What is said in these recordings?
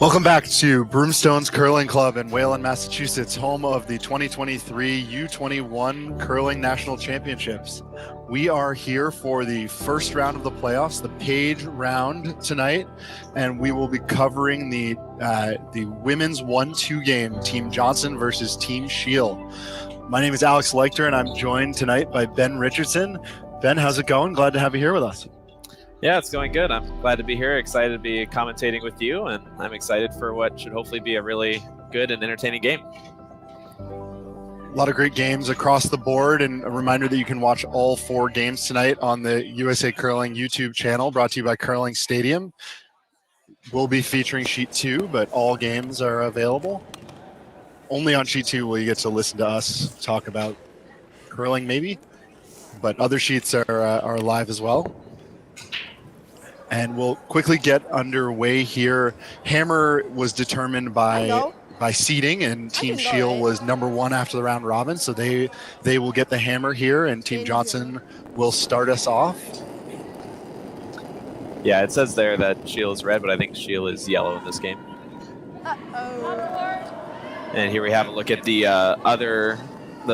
Welcome back to Broomstones Curling Club in Wayland, Massachusetts, home of the 2023 U21 Curling National Championships. We are here for the first round of the playoffs, the Page round tonight, and we will be covering the women's 1-2 game, Team Johnson versus Team Scheel. My name is Alex Leichter, and I'm joined tonight by Ben Richardson. Ben, how's it going? Glad to have you here with us. Yeah, it's going good. I'm glad to be here, excited to be commentating with you, and I'm excited for what should hopefully be a really good and entertaining game. A lot of great games across the board, and a reminder that you can watch all 4 games tonight on the USA Curling YouTube channel, brought to you by Curling Stadium. We'll be featuring Sheet 2, but all games are available. Only on Sheet 2 will you get to listen to us talk about curling, maybe, but other sheets are live as well. And we'll quickly get underway here. Hammer was determined by seeding, and Team Scheel was number 1 after the round robin, so they will get the hammer here, and Team Johnson will start us off. Yeah, it says there that Scheel is red, but I think Scheel is yellow in this game. And here we have a look at the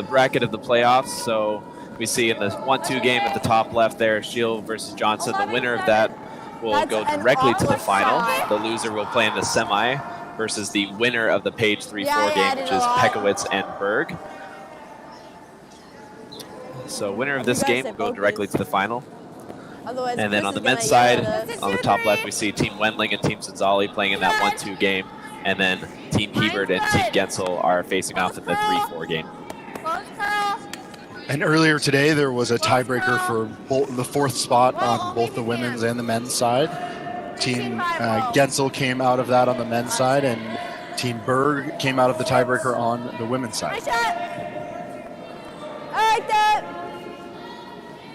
bracket of the playoffs. So we see in the 1-2 game at the top left there, Scheel versus Johnson. The winner of that will go directly to the final. The loser will play in the semi versus the winner of the Page 3-4 game, which is Pekowitz and Berg. So winner of this game will go directly to the final. And then on the men's side, on the top left, we see Team Wendling and Team Zenzali playing in that 1-2 game. And then Team Hebert and Team Gensel are facing off in the 3-4 game. And earlier today, there was a tiebreaker for the 4th spot on both the women's and the men's side. Team Gensel came out of that on the men's side, and Team Berg came out of the tiebreaker on the women's side. I like that.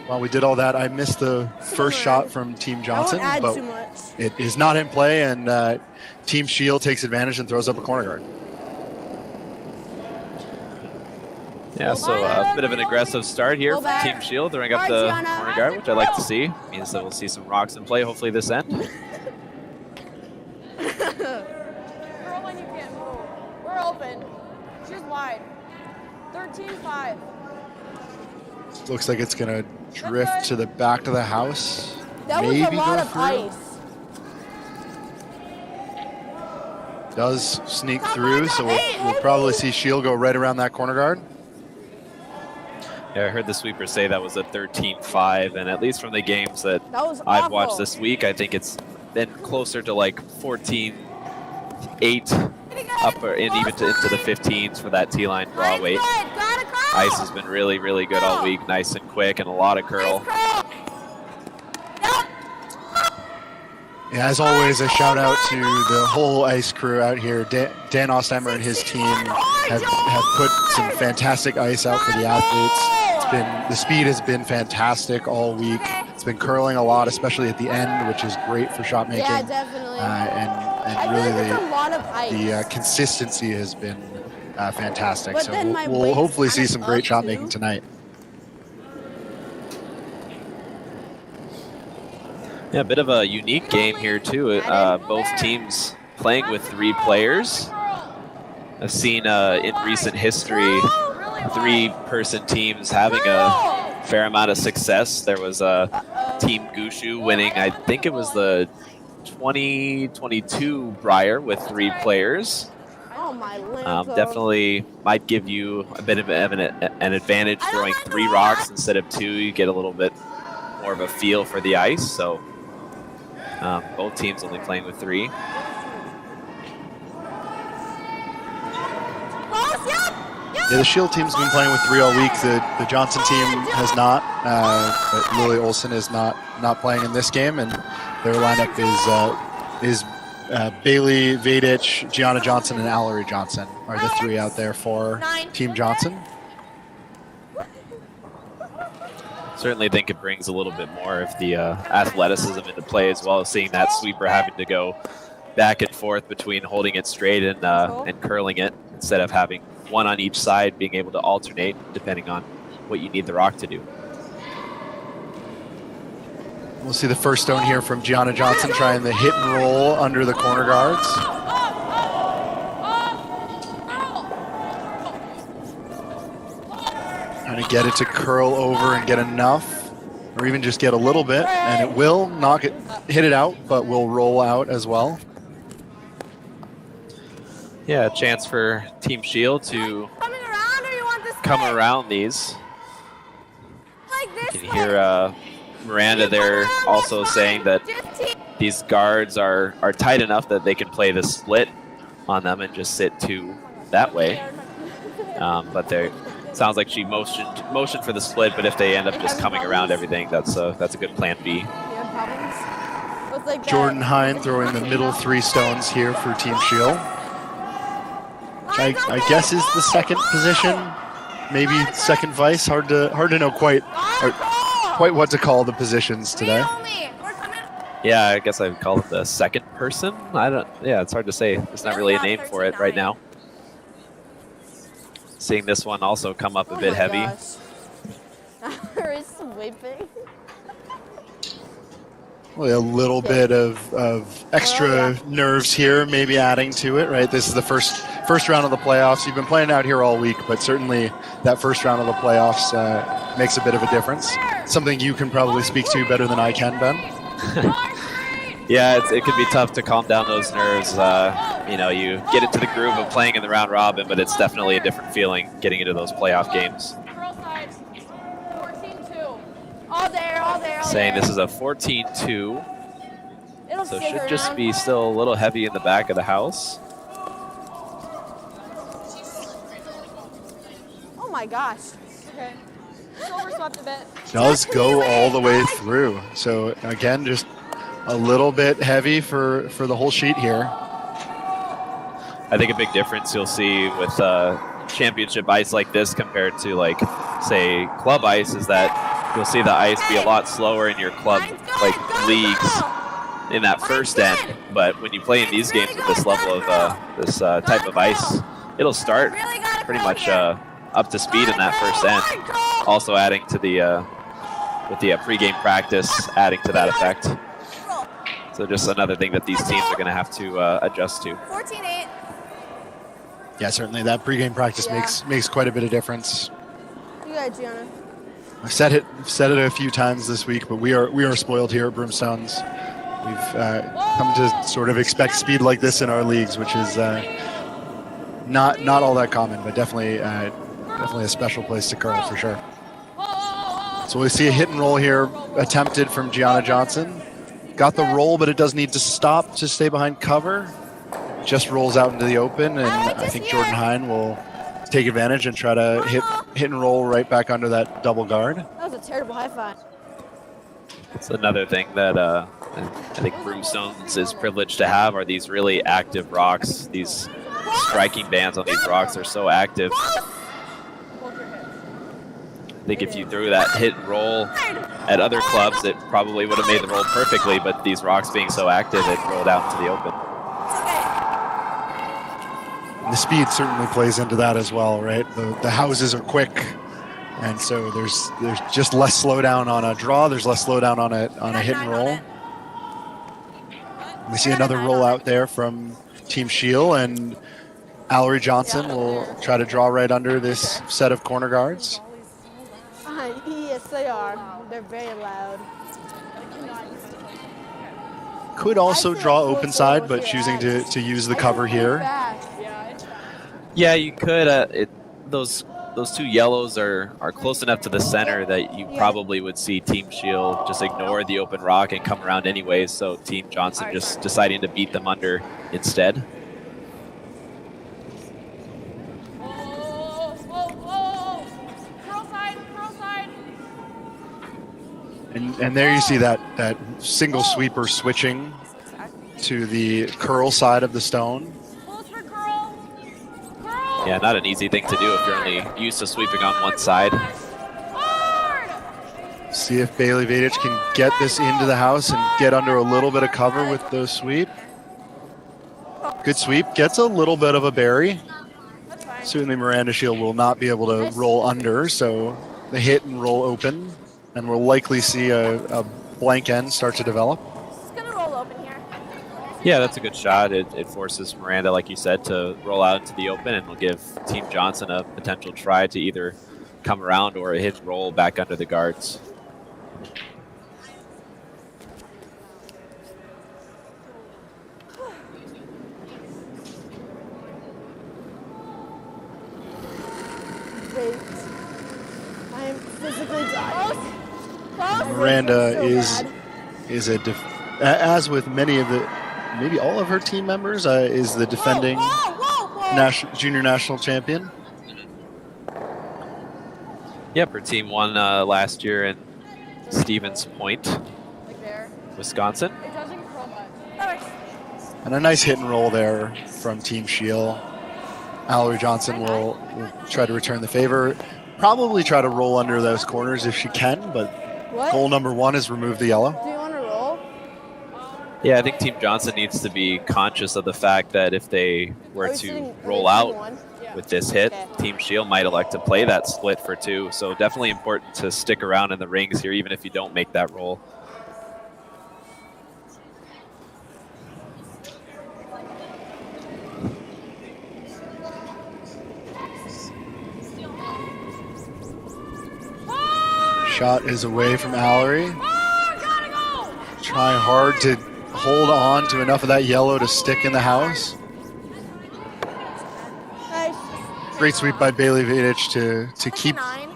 While we did all that, I missed the first shot from Team Johnson, but it is not in play, and Team Scheel takes advantage and throws up a corner guard. Yeah, so a bit of an aggressive start here for Team Scheel, throwing up the corner guard, which I like to see. Means that we'll see some rocks in play, hopefully this end. We're open. She's wide. 13-5. Looks like it's going to drift to the back of the house. That was a lot of ice. Does sneak through, so we'll probably see Scheel go right around that corner guard. Yeah, I heard the sweeper say that was a 13-5, and at least from the games that I've watched this week, I think it's been closer to like 14-8 up and even into the 15s for that T-line raw weight. Ice has been really, really good all week, nice and quick, and a lot of curl. Yeah, as always, a shout out to the whole ice crew out here. Dan Ostheimer and his team have put some fantastic ice out for the athletes. The speed has been fantastic all week. It's been curling a lot, especially at the end, which is great for shot making. Yeah, definitely. And really the consistency has been fantastic. But so we'll hopefully see some great shot making tonight. Yeah, a bit of a unique game here too. Both teams playing with 3 players. I've seen in recent history 3-person teams having a fair amount of success. There was Team Gushu winning, I think it was the 2022 Briar with 3 players. Definitely might give you a bit of an advantage throwing 3 rocks instead of 2. You get a little bit more of a feel for the ice. So both teams only playing with 3. Yeah, the Scheel team's been playing with 3 all week. The Johnson team has not, but Lily Olsen is not playing in this game, and their lineup is Bailey Vadich, Gianna Johnson, and Allory Johnson are the 3 out there for Team Johnson. Certainly think it brings a little bit more of the athleticism into play, as well as seeing that sweeper having to go back and forth between holding it straight and curling it, instead of having one on each side, being able to alternate depending on what you need the rock to do. We'll see the first stone here from Gianna Johnson trying the hit and roll under the corner guards. Trying to get it to curl over and get enough, or even just get a little bit, and it will not hit it out, but will roll out as well. Yeah, a chance for Team Scheel to come around these. You can hear Miranda there also saying that these guards are tight enough that they can play the split on them and just sit two that way. But there sounds like she motioned for the split, but if they end up just coming around everything, that's a good plan B. Jordan Hine throwing the middle 3 stones here for Team Scheel. I guess is the second position, maybe second vice. Hard to know quite what to call the positions today. Yeah, I guess I would call it the second person. Yeah, it's hard to say. There's not really a name for it right now. Seeing this one also come up a bit heavy. Allory is sweeping. Well, a little bit of extra nerves here, maybe adding to it, right? This is the first round of the playoffs. You've been playing out here all week, but certainly that first round of the playoffs makes a bit of a difference. Something you can probably speak to better than I can, Ben. Yeah, it can be tough to calm down those nerves. You get into the groove of playing in the round robin, but it's definitely a different feeling getting into those playoff games. All there. Saying this is a 14-2, so it should just be still a little heavy in the back of the house. Oh my gosh. Okay. Silver swept a bit. Does go all the way through. So again, just a little bit heavy for the whole sheet here. I think a big difference you'll see with championship ice like this compared to, like, say, club ice is that you'll see the ice be a lot slower in your club leagues in that first end. But when you play in these games with this level of this type of ice, it'll start pretty much up to speed in that first end. Also adding to the with the pregame practice, adding to that effect. So just another thing that these teams are going to have to adjust to. 14-8. Yeah, certainly that pregame practice makes quite a bit of difference. You got it, Gianna. I've said it a few times this week, but we are spoiled here at Broomstones. We've come to sort of expect speed like this in our leagues, which is not all that common, but definitely a special place to curl for sure. So we see a hit and roll here attempted from Gianna Johnson. Got the roll, but it does need to stop to stay behind cover. Just rolls out into the open, and I think Jordan Hine will take advantage and try to hit and roll right back under that double guard. That was a terrible high five. It's another thing that I think Broomstones is privileged to have are these really active rocks. These striking bands on these rocks are so active. I think if you threw that hit and roll at other clubs, it probably would have made the roll perfectly, but these rocks being so active, it rolled out into the open. And the speed certainly plays into that as well, right? The houses are quick, and so there's just less slowdown on a draw. There's less slowdown on a hit and roll. We see another roll out there from Team Scheel, and Allory Johnson will try to draw right under this set of corner guards. Yes, they are. They're very loud. Could also draw open side, but choosing to use the cover here. Yeah, you could. Those two yellows are close enough to the center that you probably would see Team Scheel just ignore the open rock and come around anyways, so Team Johnson just deciding to beat them under instead. And there you see that single sweeper switching to the curl side of the stone. Yeah, not an easy thing to do if you're only used to sweeping on one side. See if Bailey Vadic can get this into the house and get under a little bit of cover with the sweep. Good sweep, gets a little bit of a bury. Certainly Miranda Scheel will not be able to roll under, so the hit and roll open. And we'll likely see a blank end start to develop. It's going to roll open here. Yeah, that's a good shot. It forces Miranda, like you said, to roll out into the open, and will give Team Johnson a potential try to either come around or a hidden roll back under the guards. Wait. I am physically dying. Miranda So is as with many of the, maybe all of her team members, is the defending junior national champion. Yep, her team won last year in Stevens Point, Wisconsin. And a nice hit and roll there from Team Scheel. Allory Johnson will try to return the favor. Probably try to roll under those corners if she can, but goal number 1 is remove the yellow. Do you want to roll? Yeah, I think Team Johnson needs to be conscious of the fact that if they were to roll out with this hit, Team Scheel might elect to play that split for 2. So definitely important to stick around in the rings here, even if you don't make that roll. Shot is away from Allory. Try hard to hold on to enough of that yellow to stick in the house. Great sweep by Bailey Vidich to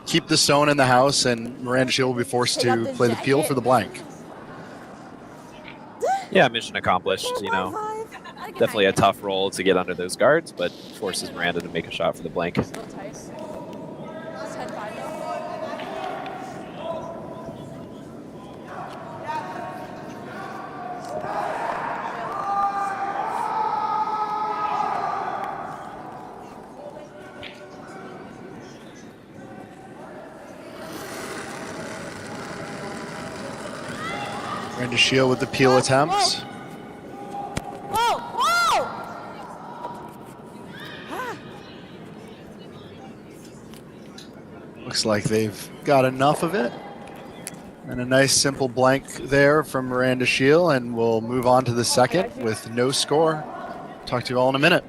keep the stone in the house, and Miranda Scheel will be forced to play the peel for the blank. Yeah, mission accomplished. You know, definitely a tough roll to get under those guards, but forces Miranda to make a shot for the blank. Miranda Scheel with the peel attempts. Looks like they've got enough of it. And a nice simple blank there from Miranda Scheel, and we'll move on to the second with no score. Talk to you all in a minute.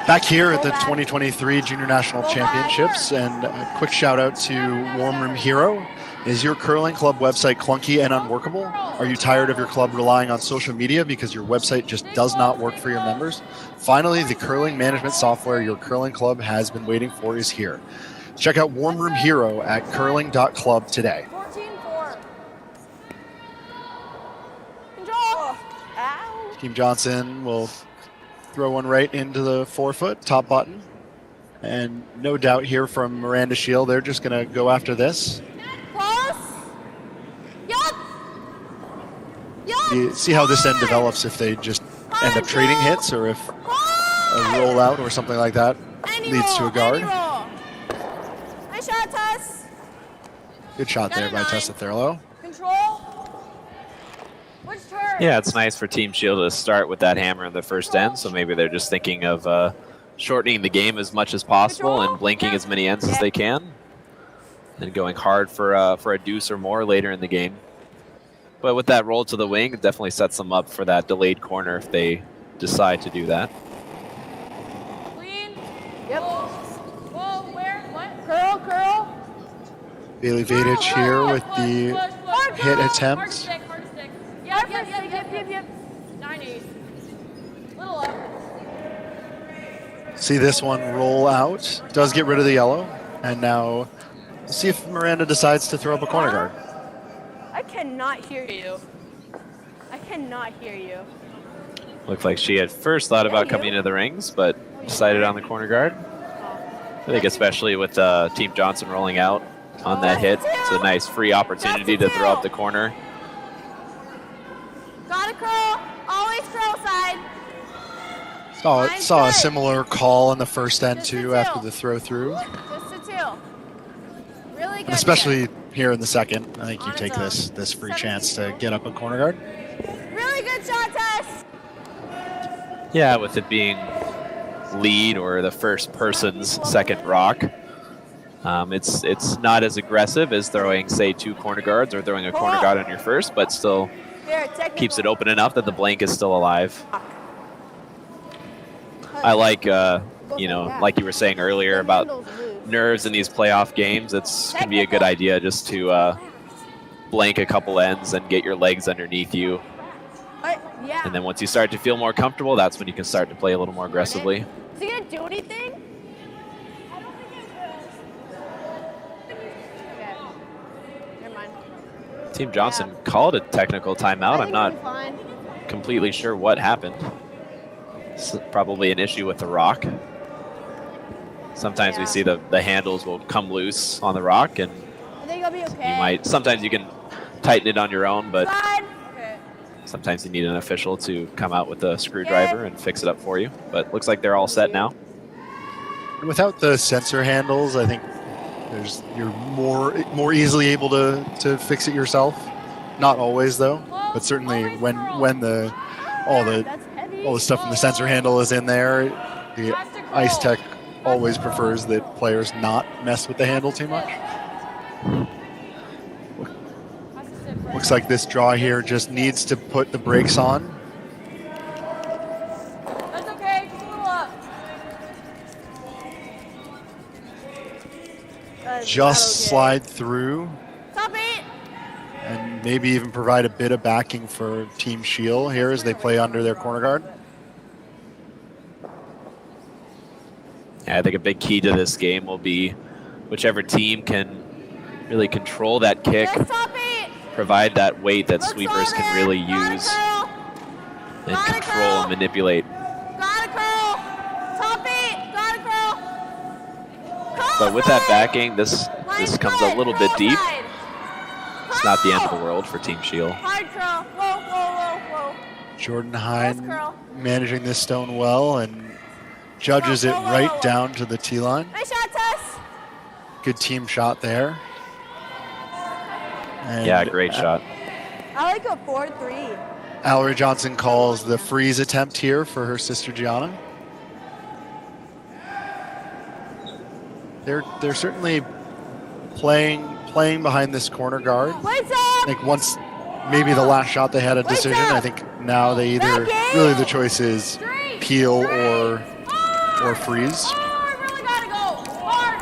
Back here at the 2023 Junior National Championships, and a quick shout out to Warm Room Hero. Is your curling club website clunky and unworkable? Are you tired of your club relying on social media because your website just does not work for your members? Finally, the curling management software your curling club has been waiting for is here. Check out Warm Room Hero at curling.club today. 14-4. Control. Ow. Team Johnson will throw one right into the forefoot, top button. And no doubt here from Miranda Scheel, they're just going to go after this. Close. Yup. You see how this end develops if they just end up trading hits, or if a rollout or something like that leads to a guard. Nice shot, Tess. Good shot there by Tessa Thurlow. Control. Which turn? Yeah, it's nice for Team Scheel to start with that hammer in the first end, so maybe they're just thinking of shortening the game as much as possible and blinking as many ends as they can, and going hard for a deuce or more later in the game. But with that roll to the wing, it definitely sets them up for that delayed corner if they decide to do that. Clean. Yep. Whoa, where? What? Curl. Bailey Vidich here with the hit attempt. Yep. 9-8. Little up. See this one roll out. Does get rid of the yellow. And now see if Miranda decides to throw up a corner guard. I cannot hear you. I cannot hear you. Looked like she had first thought about coming into the rings, but decided on the corner guard. I think especially with Team Johnson rolling out on that hit, it's a nice free opportunity to throw up the corner. Gotta curl. Always curl side. Saw a similar call in the first end too after the throw through. Just a two. Really good. And especially here in the second, I think you take this free chance to get up a corner guard. Really good shot, Tess. Yeah, with it being lead or the first person's second rock, it's not as aggressive as throwing, say, 2 corner guards or throwing a corner guard on your first, but still keeps it open enough that the blank is still alive. I like, like you were saying earlier about nerves in these playoff games, can be a good idea just to blank a couple ends and get your legs underneath you. And then once you start to feel more comfortable, that's when you can start to play a little more aggressively. Is he gonna do anything? Okay. Never mind. Team Johnson called a technical timeout. I'm not completely sure what happened. It's probably an issue with the rock. Sometimes we see the handles will come loose on the rock, and I think you'll be okay. Sometimes you can tighten it on your own, but sometimes you need an official to come out with a screwdriver and fix it up for you. But looks like they're all set now. Without the sensor handles, I think you're more easily able to fix it yourself. Not always though, but certainly when all the stuff in the sensor handle is in there, the ice tech always prefers that players not mess with the handle too much. Looks like this draw here just needs to put the brakes on. That's okay. Cool up. Just slide through. Top 8. And maybe even provide a bit of backing for Team Scheel here as they play under their corner guard. Yeah, I think a big key to this game will be whichever team can really control that kick, provide that weight that sweepers can really use and control and manipulate. But with that backing, this comes a little bit deep. It's not the end of the world for Team Scheel. Jordan Hine managing this stone well and judges it right down to the tee line. Nice shot, Tess. Good team shot there. And yeah, great shot. I like a 4-3. Allory Johnson calls the freeze attempt here for her sister Gianna. They're certainly playing behind this corner guard. I think once maybe the last shot they had a decision. I think now they either really the choice is peel or freeze. Hard, really gotta go. Hard.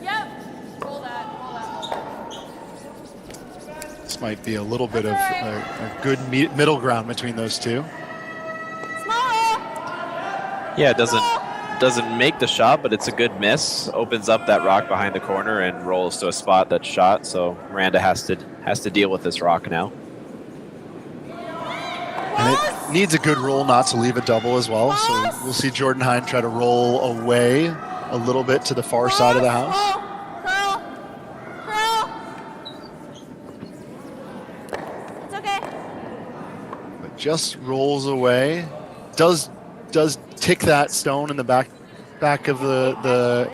Yep. Roll that. This might be a little bit of a good middle ground between those two. Yeah, it doesn't make the shot, but it's a good miss. Opens up that rock behind the corner and rolls to a spot that's shot. So Miranda has to deal with this rock now. And it needs a good roll not to leave a double as well. So we'll see Jordan Hine try to roll away a little bit to the far side of the house. It's okay. But just rolls away. Does tick that stone in the back of the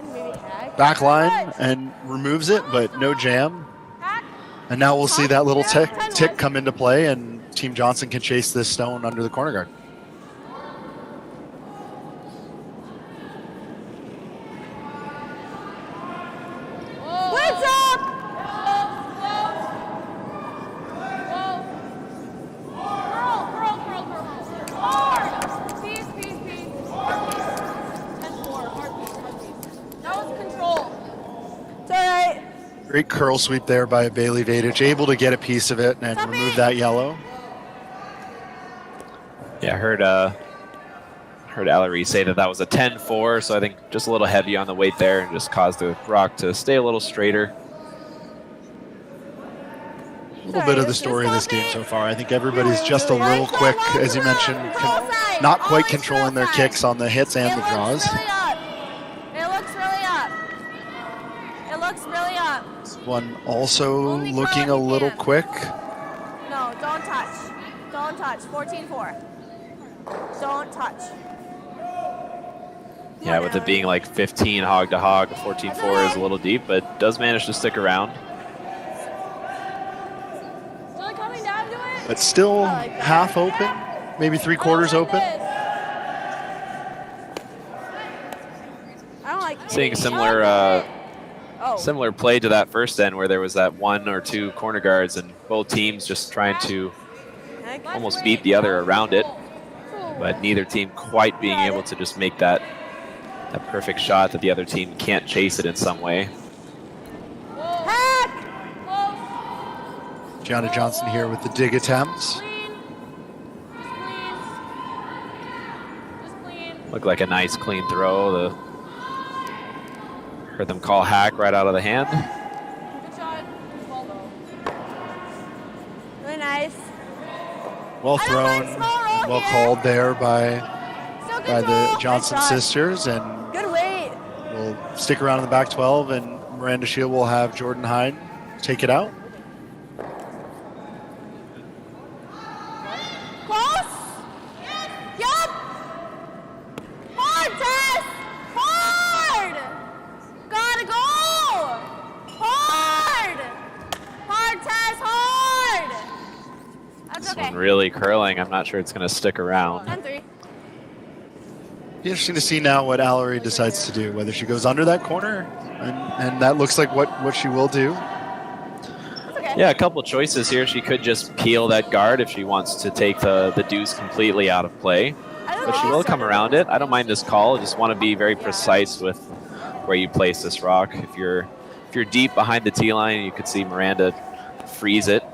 back line and removes it, but no jam. And now we'll see that little tick come into play, and Team Johnson can chase this stone under the corner guard. What's up? Hard. Peace. And more. Heartbeat. That was control. It's all right. Great curl sweep there by Bailey Vadich, able to get a piece of it and remove that yellow. Yeah, I heard heard Allory say that that was a 10-4, so I think just a little heavy on the weight there and just caused the rock to stay a little straighter. A little bit of the story of this game so far. I think everybody's just a little quick, as you mentioned, not quite controlling their kicks on the hits and the draws. It looks really up. It looks really up. This one also looking a little quick. No, don't touch. Don't touch. 14-4. Don't touch. Yeah, with it being like 15 hog to hog, 14-4 is a little deep, but does manage to stick around. Still coming down to it? But still half open, maybe 3/4 open. I don't like Seeing similar play to that first end where there was that 1 or 2 corner guards and both teams just trying to almost beat the other around it, but neither team quite being able to just make that perfect shot that the other team can't chase it in some way. Gianna Johnson here with the dig attempts. Looked like a nice clean throw. Heard them call hack right out of the hand. Good shot. Really nice. Well thrown, well called there by the Johnson sisters, and good weight. we'll stick around in the back 12, and Miranda Scheel will have Jordan Hyde take it out. Close. Yup. Hard, Tess. Hard. Gotta go. Hard. Hard, Tess. Hard. That's This okay. one really curling. I'm not sure it's going to stick around. 10-3. Be interesting to see now what Allory decides to do, whether she goes under that corner, and that looks like what she will do. Okay. Yeah, a couple choices here. She could just peel that guard if she wants to take the deuce completely out of play, but she will come around it. I don't mind this call. I just want to be very precise with where you place this rock. If you're deep behind the tee line, you could see Miranda freeze it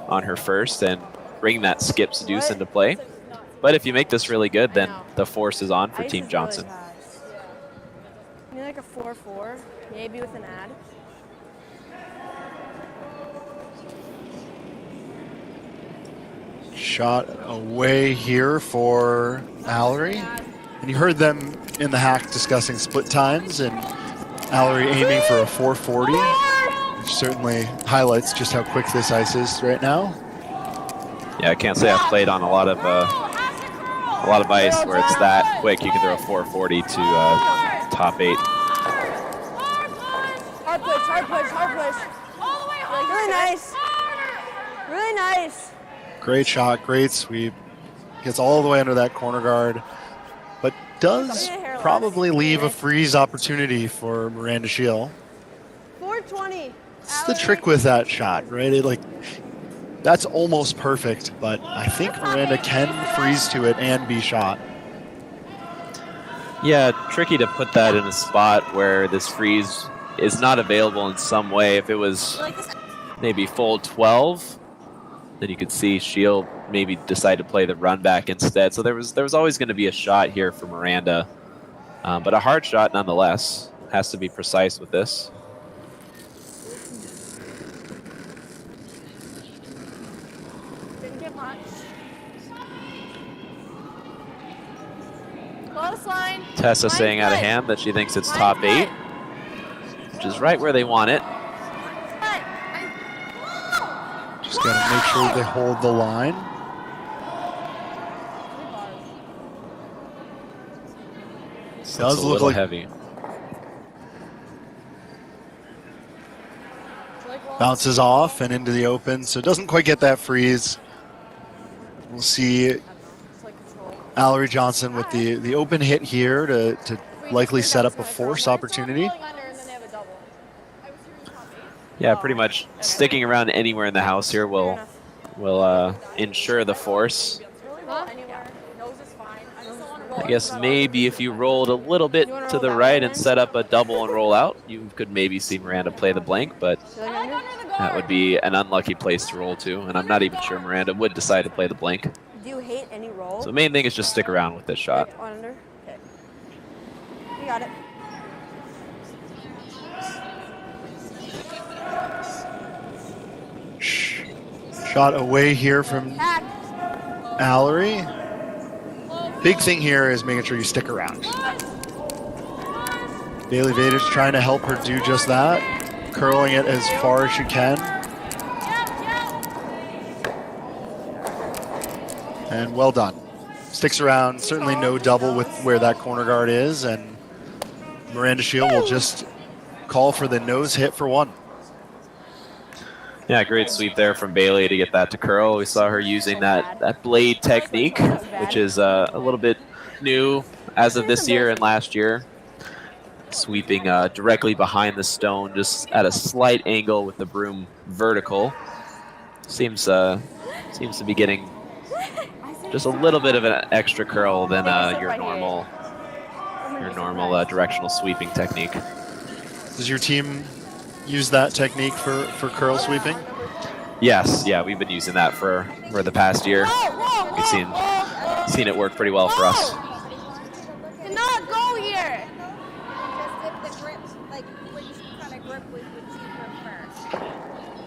on her first and bring that skips deuce into play. But if you make this really good, then the force is on for Team Johnson. Maybe like a 4-4, maybe with an ad. Shot away here for Allory. And you heard them in the hack discussing split times, and Allory aiming for a 440, which certainly highlights just how quick this ice is right now. Yeah, I can't say I've played on a lot of ice where it's that quick. You can throw a 440 to top 8. Hard push, hard push, hard push. Really nice. Really nice. Great shot, great sweep. Gets all the way under that corner guard, but does probably leave a freeze opportunity for Miranda Scheel. 420. It's the trick with that shot, right? That's almost perfect, but I think Miranda can freeze to it and be shot. Yeah, tricky to put that in a spot where this freeze is not available in some way. If it was maybe full 12, then you could see Scheel maybe decide to play the run back instead. So there was always going to be a shot here for Miranda, but a hard shot nonetheless. Has to be precise with this. Didn't get much. Close line. Tessa saying out of hand that she thinks it's top 8, which is right where they want it. Just got to make sure they hold the line. Does look like heavy. Bounces off and into the open, so it doesn't quite get that freeze. We'll see Allory Johnson with the open hit here to likely set up a force opportunity. Yeah, pretty much sticking around anywhere in the house here will ensure the force. I guess maybe if you rolled a little bit to the right and set up a double and roll out, you could maybe see Miranda play the blank, but that would be an unlucky place to roll to, and I'm not even sure Miranda would decide to play the blank. Do you hate any roll? So the main thing is just stick around with this shot. Under? Shot away here from Allory. Big thing here is making sure you stick around. Bailey Vadich trying to help her do just that, curling it as far as she can. And well done. Sticks around, certainly no double with where that corner guard is, and Miranda Scheel will just call for the nose hit for one. Yeah, great sweep there from Bailey to get that to curl. We saw her using that blade technique, which is a little bit new as of this year and last year. Sweeping directly behind the stone, just at a slight angle with the broom vertical. Seems to be getting just a little bit of an extra curl than your normal directional sweeping technique. Does your team use that technique for curl sweeping? Yes, yeah, we've been using that for the past year. We've seen it work pretty well for us. Do not go here.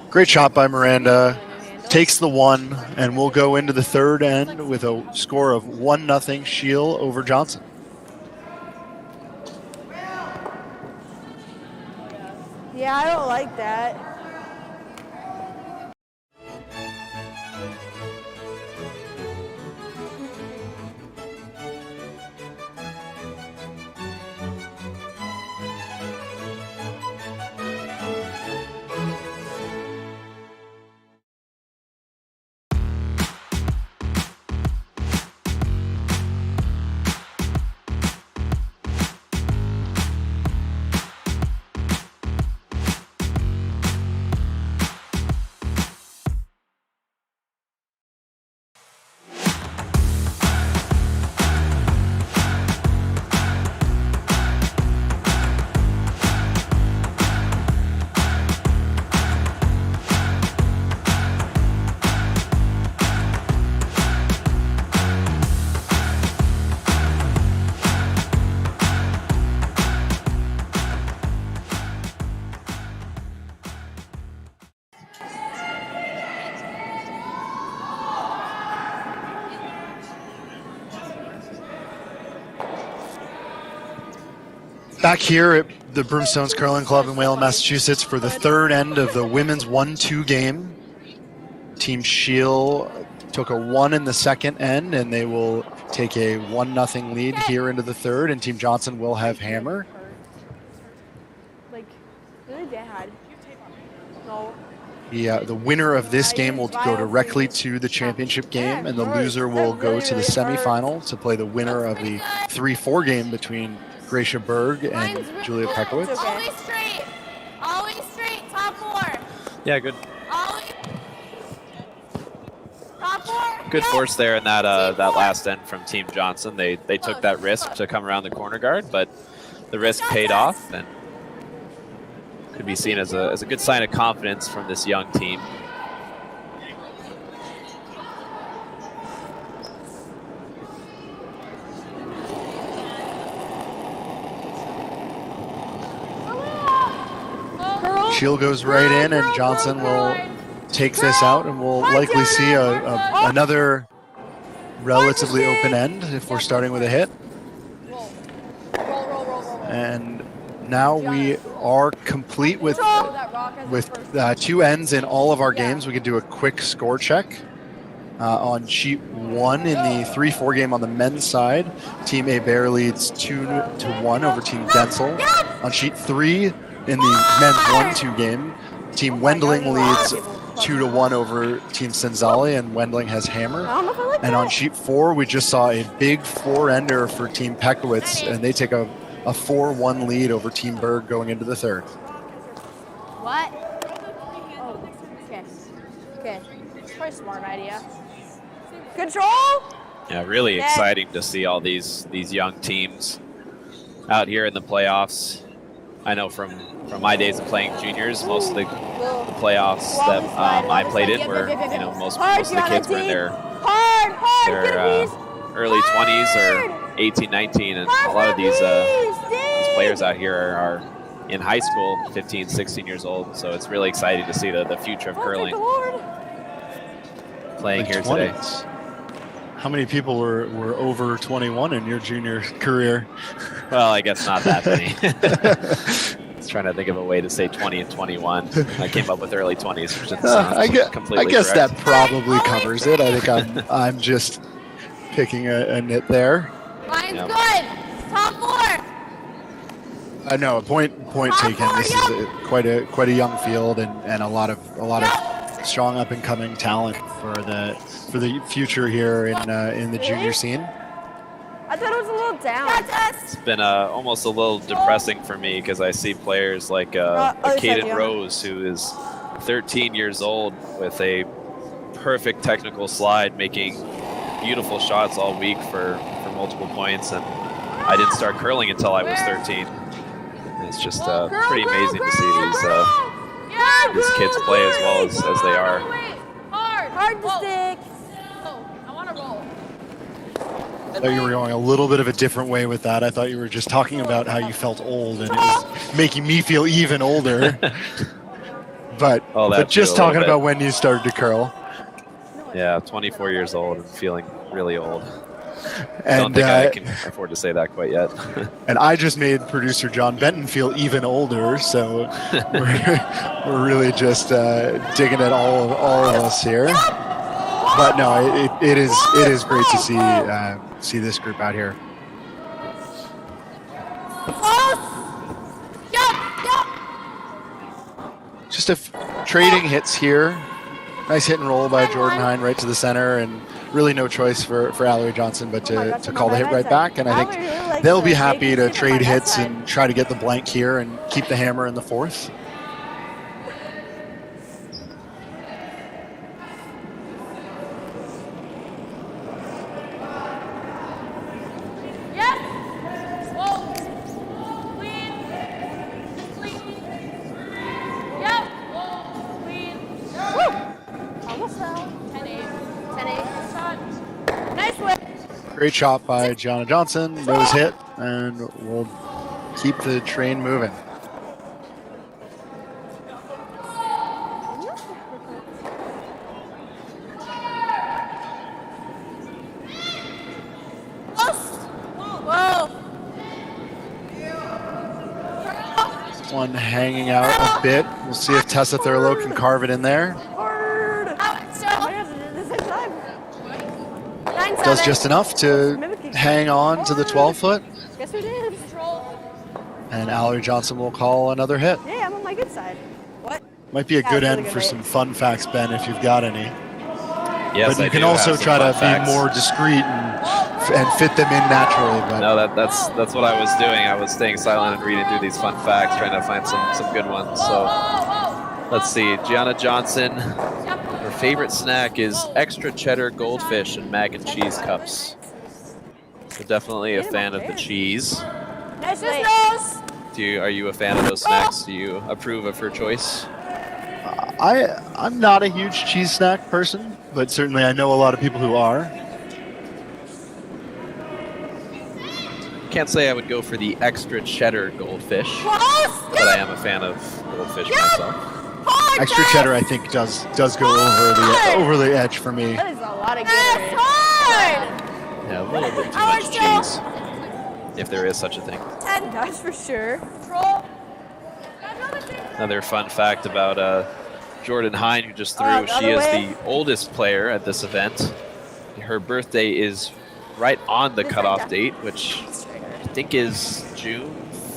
Great shot by Miranda. Takes the one, and we'll go into the third end with a score of 1-0 Scheel over Johnson. Yeah, I don't like that. Back here at the Broomstones Curling Club in Wayland, Massachusetts for the third end of the women's 1-2 game. Team Scheel took a 1 in the second end, and they will take a 1-0 lead here into the third, and Team Johnson will have hammer. Like, really bad. No. The winner of this game will go directly to the championship game, and the loser will go to the semifinal to play the winner of the 3-4 game between Gracia Berg and Julia Pekowitz. Always straight, top 4. Yeah, good. Always. Top 4. Good force there in that last end from Team Johnson. They took that risk to come around the corner guard, but the risk paid off and could be seen as a good sign of confidence from this young team. Scheel goes right in, and Johnson will take this out, and we'll likely see another relatively open end if we're starting with a hit. And now we are complete with 2 ends in all of our games. We can do a quick score check. On sheet 1 in the 3-4 game on the men's side, Team Aber leads 2-1 over Team Gensel. On sheet 3 in the men's 1-2 game, Team Wendling leads 2-1 over Team Senzali, and Wendling has hammer. And on sheet 4, we just saw a big 4-ender for Team Pekowitz, and they take a 4-1 lead over Team Berg going into the third. What? Oh, okay. Okay. It's probably a smart idea. Control? Yeah, really exciting to see all these young teams out here in the playoffs. I know from my days of playing juniors, most of the playoffs that I played in were, most of the kids were in their early 20s or 18, 19, and a lot of these players out here are in high school, 15, 16 years old. So it's really exciting to see the future of curling. playing Like here 20s. today. How many people were over 21 in your junior career? Well, I guess not that many. I was trying to think of a way to say 20 and 21. I came up with early 20s, which didn't sound completely I guess correct. that probably covers it. I think I'm just picking a nit there. Mine's Yep. good. Top 4. No, a point taken. This is quite a young field and a lot of strong up and coming talent for the future here in the junior scene. I thought it was a little down. It's been almost a little depressing for me because I see players like other side, Caden yeah. Rose, who is 13 years old with a perfect technical slide, making beautiful shots all week for multiple points, and I didn't start curling until I was 13. And it's just pretty amazing to see these kids play as well as they are. Hard to stick. I want to roll. I thought you were going a little bit of a different way with that. I thought you were just talking about how you felt old, and it was making me feel even older. but just talking about when you started to curl. Yeah, 24 years old and feeling really old. And, don't think I can afford to say that quite yet. And I just made producer John Benton feel even older, so we're really just digging at all of us here. But no, it is great to see this group out here. Just trading hits here. Nice hit and roll by Jordan Hine right to the center, and really no choice for Allory Johnson but to call the hit right back. And I think they'll be happy to trade hits and try to get the blank here and keep the hammer in the fourth. Great shot by Gianna Johnson, nose hit, and we'll keep the train moving. One hanging out a bit. We'll see if Tessa Thurlow can carve it in there. Does just enough to hang on to the 12-foot. Guess who did? And Allory Johnson will call another hit. Yeah, I'm on my good side. What? Might be a good really end good for hit. some fun facts, Ben, if you've got any. Yes, but you I can do also have some try to fun facts. be more discreet and fit them in naturally. But No, that's what I was doing. I was staying silent and reading through these fun facts, trying to find some good ones. So let's see. Gianna Johnson, her favorite snack is extra cheddar goldfish and mac and cheese cups. So definitely a fan of the cheese. Nice nose. Are you a fan of those snacks? Do you approve of her choice? I'm not a huge cheese snack person, but certainly I know a lot of people who are. Can't say I would go for the extra cheddar goldfish, but I am a fan of goldfish myself. Extra cheddar, I think, does go over the edge for me. That is a lot of Gatorade. Yeah, a little bit too much cheese, if there is such a thing. 10 guys for sure. Another fun fact about Jordan Hine, who just threw, she is the oldest player at this event. Her birthday is right on the cutoff date, which I think is June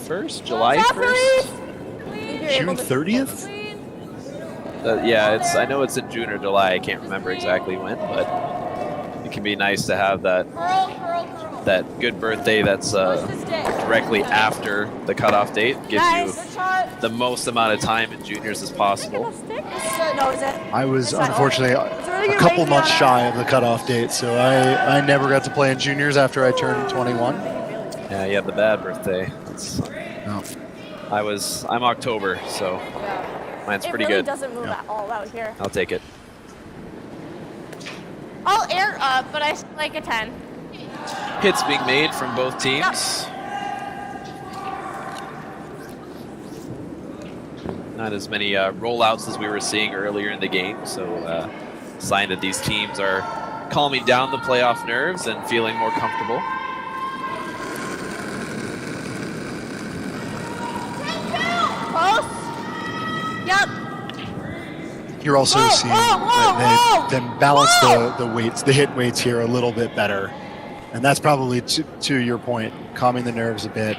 1st, July 1st? June 30th? Yeah, I know it's in June or July. I can't remember exactly when, but it can be nice to have that good birthday that's directly after the cutoff date. Gives you the most amount of time in juniors as possible. I was unfortunately a couple months shy of the cutoff date, so I never got to play in juniors after I turned 21. Yeah, you had the bad birthday. I'm October, so mine's pretty good. It really doesn't move at all out here. I'll take it. I'll air up, but I like a 10. Hits being made from both teams. Not as many rollouts as we were seeing earlier in the game, so sign that these teams are calming down the playoff nerves and feeling more comfortable. Close. Yep. You're also seeing that they then balance the weights, the hit weights here a little bit better. And that's probably, to your point, calming the nerves a bit,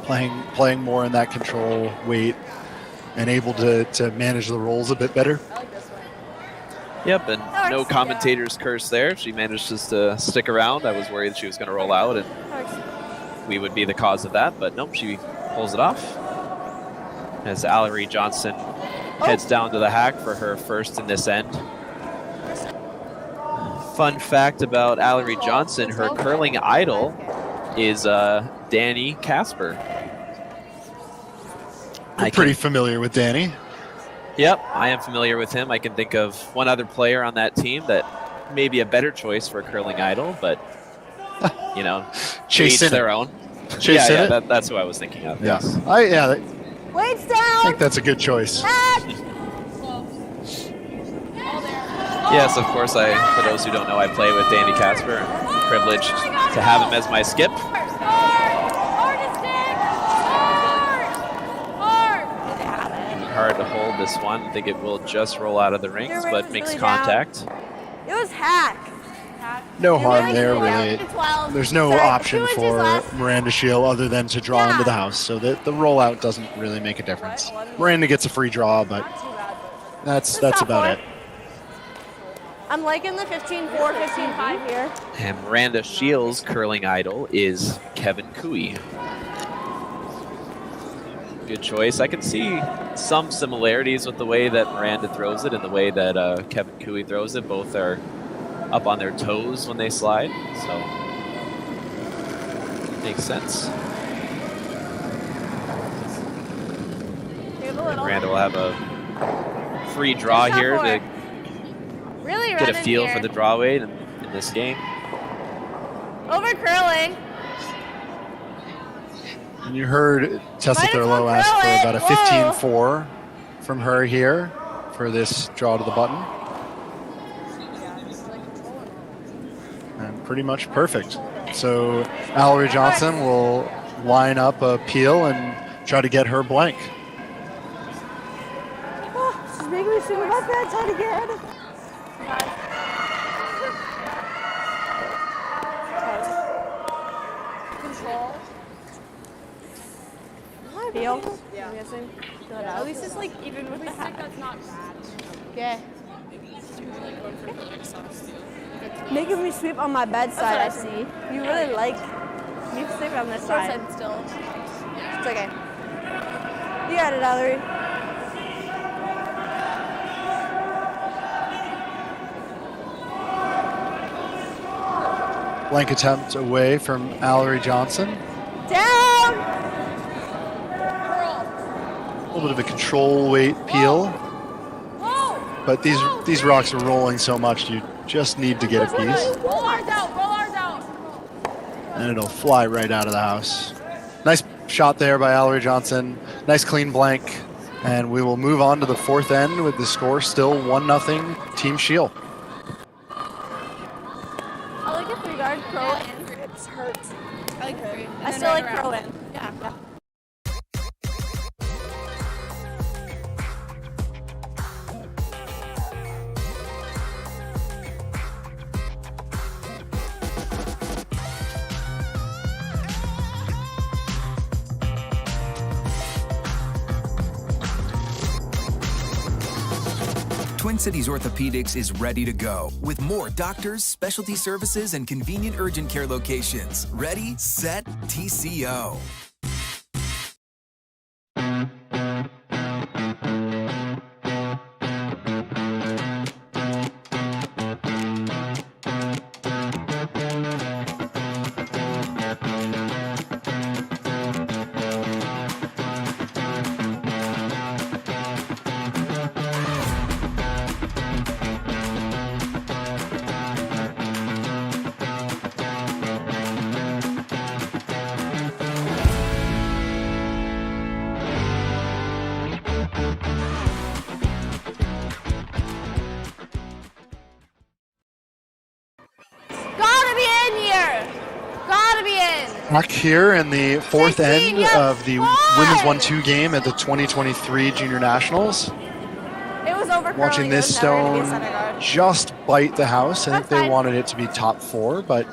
playing more in that control weight, and able to manage the rolls a bit better. Yep, and no commentator's curse there. She manages to stick around. I was worried she was going to roll out and we would be the cause of that, but nope, she pulls it off. As Allory Johnson heads down to the hack for her first in this end. Fun fact about Allory Johnson, her curling idol is Danny Casper. I'm pretty familiar with Danny. Yep, I am familiar with him. I can think of one other player on that team that may be a better choice for a curling idol, but, you know, each their own. That's who I was thinking of. Yeah. Yes. Weights down. I think that's a good choice. Yes, of course. For those who don't know, I play with Danny Casper. I'm privileged to have him as my skip. Hard to hold this one. I think it will just roll out of the rings, but makes contact. It was hack. No harm there, really. There's no option for Miranda Scheel other than to draw into the house, so the rollout doesn't really make a difference. Miranda gets a free draw, but that's about it. I'm liking the 15-4, 15-5 here. And Miranda Scheel's curling idol is Kevin Cooey. Good choice. I can see some similarities with the way that Miranda throws it and the way that Kevin Cooey throws it. Both are up on their toes when they slide, so makes sense. Miranda will have a free draw here to get a feel for the draw weight in this game. Over curling. And you heard Tessa Thurlow ask for about a 15-4 from her here for this draw to the button. And pretty much perfect. So Allory Johnson will line up a peel and try to get her blank. Oh, she's making me super hot that side again. Control. Feel? Yeah. I'm guessing. At least it's like even with the hat. That's not bad. Okay. Making me sweep on my bedside, I see. You really like me to sleep on this side. Still. It's okay. You got it, Allory. Blank attempt away from Allory Johnson. Down! A little bit of a control weight peel. But these rocks are rolling so much, you just need to get a piece. Roll ours out, roll ours out. And it'll fly right out of the house. Nice shot there by Allory Johnson. Nice clean blank. And we will move on to the fourth end with the score still 1-0 Team Scheel. I like a three-guard pro in. It hurts. I like three. I still like pro in. Yeah. Twin Cities Orthopedics is ready to go with more doctors, specialty services, and convenient urgent care locations. Ready, set, TCO. Back here in the fourth 16, end yes. of the women's 1-2 game at the 2023 Junior Nationals. It was over. Watching this stone just bite the house. I think they wanted it to be top 4, but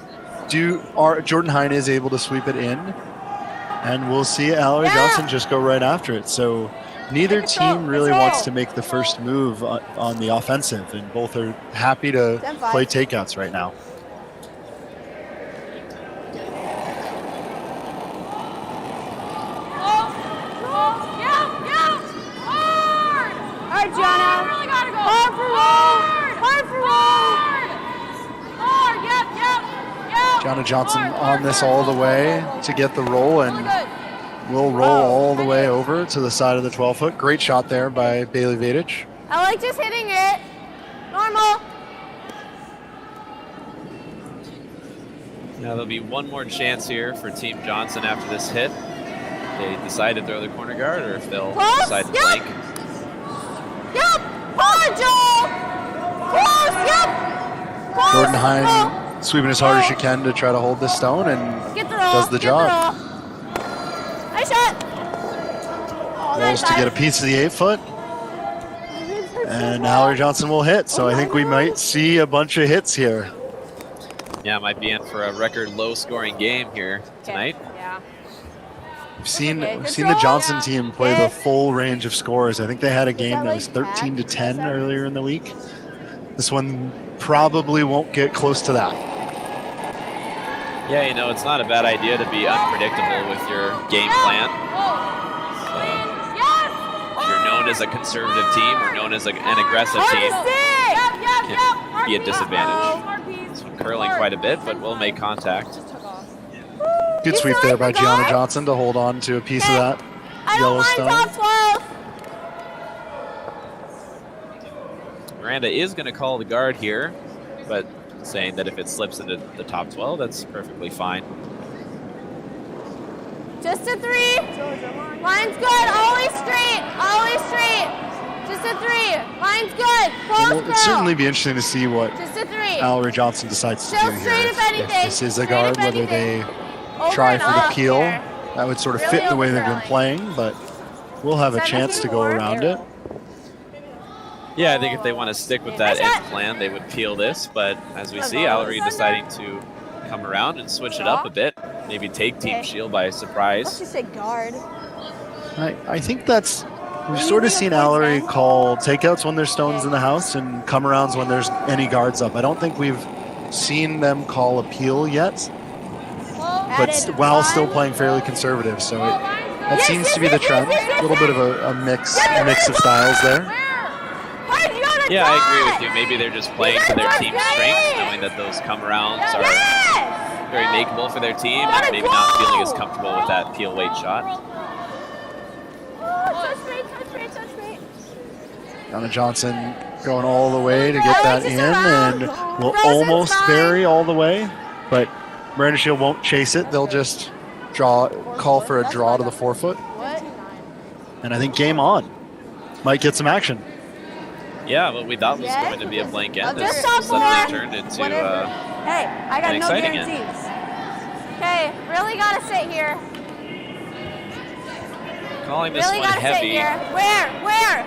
Jordan Hine is able to sweep it in. And we'll see Allory Johnson just go right after it. So neither team really wants to make the first move on the offensive, and both are happy to play takeouts right now. All right, Gianna. Really gotta go. Hard for roll. Hard for roll. Hard. Yep. Gianna Johnson on this all the way to get the roll, and will roll all the way over to the side of the 12-foot. Great shot there by Bailey Vadich. I like just hitting it. Normal. Now there'll be one more chance here for Team Johnson after this hit. They decide to throw the corner guard, or if they'll decide to blank. Yep. Hard, Joel. Close. Yep. Close. Jordan Hine sweeping as hard as she can to try to hold this stone, and does the job. Nice shot. Rolls to get a piece of the 8-foot. And Allory Johnson will hit, so I think we might see a bunch of hits here. Yeah, might be in for a record low-scoring game here tonight. Yeah. We've seen the Johnson team play the full range of scores. I think they had a game that was 13-10 earlier in the week. This one probably won't get close to that. Yeah, you know, it's not a bad idea to be unpredictable with your game plan. If you're known as a conservative team or known as an aggressive team, it can be a disadvantage. So curling quite a bit, but will make contact. Good sweep there by Gianna Johnson to hold on to a piece of that yellow stone. Miranda is going to call the guard here, but saying that if it slips into the top 12, that's perfectly fine. Just a 3. Line's good. Always straight. Always straight. Just a 3. Line's good. Close, Well, it'd certainly be interesting to see what just a 3. Allory Johnson decides to do here. Straight if anything. If this is a guard, whether they try for the peel, that would sort of fit the way they've been playing, but we'll have a chance to go around it. Yeah, I think if they want to stick with that end plan, they would peel this, but as we see, Allory deciding to come around and switch it up a bit, maybe take Team Scheel by surprise. Let's just say guard. I think we've sort of seen Allory call takeouts when there's stones in the house and come-arounds when there's any guards up. I don't think we've seen them call a peel yet, but while still playing fairly conservative, so that seems to be the trend. A little bit of a mix of styles there. Yeah, I agree with you. Maybe they're just playing to their team's strengths, knowing that those come-arounds are very makeable for their team, and maybe not feeling as comfortable with that peel weight shot. Gianna Johnson going all the way to get that in, and will almost bury all the way, but Miranda Scheel won't chase it. They'll just call for a draw to the 4-foot. And I think game on. Might get some action. Yeah, what we thought was going to be a blank end has suddenly turned into an exciting end. Okay, really gotta sit here. Calling this one heavy. Where?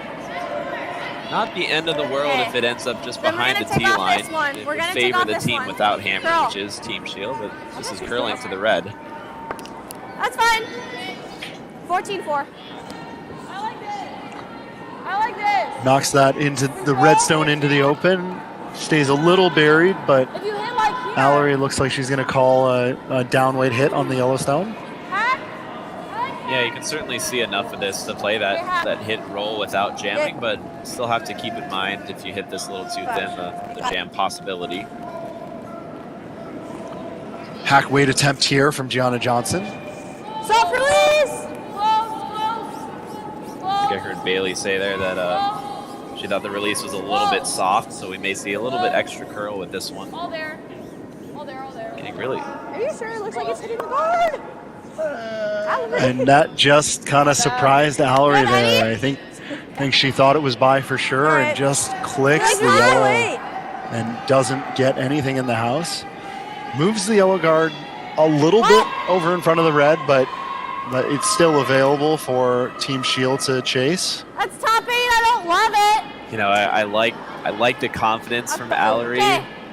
Not the end of the world if it ends up just behind the tee line. It would favor the team without hammer, which is Team Scheel, but this is curling to the red. That's fine. 14-4. I like this. Knocks that into the redstone into the open. Stays a little buried, but Allory looks like she's going to call a down weight hit on the Yellowstone. Yeah, you can certainly see enough of this to play that hit roll without jamming, but still have to keep in mind if you hit this a little too thin, the jam possibility. Hack weight attempt here from Gianna Johnson. Soft release! I think I heard Bailey say there that she thought the release was a little bit soft, so we may see a little bit extra curl with this one. All there. Getting really. Are you sure? It looks like it's hitting the guard. And that just kind of surprised Allory there. I think she thought it was by for sure and just clicks the yellow and doesn't get anything in the house. Moves the yellow guard a little bit over in front of the red, but it's still available for Team Scheel to chase. That's top 8. I don't love it. You know, I like the confidence from Allory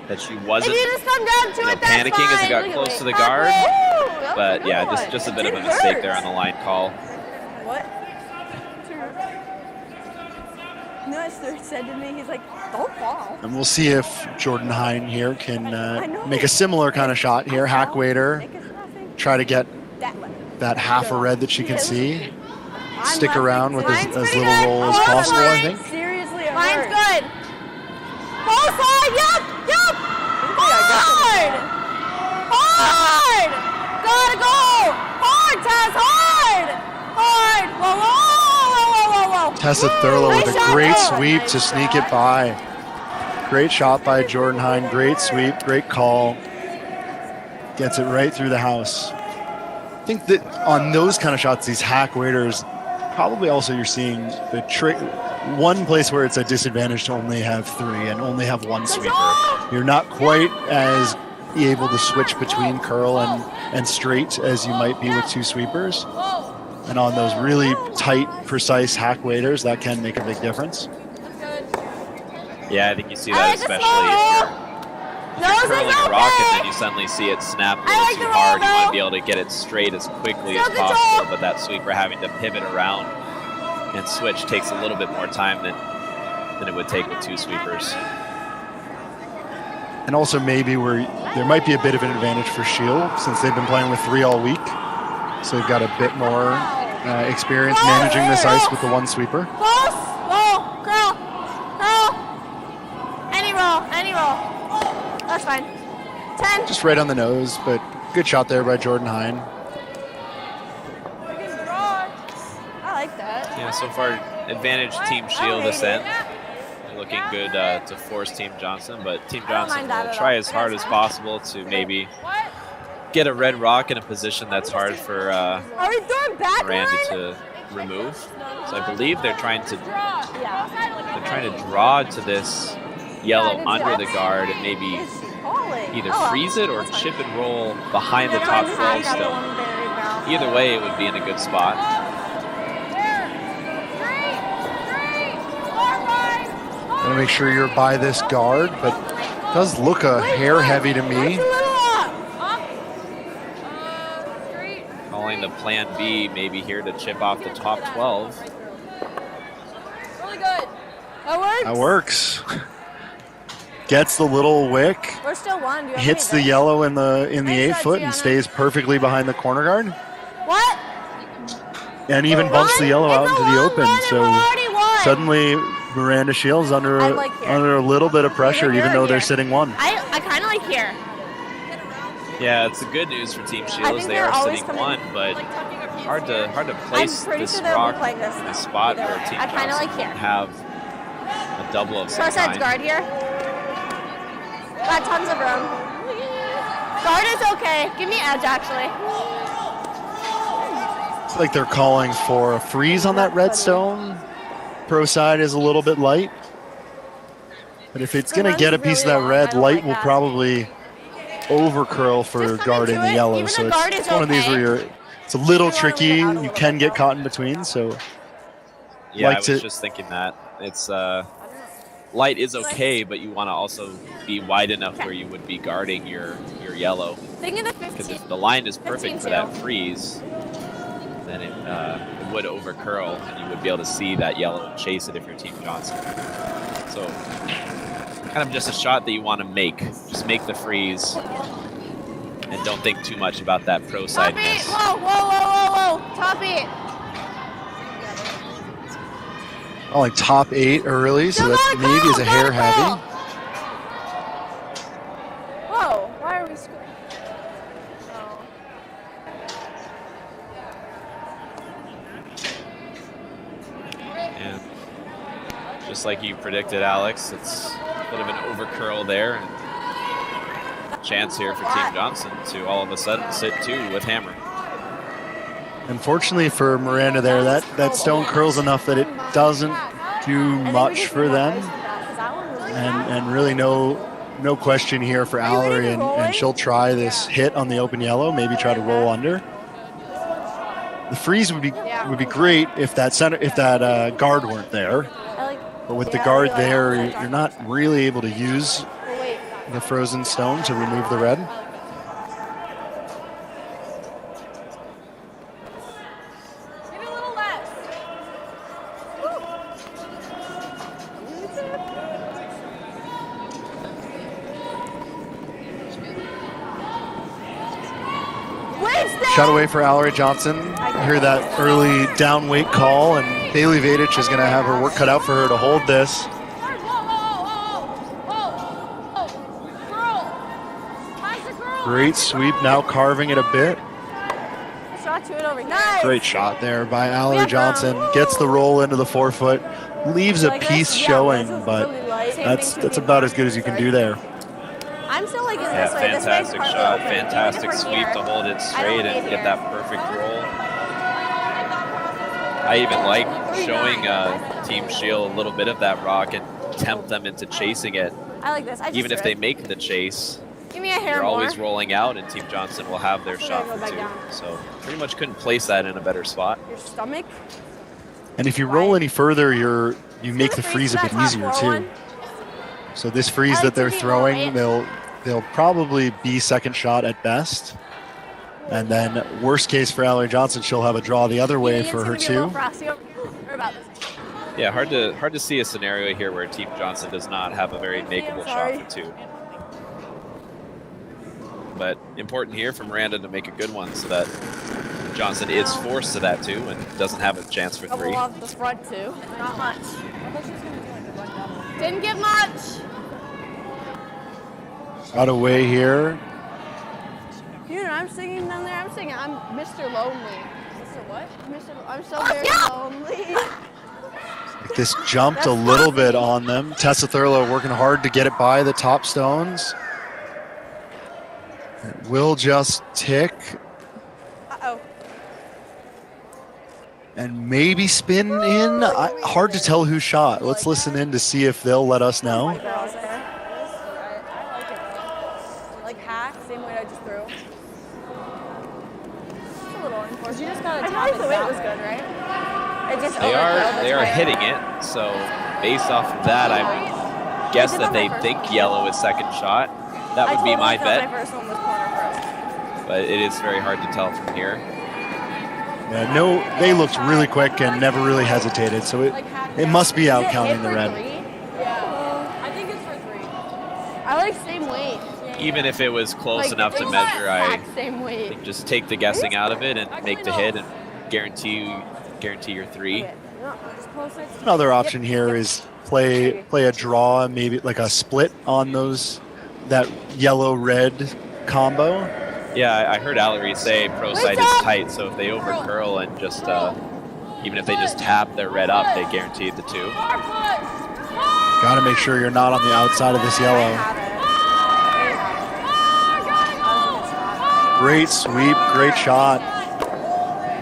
that she wasn't If you just come down to it, that's panicking fine. as it got Look at close me. to the guard. Halfway. But Good yeah, one. just a bit of a It mistake hurts. there on the line call. What? Nice, said to me, he's like, don't fall. And we'll see if Jordan Hine here can make a similar kind of shot here. Hack waiter, try to get that half a red that she can see. Stick around with as little roll as possible, I think. Seriously, it Mine's good. Full side, yep. Hard! Hard! Gotta go! Hard, Tess, hard! Whoa. Tessa Thurlow with a great sweep to sneak it by. Great shot by Jordan Hine. Great sweep, great call. Gets it right through the house. I think that on those kind of shots, these hack waiters, probably also you're seeing the trick. One place where it's a disadvantage to only have 3 and only have 1 sweeper. You're not quite as able to switch between curl and straight as you might be with 2 sweepers. And on those really tight, precise hack waiters, that can make a big difference. Yeah, I think you see that especially if you're curling a rock and then you suddenly see it snap a little too hard. You want to be able to get it straight as quickly as possible, but that sweeper having to pivot around and switch takes a little bit more time than it would take with 2 sweepers. And also maybe there might be a bit of an advantage for Scheel since they've been playing with 3 all week. So they've got a bit more experience managing this ice with the 1 sweeper. Close, roll, curl. Any roll. That's fine. 10. Just right on the nose, but good shot there by Jordan Hine. I like that. Yeah, so far advantage Team Scheel this end. Looking good to force Team Johnson, but Team Johnson will try as hard as possible to maybe get a red rock in a position that's hard for Miranda to remove. So I believe they're trying to draw to this yellow under the guard and maybe either freeze it or chip and roll behind the top 12 stone. Either way, it would be in a good spot. Want to make sure you're by this guard, but it does look a hair heavy to me. Calling the plan B, maybe here to chip off the top 12. Really good. That works. Gets the little wick. We're still 1. Hits the yellow in the 8 foot and stays perfectly behind the corner guard. What? And even bumps the yellow out into the open. So suddenly Miranda Scheel's under a little bit of pressure, even though they're sitting 1. I kind of like here. Yeah, it's the good news for Team Scheel is they are sitting 1, but hard to place this rock in a spot where Team Johnson can have a double of some kind. Guard here. Got tons of room. Guard is okay. Give me edge, actually. It's like they're calling for a freeze on that redstone. Pro side is a little bit light. But if it's going to get a piece of that red, light will probably over curl for guarding the yellow. So it's one of these where it's a little tricky. You can get caught in between. So yeah, I was just thinking that. It's light is okay, but you want to also be wide enough where you would be guarding your yellow. Because if the line is perfect for that freeze, then it would over curl and you would be able to see that yellow and chase it if you're Team Johnson. So kind of just a shot that you want to make. Just make the freeze and don't think too much about that pro side miss. Whoa. Top 8. Oh, like top 8 early, so that maybe is a hair heavy. Whoa, why are we scoring? And just like you predicted, Alex, it's a bit of an over curl there. And chance here for Team Johnson to all of a sudden sit 2 with hammer. Unfortunately for Miranda there, that stone curls enough that it doesn't do much for them. And really no no question here for Allory, and she'll try this hit on the open yellow, maybe try to roll under. The freeze would be great if that guard weren't there. But with the guard there, you're not really able to use the frozen stone to remove the red. Maybe a little less. Shot away for Allory Johnson. I hear that early down weight call, and Bailey Vadich is going to have her work cut out for her to hold this. Great sweep, now carving it a bit. Shot to it over here. Great shot there by Allory Johnson. Gets the roll into the forefoot, leaves a piece showing, but that's about as good as you can do there. I'm still like in Yeah, this way. fantastic shot, fantastic sweep to hold it straight and get that perfect roll. I even like showing Team Scheel a little bit of that rock and tempt them into chasing it. I like this. Even if they make the chase, give me a hair you're more. always rolling out, and Team Johnson will have their shot for 2. So pretty much couldn't place that in a better spot. Your stomach. And if you roll any further, you make the freeze a bit easier too. So this freeze that they're throwing, they'll probably be second shot at best. And then worst case for Allory Johnson, she'll have a draw the other way for her 2. Yeah, hard to see a scenario here where Team Johnson does not have a very makeable shot for 2. But important here for Miranda to make a good one so that Johnson is forced to that 2 and doesn't have a chance for 3. Off the front 2. Not much. Didn't get much. Got away here. Dude, I'm singing down there. I'm singing. I'm Mr. Lonely. Mr. What? I'm so very lonely. This jumped a little bit on them. Tessa Thurlow working hard to get it by the top stones. It will just tick. Uh-oh. And maybe spin in. Hard to tell who shot. Let's listen in to see if they'll let us know. Like hack, same way I just threw. It's a little unfortunate. You just gotta I tap like it the way it down. was good, right? It just They are hitting it, so based off of that, I guess that they think yellow is second shot. That would be my bet, My first one was corner first. but it is very hard to tell from here. Yeah, no, they looked really quick and never really hesitated, so it must be out counting the red. Yeah. I think it's for 3. I like same weight. Even if it was close Like, enough to it's measure, I exact same weight. just take the guessing out of it and make the hit and guarantee your 3. Okay. No, just closer. Another option here is play a draw, maybe like a split on that yellow-red combo. Yeah, I heard Allory say pro side is tight, so if they over curl and just even if they just tap their red up, they guaranteed the 2. Got to make sure you're not on the outside of this yellow. Great sweep, great shot.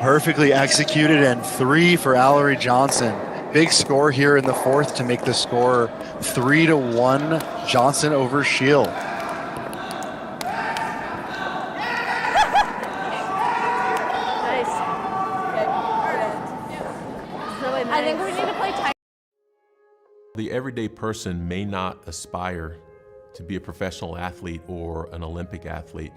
Perfectly executed, and 3 for Allory Johnson. Big score here in the 4th to make the score 3-1 Johnson over Scheel. I think we need to play tight. The everyday person may not aspire to be a professional athlete or an Olympic athlete.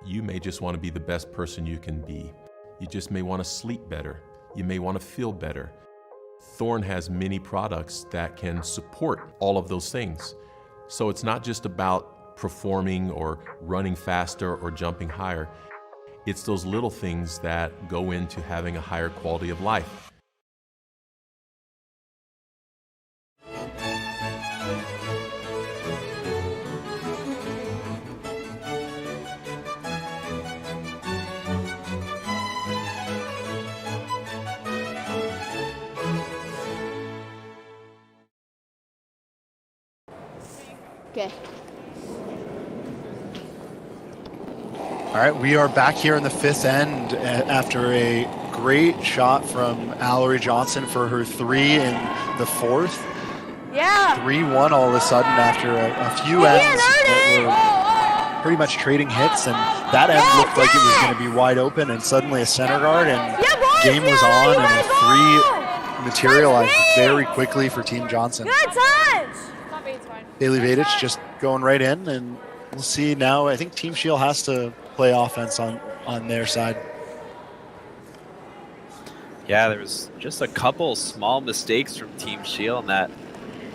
You may just want to be the best person you can be. You just may want to sleep better. You may want to feel better. Thorne has many products that can support all of those things. So it's not just about performing or running faster or jumping higher. It's those little things that go into having a higher quality of life. Okay. All right, we are back here in the 5th end after a great shot from Allory Johnson for her 3 in the 4th. Yeah. 3-1 all of a sudden after a few ends that were pretty much trading hits, and that end looked like it was going to be wide open, and suddenly a center guard, and game was on, and a 3 materialized very quickly for Team Johnson. Good touch. Bailey Vadich just going right in, and we'll see now. I think Team Scheel has to play offense on their side. Yeah, there was just a couple small mistakes from Team Scheel in that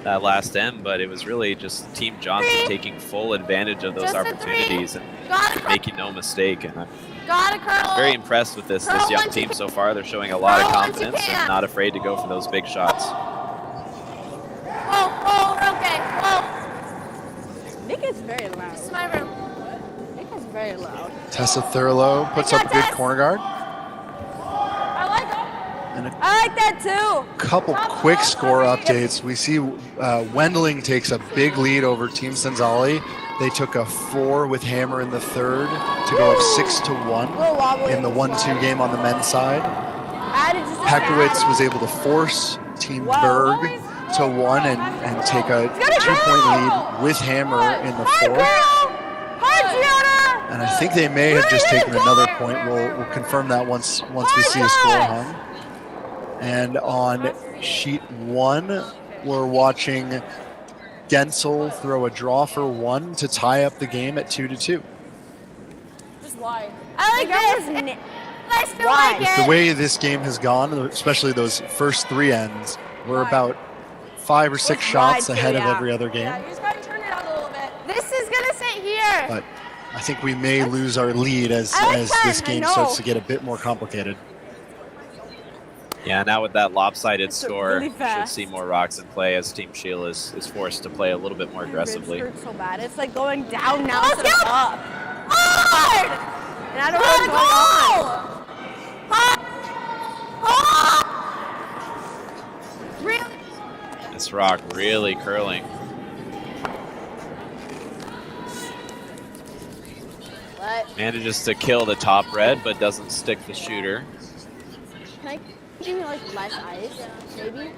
last end, but it was really just Team Johnson taking full advantage of those opportunities and making no mistake. And I'm very impressed with this young team so far. They're showing a lot of confidence and not afraid to go for those big shots. Nick is very loud. It's my room. Nick is very loud. Tessa Thurlow puts up a good corner guard. I like that too. Couple quick score updates. We see Wendling takes a big lead over Team Senzali. They took a 4 with Hammer in the third to go up 6-1 in the 1-2 game on the men's side. Pekowitz was able to force Team Berg to 1 and take a 2-point lead with Hammer in the fourth. And I think they may have just taken another point. We'll confirm that once we see a score hung. And on sheet 1, we're watching Gensel throw a draw for 1 to tie up the game at 2-2. Just why? I like this. Why? With the way this game has gone, especially those first 3 ends, we're about 5 or 6 shots ahead of every other game. Yeah, you just gotta turn it out a little bit. This is gonna sit here. But I think we may lose our lead as this game starts to get a bit more complicated. Yeah, now with that lopsided score, really should see more rocks in play as Team Scheel is forced to play a little bit more aggressively. It hurts so bad. It's like going down now instead of up. Hard! And I don't know what's going on. Really? This rock really curling. What? Manages to kill the top red, but doesn't stick the shooter. Can I give me like less ice, maybe?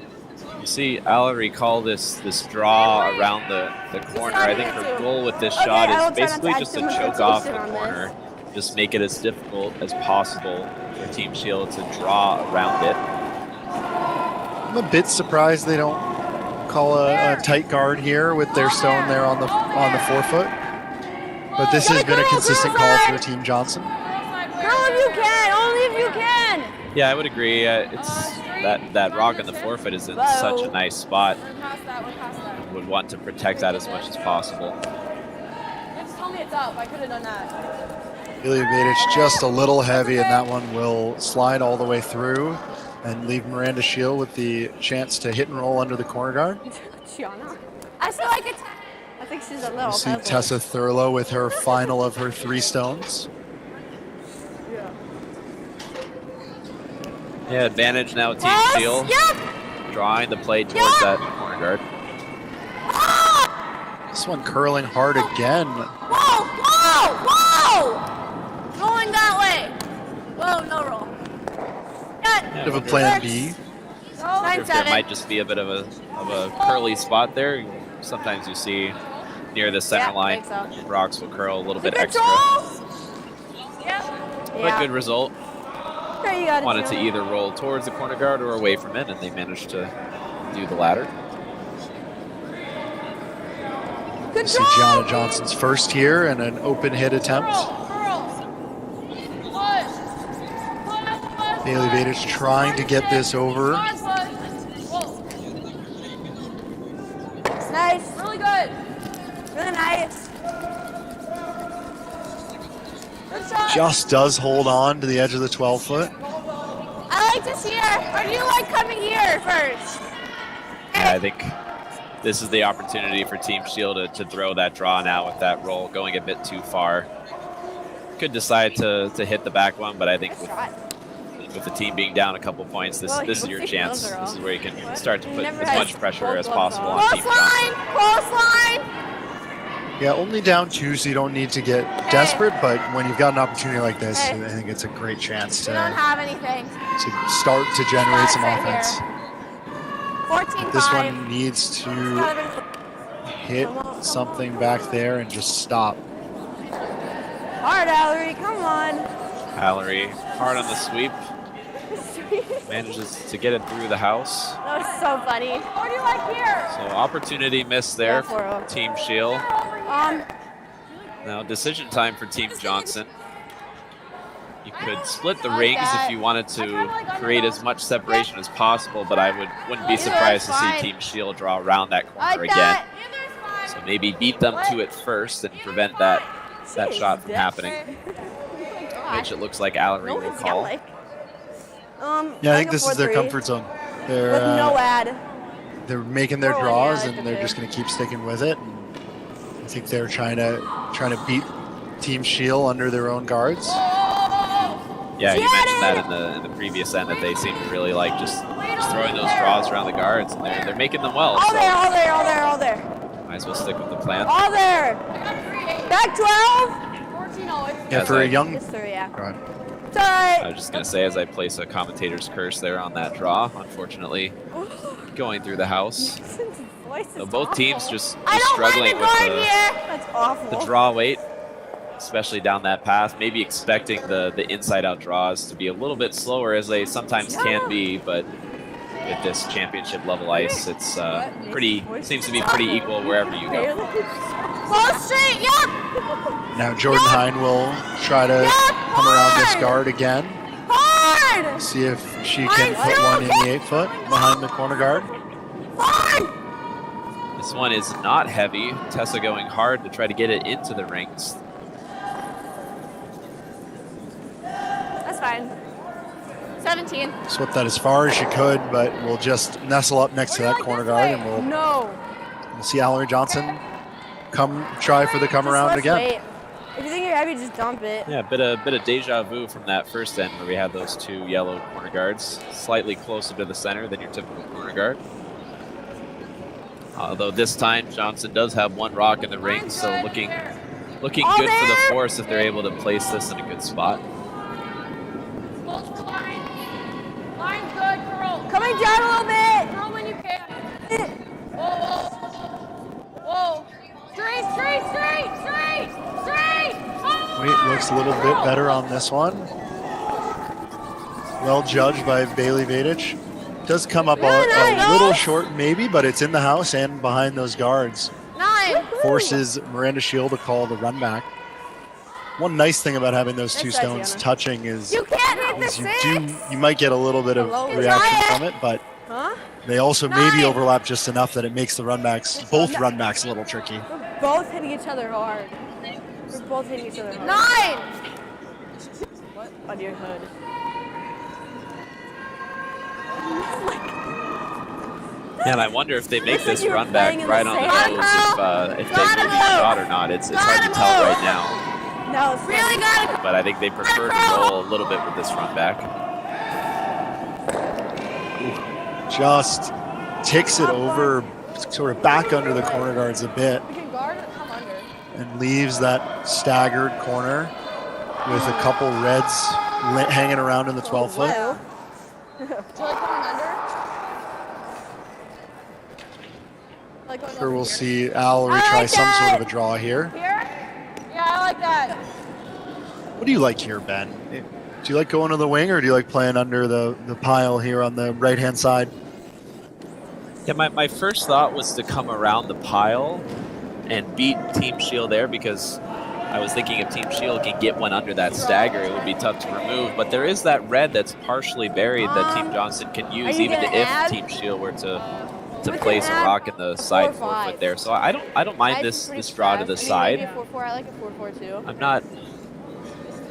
You see Allory call this draw around the corner. I think her goal with this shot is basically just to choke off the corner, just make it as difficult as possible for Team Scheel to draw around it. I'm a bit surprised they don't call a tight guard here with their stone there on the 4-foot. But this has been a consistent call for Team Johnson. Girl, if you can, only if you can. Yeah, I would agree. It's that rock on the 4-foot is in such a nice spot. We're past that. Would want to protect that as much as possible. Just tell me it's up. I could have done that. Bailey Vadich just a little heavy, and that one will slide all the way through and leave Miranda Scheel with the chance to hit and roll under the corner guard. Gianna. I feel like it's. I think she's a little. We see Tessa Thurlow with her final of her 3 stones. Yeah, advantage now Team Scheel. Drawing the play towards that corner guard. This one curling hard again. Whoa! Going that way. Whoa, no roll. Bit of a plan B. There might just be a bit of a curly spot there. Sometimes you see near the center line, rocks will curl a little bit extra. But good result. Wanted to either roll towards the corner guard or away from it, and they managed to do the latter. You see Gianna Johnson's first here and an open hit attempt. Bailey Vadich trying to get this over. Nice. Really good. Really nice. Just does hold on to the edge of the 12-foot. I like this here. Or do you like coming here first? Yeah, I think this is the opportunity for Team Scheel to throw that draw now with that roll going a bit too far. Could decide to hit the back one, but I think with the team being down a couple points, this is your chance. This is where you can start to put as much pressure as possible on Team Johnson. Close line. Yeah, only down 2, so you don't need to get desperate, but when you've got an opportunity like this, I think it's a great chance We don't have anything. to start to generate some offense. 14-5. This one needs to hit something back there and just stop. Hard, Allory, come on. Allory hard on the sweep. Manages to get it through the house. That was so funny. What do you like here? So opportunity missed there Yeah, for Team Scheel. Now decision time for Team Johnson. You could split the rings if you wanted to create as much separation as possible, but I wouldn't be surprised to see Team Scheel draw around that corner again. So maybe beat them to it first and prevent that shot from happening, which it looks like Allory will call. Yeah, I think this is their comfort zone. They're with no ad. They're making their draws, and they're just going to keep sticking with it. And I think they're trying to beat Team Scheel under their own guards. Yeah, you mentioned that in the previous end that they seem to really like just throwing those draws around the guards, and they're making them well. All there, all there, all there, all there. Might as well stick with the plan. All there. Back 12. 14-0. Yeah, for a young. It's 3, yeah. Go ahead. It's all right. I was just going to say, as I place a commentator's curse there on that draw, unfortunately, going through the house. So both teams just struggling with That's awful. the draw weight, especially down that path. Maybe expecting the inside-out draws to be a little bit slower, as they sometimes can be, but with this championship level ice, it's seems to be pretty equal wherever you go. Close straight, yep. Now Jordan Hine will try to come around this guard again. Hard. See if she can put one in the 8-foot behind the corner guard. Hard. This one is not heavy. Tessa going hard to try to get it into the rings. That's fine. 17. Swept that as far as she could, but we'll just nestle up next to that corner guard, and we'll see Allory Johnson try for the come around again. Wait. If you think you're heavy, just dump it. Yeah, a bit of deja vu from that first end where we had those two yellow corner guards, slightly closer to the center than your typical corner guard. Although this time Johnson does have one rock in the ring, so looking good for the force if they're able to place this in a good spot. Line's good, curl. Coming down a little bit. Curl when you can. Whoa. Whoa. Straight. Weight looks a little bit better on this one. Well judged by Bailey Vadich. Does come up a little short maybe, but it's in the house and behind those guards. 9. Forces Miranda Scheel to call the run back. One nice thing about having those two stones touching is You can't hit the 6. you might get a little bit of reaction from it, but they also maybe overlap just enough that it makes the both run backs a little tricky. We're both hitting each other hard. 9. What? On your hood. Yeah, and I wonder if they make this run back right on the nose if they move the shot or not. It's hard to tell right now. No, it's really gotta. But I think they prefer to roll a little bit with this run back. Just ticks it over, sort of back under the corner guards a bit, We can guard or come under. and leaves that staggered corner with a couple reds hanging around in the 12-foot. Do you like coming under? Like going Sure, over we'll here? see Allory try some sort of a draw here. Here? Yeah, I like that. What do you like here, Ben? Do you like going to the wing, or do you like playing under the pile here on the right-hand side? Yeah, my first thought was to come around the pile and beat Team Scheel there, because I was thinking if Team Scheel can get one under that stagger, it would be tough to remove. But there is that red that's partially buried that Team Johnson can use, even if Team Scheel were to place a rock in the side 4-foot there. So I don't mind this draw to the side. Maybe a 4-4. I like a 4-4 too.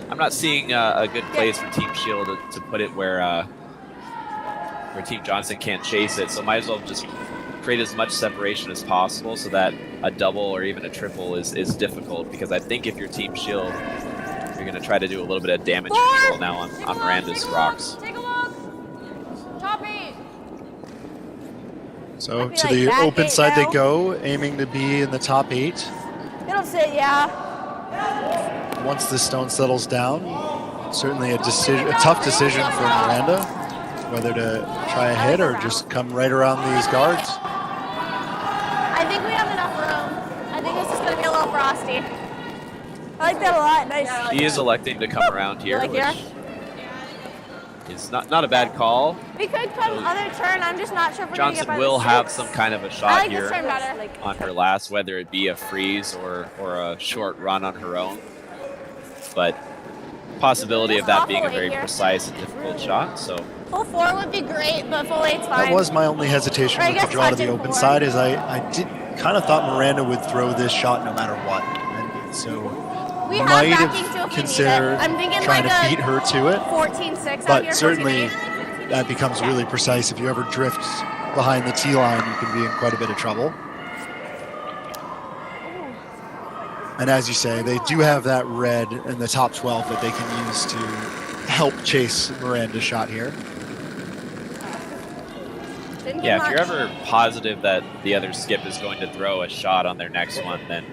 I'm not seeing a good place for Team Scheel to put it where Team Johnson can't chase it. So might as well just create as much separation as possible so that a double or even a triple is difficult. Because I think if you're Team Scheel, you're going to try to do a little bit of damage control now on Miranda's rocks. Take a look. Top 8. So to the open side they go, aiming to be in the top 8. It'll sit, yeah. Once the stone settles down, certainly a tough decision for Miranda. whether to try a hit or just come right around these guards. I think we have enough room. I think this is going to be a little frosty. I like that a lot. Nice. He is electing to come around here, Like which here? is not a bad call. We could come other turn. I'm just not sure if we're going to get Johnson by will the have six. some kind of a I shot like here this turn better. on her last, whether it be a freeze or a short run on her own. But possibility of that being a very precise and difficult shot. So Full 4 would be great, but full 8's fine. That was my only hesitation Or I with the guess draw to the touching open four. side is I kind of thought Miranda would throw this shot no matter what. And so We have might backing too if we have need considered it. I'm thinking trying like to a beat her to it. 14-6 out But here. certainly 14-8. that becomes really precise. If you ever drift behind the tee line, you can be in quite a bit of trouble. And as you say, they do have that red in the top 12 that they can use to help chase Miranda's shot here. Didn't yeah, get if you're much. ever positive that the other skip is going to throw a shot on their next one, then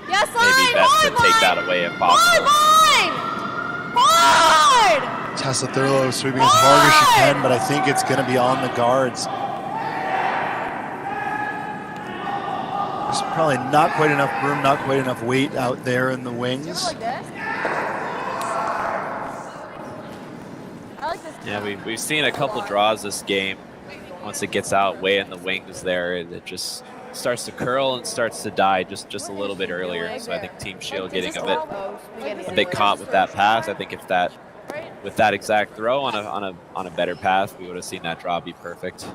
Yes, maybe best to take that away if possible. Hard! Tessa Thurlow sweeping as hard as she can, but I think it's going to be on the guards. There's probably not quite enough room, not quite enough weight out there in the wings. Like this? I like this. Yeah, we've seen a couple draws this game. Once it gets out way in the wings there, it just starts to curl and starts to die just a little bit earlier. So I think Team Scheel getting a bit caught with that path. I think if that with that exact throw on a better path, we would have seen that draw be perfect.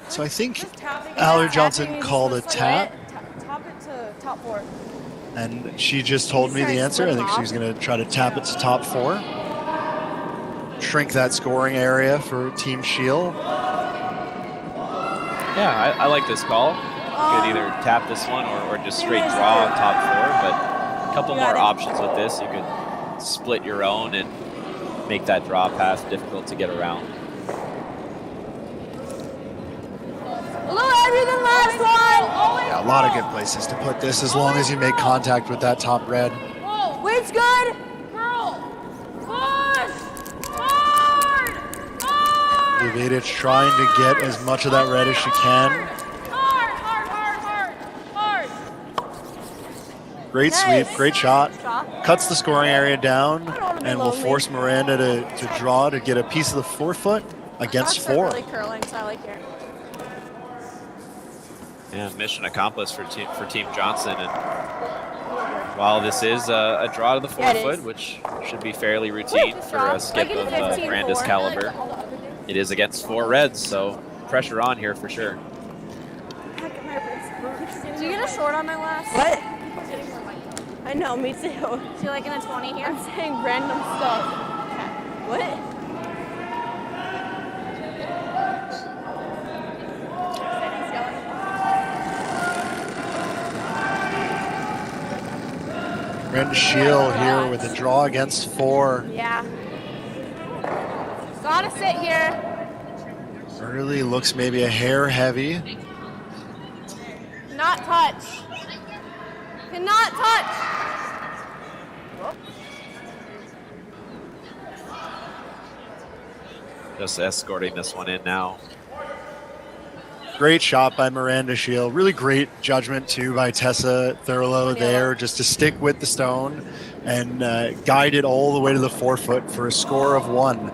So I think Allory Johnson called a tap, Top it to top 4. and she just told me the answer. I think she was going to try to tap it to top 4. Shrink that scoring area for Team Scheel. Yeah, I like this call. You could either tap this one or just straight draw on top 4, but a couple more options with this. You could split your own and make that draw pass difficult to get around. A little heavier than last one. Yeah, a lot of good places to put this as long as you make contact with that top red. Whoa. Weight's good. Girl. Push. Hard. Hard. Davidich trying to get as much of that red as she can. Hard. Great sweep, great shot. Cuts the scoring area down and will force Miranda to draw to get a piece of the forefoot against 4. Really curling, so I like it. Yeah, mission accomplished for Team Johnson. And while this is a draw to the forefoot, which should be fairly routine for a skip of Miranda's caliber, it is against 4 reds, so pressure on here for sure. Did you get a short on my last? What? I know, me too. So you like in a 20 here? I'm saying random stuff. What? Miranda Scheel here with a draw against 4. Yeah. Gotta sit here. Early looks maybe a hair heavy. Not touch. Cannot touch. Just escorting this one in now. Great shot by Miranda Scheel. Really great judgment too by Tessa Thurlow there, just to stick with the stone and guide it all the way to the forefoot for a score of 1.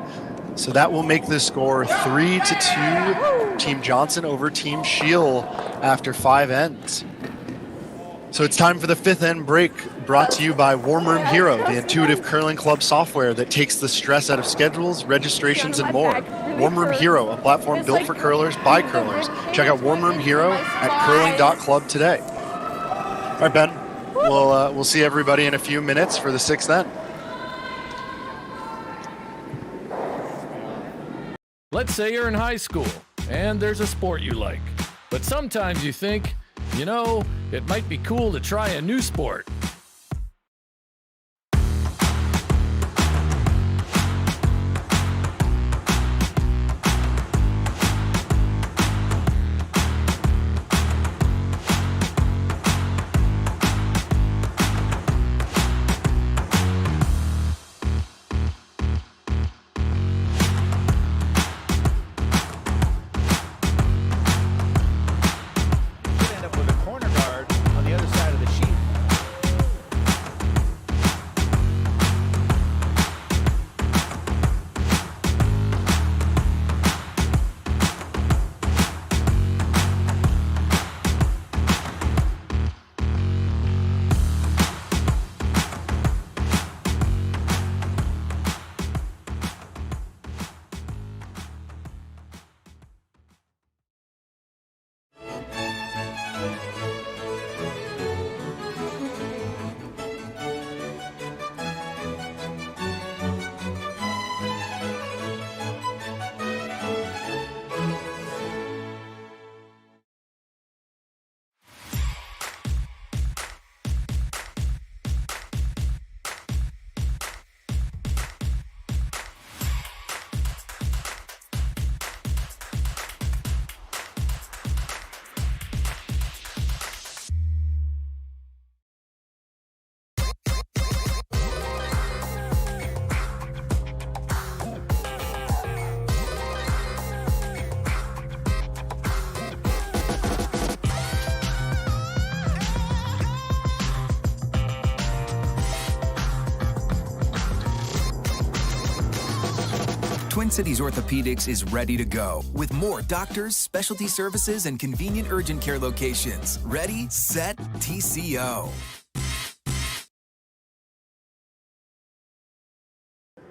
So that will make the score 3-2, Team Johnson over Team Scheel after 5 ends. So it's time for the 5th end break, brought to you by Warm Room Hero, the intuitive curling club software that takes the stress out of schedules, registrations, and more. Warm Room Hero, a platform built for curlers by curlers. Check out Warm Room Hero at curling.club today. All right, Ben, we'll see everybody in a few minutes for the 6th end. Let's say you're in high school and there's a sport you like, but sometimes you think, you know, it might be cool to try a new sport. Cities Orthopedics is ready to go with more doctors, specialty services, and convenient urgent care locations. Ready, set, TCO. You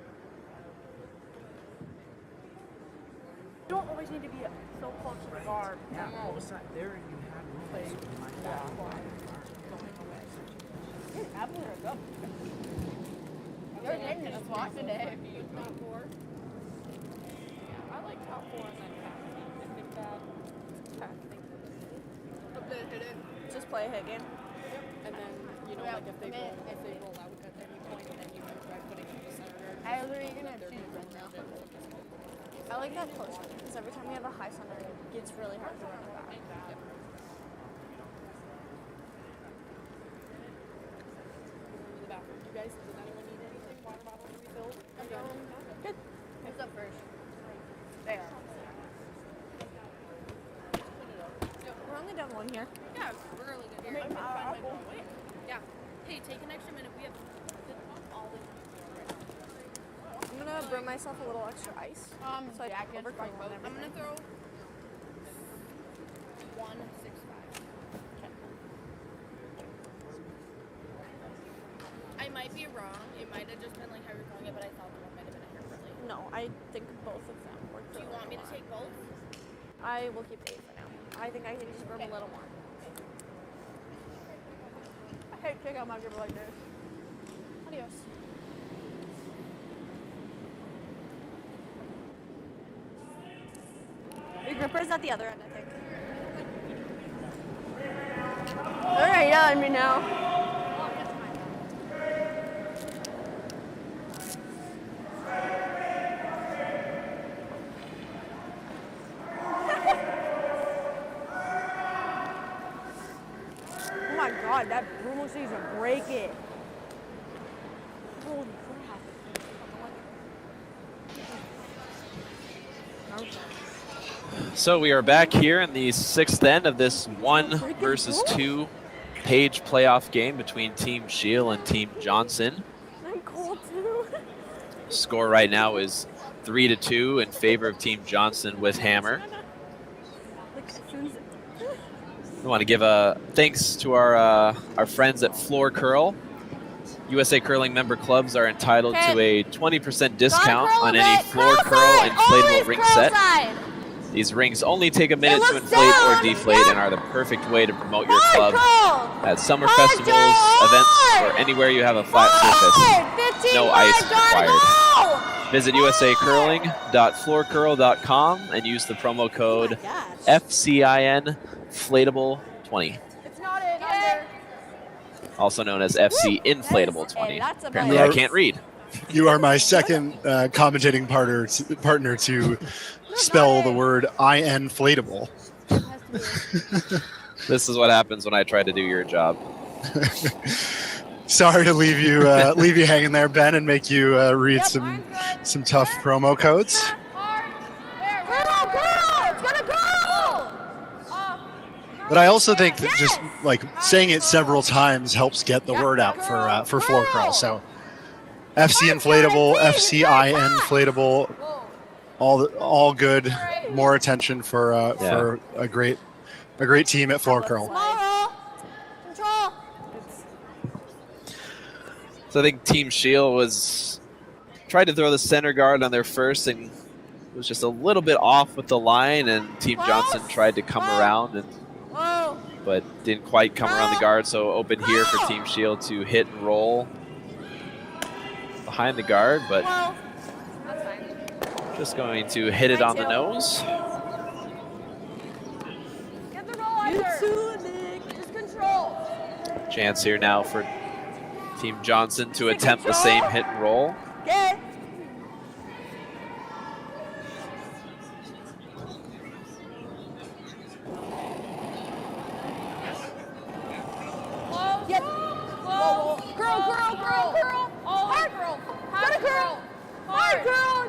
don't always need to be so close to the guard. Yeah, all of a sudden there you had to play like that. You're hitting a spot today. Top four. Yeah, I like top four and then pass. Hit it. Just play a hit game. Yep. And then, you know, like if they roll out at any point, and then you can try putting it in the center. I literally gonna choose right now. I like that close one because every time we have a high center, it gets really hard to run it back. Yep. In the bathroom. You guys, does anyone need anything? Water bottle refilled? I'm done. Good. Who's up first? There. We're only done one here. Yeah, we're really good. Here, I'm gonna find my phone. Yeah. Hey, take an extra minute. We have all the I'm gonna bring myself a little extra ice. So I can overcome I'm gonna throw 165. I might be wrong. It might have just been like how you're throwing it, but I thought the one might have been a hair really. No, I think both of them work. Do you want me to take both? I will keep the 8 for now. I think I can just bring a little more. I hate kick out my gripper like this. Adios. Your gripper's at the other end, I think. Alright, yeah, on me now. Oh my god, that broom looks like he's gonna break it. Holy crap. So we are back here in the sixth end of this 1 versus 2 page playoff game between Team Scheel and Team Johnson. I'm cold too. Score right now is 3-2 in favor of Team Johnson with Hammer. We want to give a thanks to our friends at Floor Curl. USA Curling member clubs are entitled to a 20% discount on any Floor Curl inflatable ring set. These rings only take a minute to inflate or deflate and are the perfect way to promote your club at summer festivals, events, or anywhere you have a flat surface. No ice required. Visit usacurling.floorcurl.com and use the promo code FCIN Inflatable 20. It's not in under. Also known as FC Inflatable 20. Apparently I can't read. You are my second commentating partner to spell the word inflatable. This is what happens when I try to do your job. Sorry to leave you hanging there, Ben, and make you read some tough promo codes. But I also think that just like saying it several times helps get the word out for floor curl. So FC Inflatable, FCI Inflatable, all good. More attention for a great team at floor curl. So I think Team Scheel tried to throw the center guard on their first and was just a little bit off with the line, and Team Johnson tried to come around but didn't quite come around the guard, so open here for Team Scheel to hit and roll behind the guard, but just going to hit it on the nose. Get the roll under. Just control. Chance here now for Team Johnson to attempt the same hit and roll. Okay.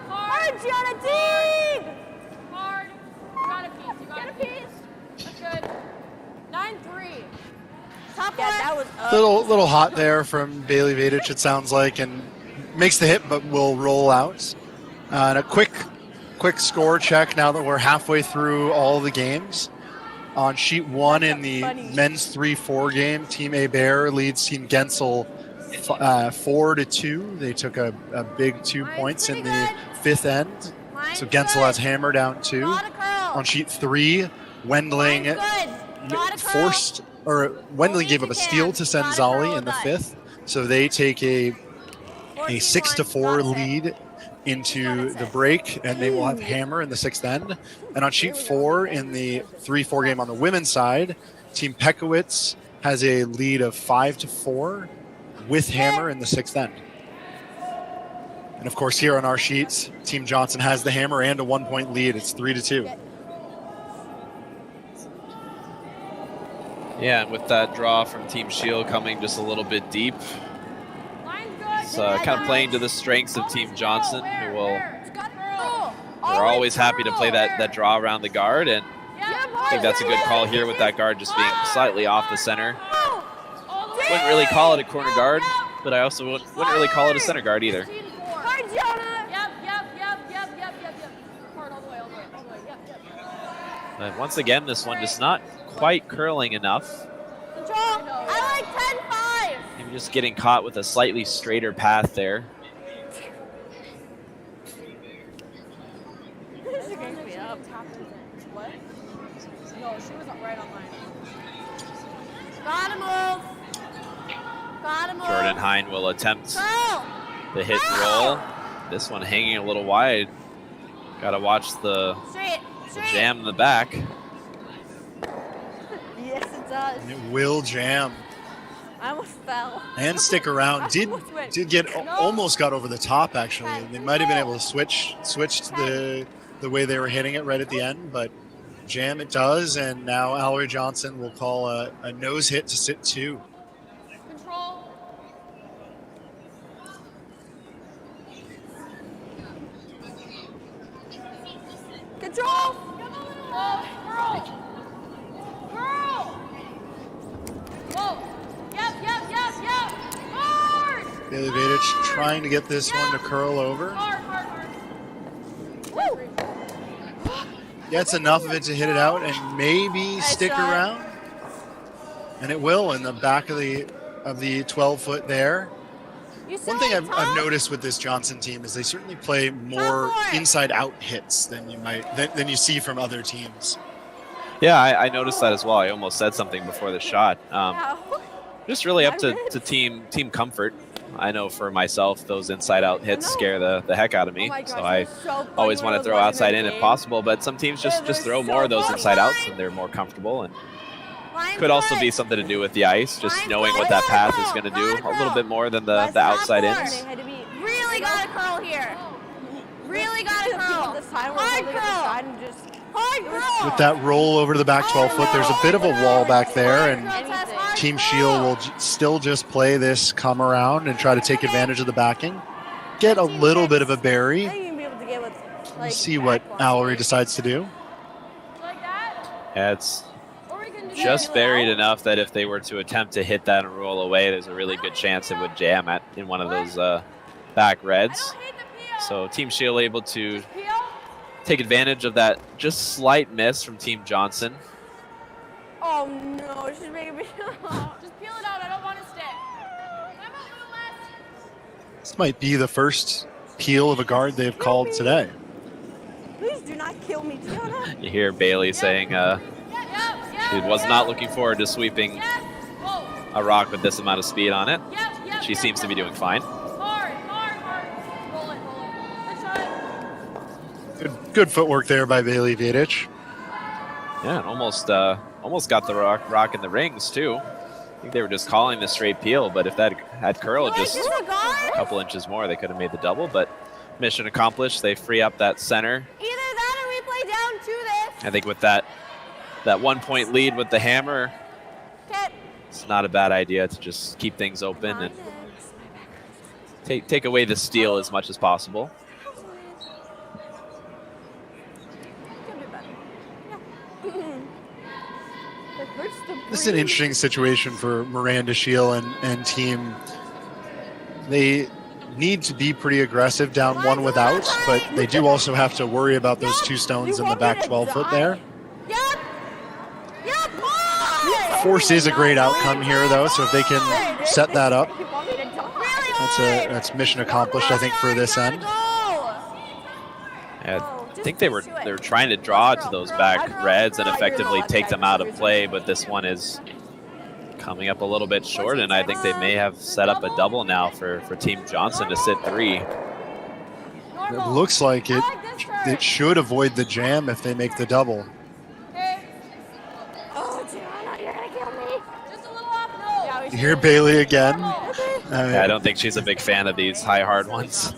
Hard, Gianna, dig! Hard. You got a piece. You got a piece. That's good. 9-3. Top that was Little hot there from Bailey Vadich, it sounds like, and makes the hit, but will roll out. And a quick quick score check now that we're halfway through all the games. On sheet 1 in the men's 3-4 game, Team A Bear leads Team Gensel 4-2. They took a big 2 points in the 5th end. So Gensel has hammer down 2. On sheet 3, Wendling gave up a steal to Senzali in the 5th. So they take a 6-4 lead into the break, and they will have hammer in the 6th end. And on sheet 4 in the 3-4 game on the women's side, Team Pekowitz has a lead of 5-4 with hammer in the 6th end. And of course, here on our sheets, Team Johnson has the hammer and a 1-point lead. It's 3-2. Yeah, and with that draw from Team Scheel coming just a little bit deep, it's kind of playing to the strengths of Team Johnson, who are always happy to play that draw around the guard, and I think that's a good call here with that guard just being slightly off the center. Wouldn't really call it a corner guard, but I also wouldn't really call it a center guard either. But once again, this one just not quite curling enough. I like 10-5. Maybe just getting caught with a slightly straighter path there. Jordan Hine will attempt the hit and roll. This one hanging a little wide. Got to watch the jam in the back. Yes, it does. And it will jam. I almost fell. And stick around. Did get almost got over the top, actually. They might have been able to switch the way they were hitting it right at the end, but jam it does. And now Allory Johnson will call a nose hit to sit 2. Control. Control. Girl. Whoa. Yep. Hard. Bailey Vadich trying to get this one to curl over. Hard. Woo. Gets enough of it to hit it out and maybe stick around. And it will in the back of the 12-foot there. One thing I've noticed with this Johnson team is they certainly play more inside-out hits than you see from other teams. Yeah, I noticed that as well. I almost said something before the shot. Just really up to team comfort. I know for myself, those inside-out hits scare the heck out of me. So I always want to throw outside in if possible. But some teams just throw more of those inside-outs, and they're more comfortable. And could also be something to do with the ice, just knowing what that path is going to do a little bit more than the outside ins. Really got to curl here. Really got to curl. Hard curl. With that roll over to the back 12-foot, there's a bit of a wall back there, and Team Scheel will still just play this come around and try to take advantage of the backing. Get a little bit of a bury. Let's see what Allory decides to do. Yeah, it's just buried enough that if they were to attempt to hit that and roll away, there's a really good chance it would jam in one of those back reds. So Team Scheel able to take advantage of that just slight miss from Team Johnson. Oh no, she's making me. Just peel it out. I don't want to stick. This might be the first peel of a guard they've called today. Please do not kill me, Tiana. You hear Bailey saying she was not looking forward to sweeping a rock with this amount of speed on it. She seems to be doing fine. Good footwork there by Bailey Vadich. Yeah, and almost got the rock in the rings too. I think they were just calling the straight peel, but if that had curled just a couple inches more, they could have made the double. But mission accomplished. They free up that center. Either that or we play down to this. I think with that 1-point lead with the hammer, it's not a bad idea to just keep things open and take away the steal as much as possible. This is an interesting situation for Miranda Scheel and team. They need to be pretty aggressive down one without, but they do also have to worry about those 2 stones in the back 12 foot there. Force is a great outcome here, though, so if they can set that up, that's mission accomplished, I think, for this end. I think they were trying to draw to those back reds and effectively take them out of play, but this one is coming up a little bit short, and I think they may have set up a double now for Team Johnson to sit 3. It looks like it should avoid the jam if they make the double. You hear Bailey again. Yeah, I don't think she's a big fan of these high hard ones.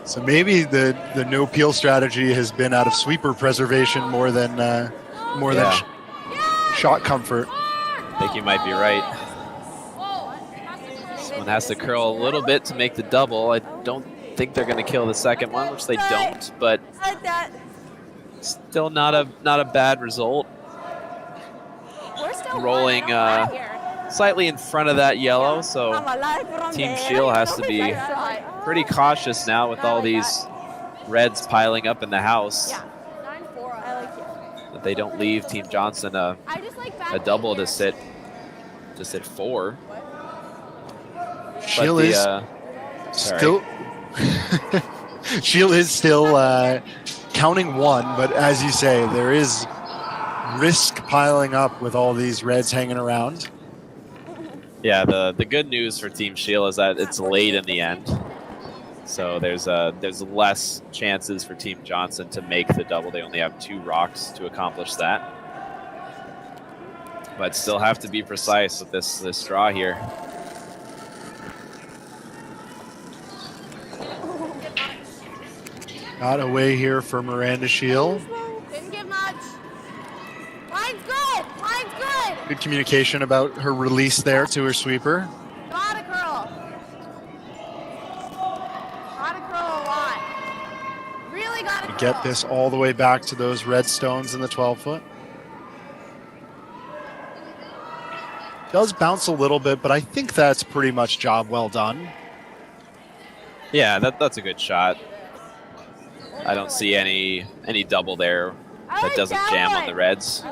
So maybe the no peel strategy has been out of sweeper preservation more than shot comfort. I think you might be right. This one has to curl a little bit to make the double. I don't think they're going to kill the second one, which they don't, but still not a bad result. Rolling slightly in front of that yellow, so Team Scheel has to be pretty cautious now with all these reds piling up in the house. That they don't leave Team Johnson a double to sit 4. Scheel is still Scheel is still counting 1, but as you say, there is risk piling up with all these reds hanging around. Yeah, the good news for Team Scheel is that it's late in the end, so there's less chances for Team Johnson to make the double. They only have 2 rocks to accomplish that, but still have to be precise with this draw here. Got away here for Miranda Scheel. Didn't get much. Line's good. Line's good. Good communication about her release there to her sweeper. Gotta curl. Gotta curl a lot. Really gotta curl. Get this all the way back to those red stones in the 12 foot. Does bounce a little bit, but I think that's pretty much job well done. Yeah, that's a good shot. I don't see any double there that doesn't jam on the reds.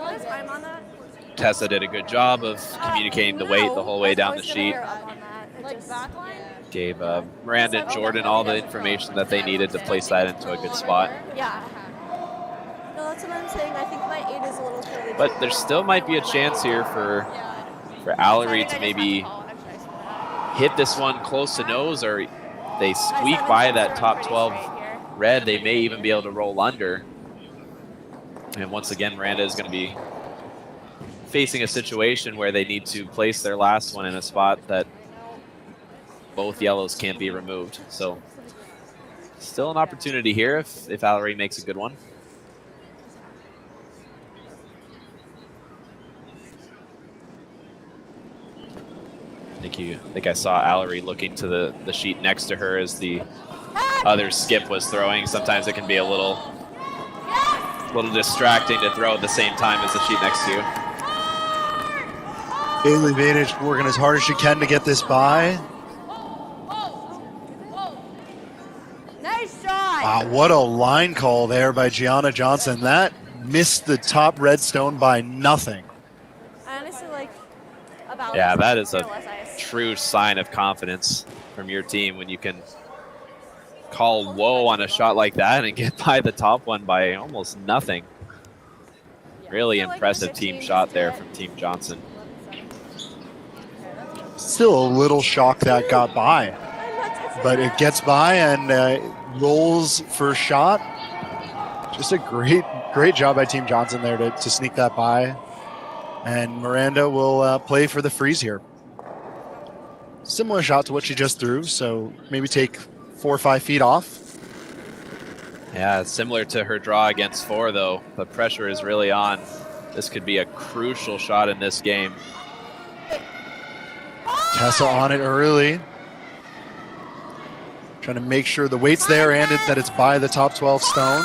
Tessa did a good job of communicating the weight the whole way down the sheet. Gave Miranda and Jordan all the information that they needed to place that into a good spot. Yeah. No, that's what I'm saying. I think my 8 is a little curly. But there still might be a chance here for Allory to maybe hit this one close to nose, or they squeak by that top 12 red, they may even be able to roll under. And once again, Miranda is going to be facing a situation where they need to place their last one in a spot that both yellows can't be removed. So still an opportunity here if Allory makes a good one. I think I saw Allory looking to the sheet next to her as the other skip was throwing. Sometimes it can be a little distracting to throw at the same time as the sheet next to you. Bailey Vantage working as hard as she can to get this by. Nice shot. Wow, what a line call there by Gianna Johnson. That missed the top redstone by nothing. I honestly like about. Yeah, that is a true sign of confidence from your team when you can call whoa on a shot like that and get by the top one by almost nothing. Really impressive team shot there from Team Johnson. Still a little shocked that got by, but it gets by and rolls for shot. Just a great job by Team Johnson there to sneak that by. And Miranda will play for the freeze here. Similar shot to what she just threw, so maybe take 4 or 5 feet off. Yeah, it's similar to her draw against 4, though. The pressure is really on. This could be a crucial shot in this game. Tessa on it early. Trying to make sure the weight's there and that it's by the top 12 stone.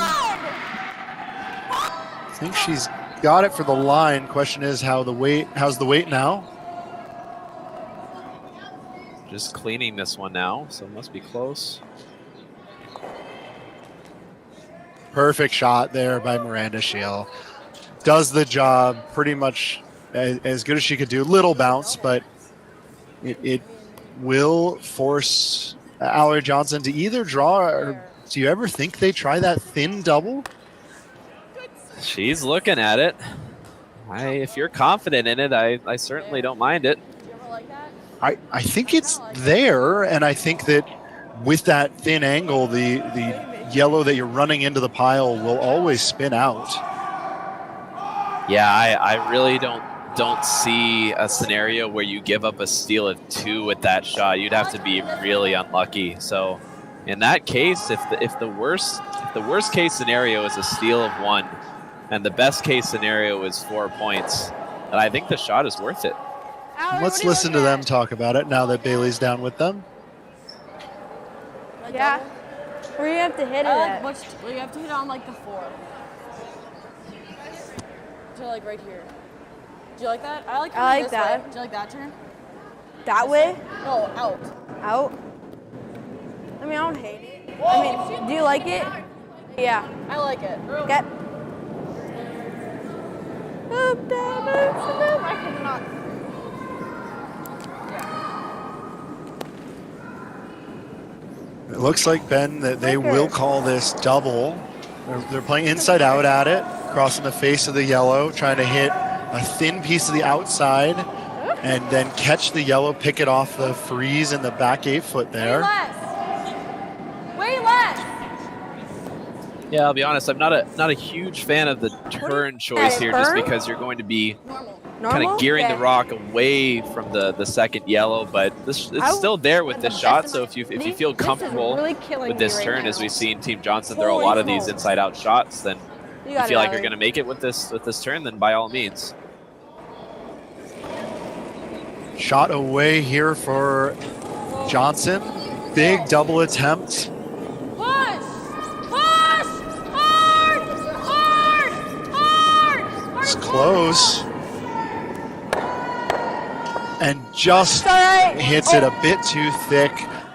I think she's got it for the line. Question is how's the weight now? just cleaning this one now, so it must be close. Perfect shot there by Miranda Scheel. Does the job pretty much as good as she could do. Little bounce, but it will force Allory Johnson to either draw, or do you ever think they try that thin double? She's looking at it. If you're confident in it, I certainly don't mind it. I think it's there, and I think that with that thin angle, the yellow that you're running into the pile will always spin out. Yeah, I really don't see a scenario where you give up a steal of 2 with that shot. You'd have to be really unlucky. So in that case, if the worst case scenario is a steal of 1 and the best case scenario is 4 points, then I think the shot is worth it. Let's listen to them talk about it now that Bailey's down with them. Yeah. Where you have to hit it at? You have to hit on like the 4. So like right here. Do you like that? I like that. Way. Do you like that turn? That way? No, out. Out? I mean, I don't hate it. I mean, do you like it? Yeah. I like it. Get. I could not. It looks like, Ben, that they will call this double. They're playing inside out at it, crossing the face of the yellow, trying to hit a thin piece of the outside and then catch the yellow, pick it off the freeze in the back 8 foot there. Way less. Yeah, I'll be honest, I'm not a huge fan of the turn choice here, just because you're going to be kind of gearing the rock away from the second yellow, but it's still there with this shot. So if you feel comfortable with this turn, as we've seen Team Johnson throw a lot of these inside out shots, then you feel like you're going to make it with this turn, then by all means. Shot away here for Johnson. Big double attempt. It's close. And just hits it a bit too thick.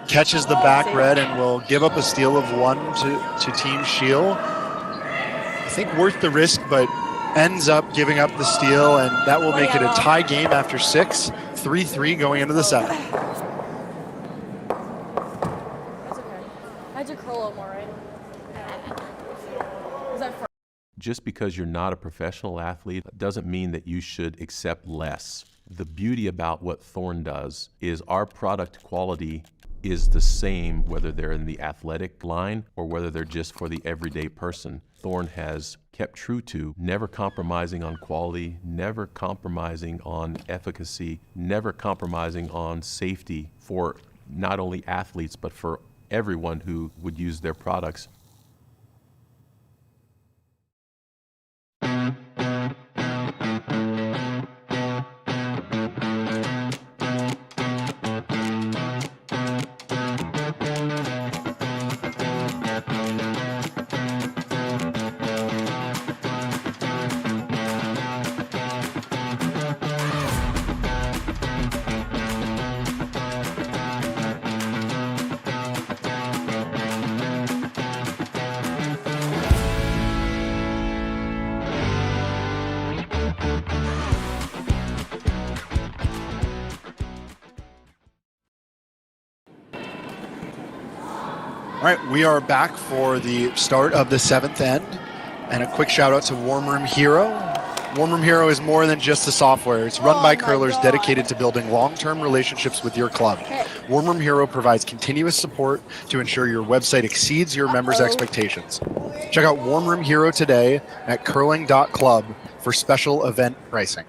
Catches the back red and will give up a steal of 1 to Team Scheel. I think worth the risk, but ends up giving up the steal, and that will make it a tie game after 6. 3-3 going into the 7th. That's okay. I had to curl a little more, right? Just because you're not a professional athlete doesn't mean that you should accept less. The beauty about what Thorn does is our product quality is the same whether they're in the athletic line or whether they're just for the everyday person. Thorn has kept true to never compromising on quality, never compromising on efficacy, never compromising on safety for not only athletes but for everyone who would use their products. All right, we are back for the start of the 7th end, and a quick shout out to Warm Room Hero. Warm Room Hero is more than just a software. It's run by curlers dedicated to building long-term relationships with your club. Warm Room Hero provides continuous support to ensure your website exceeds your members' expectations. Check out Warm Room Hero today at curling.club for special event pricing.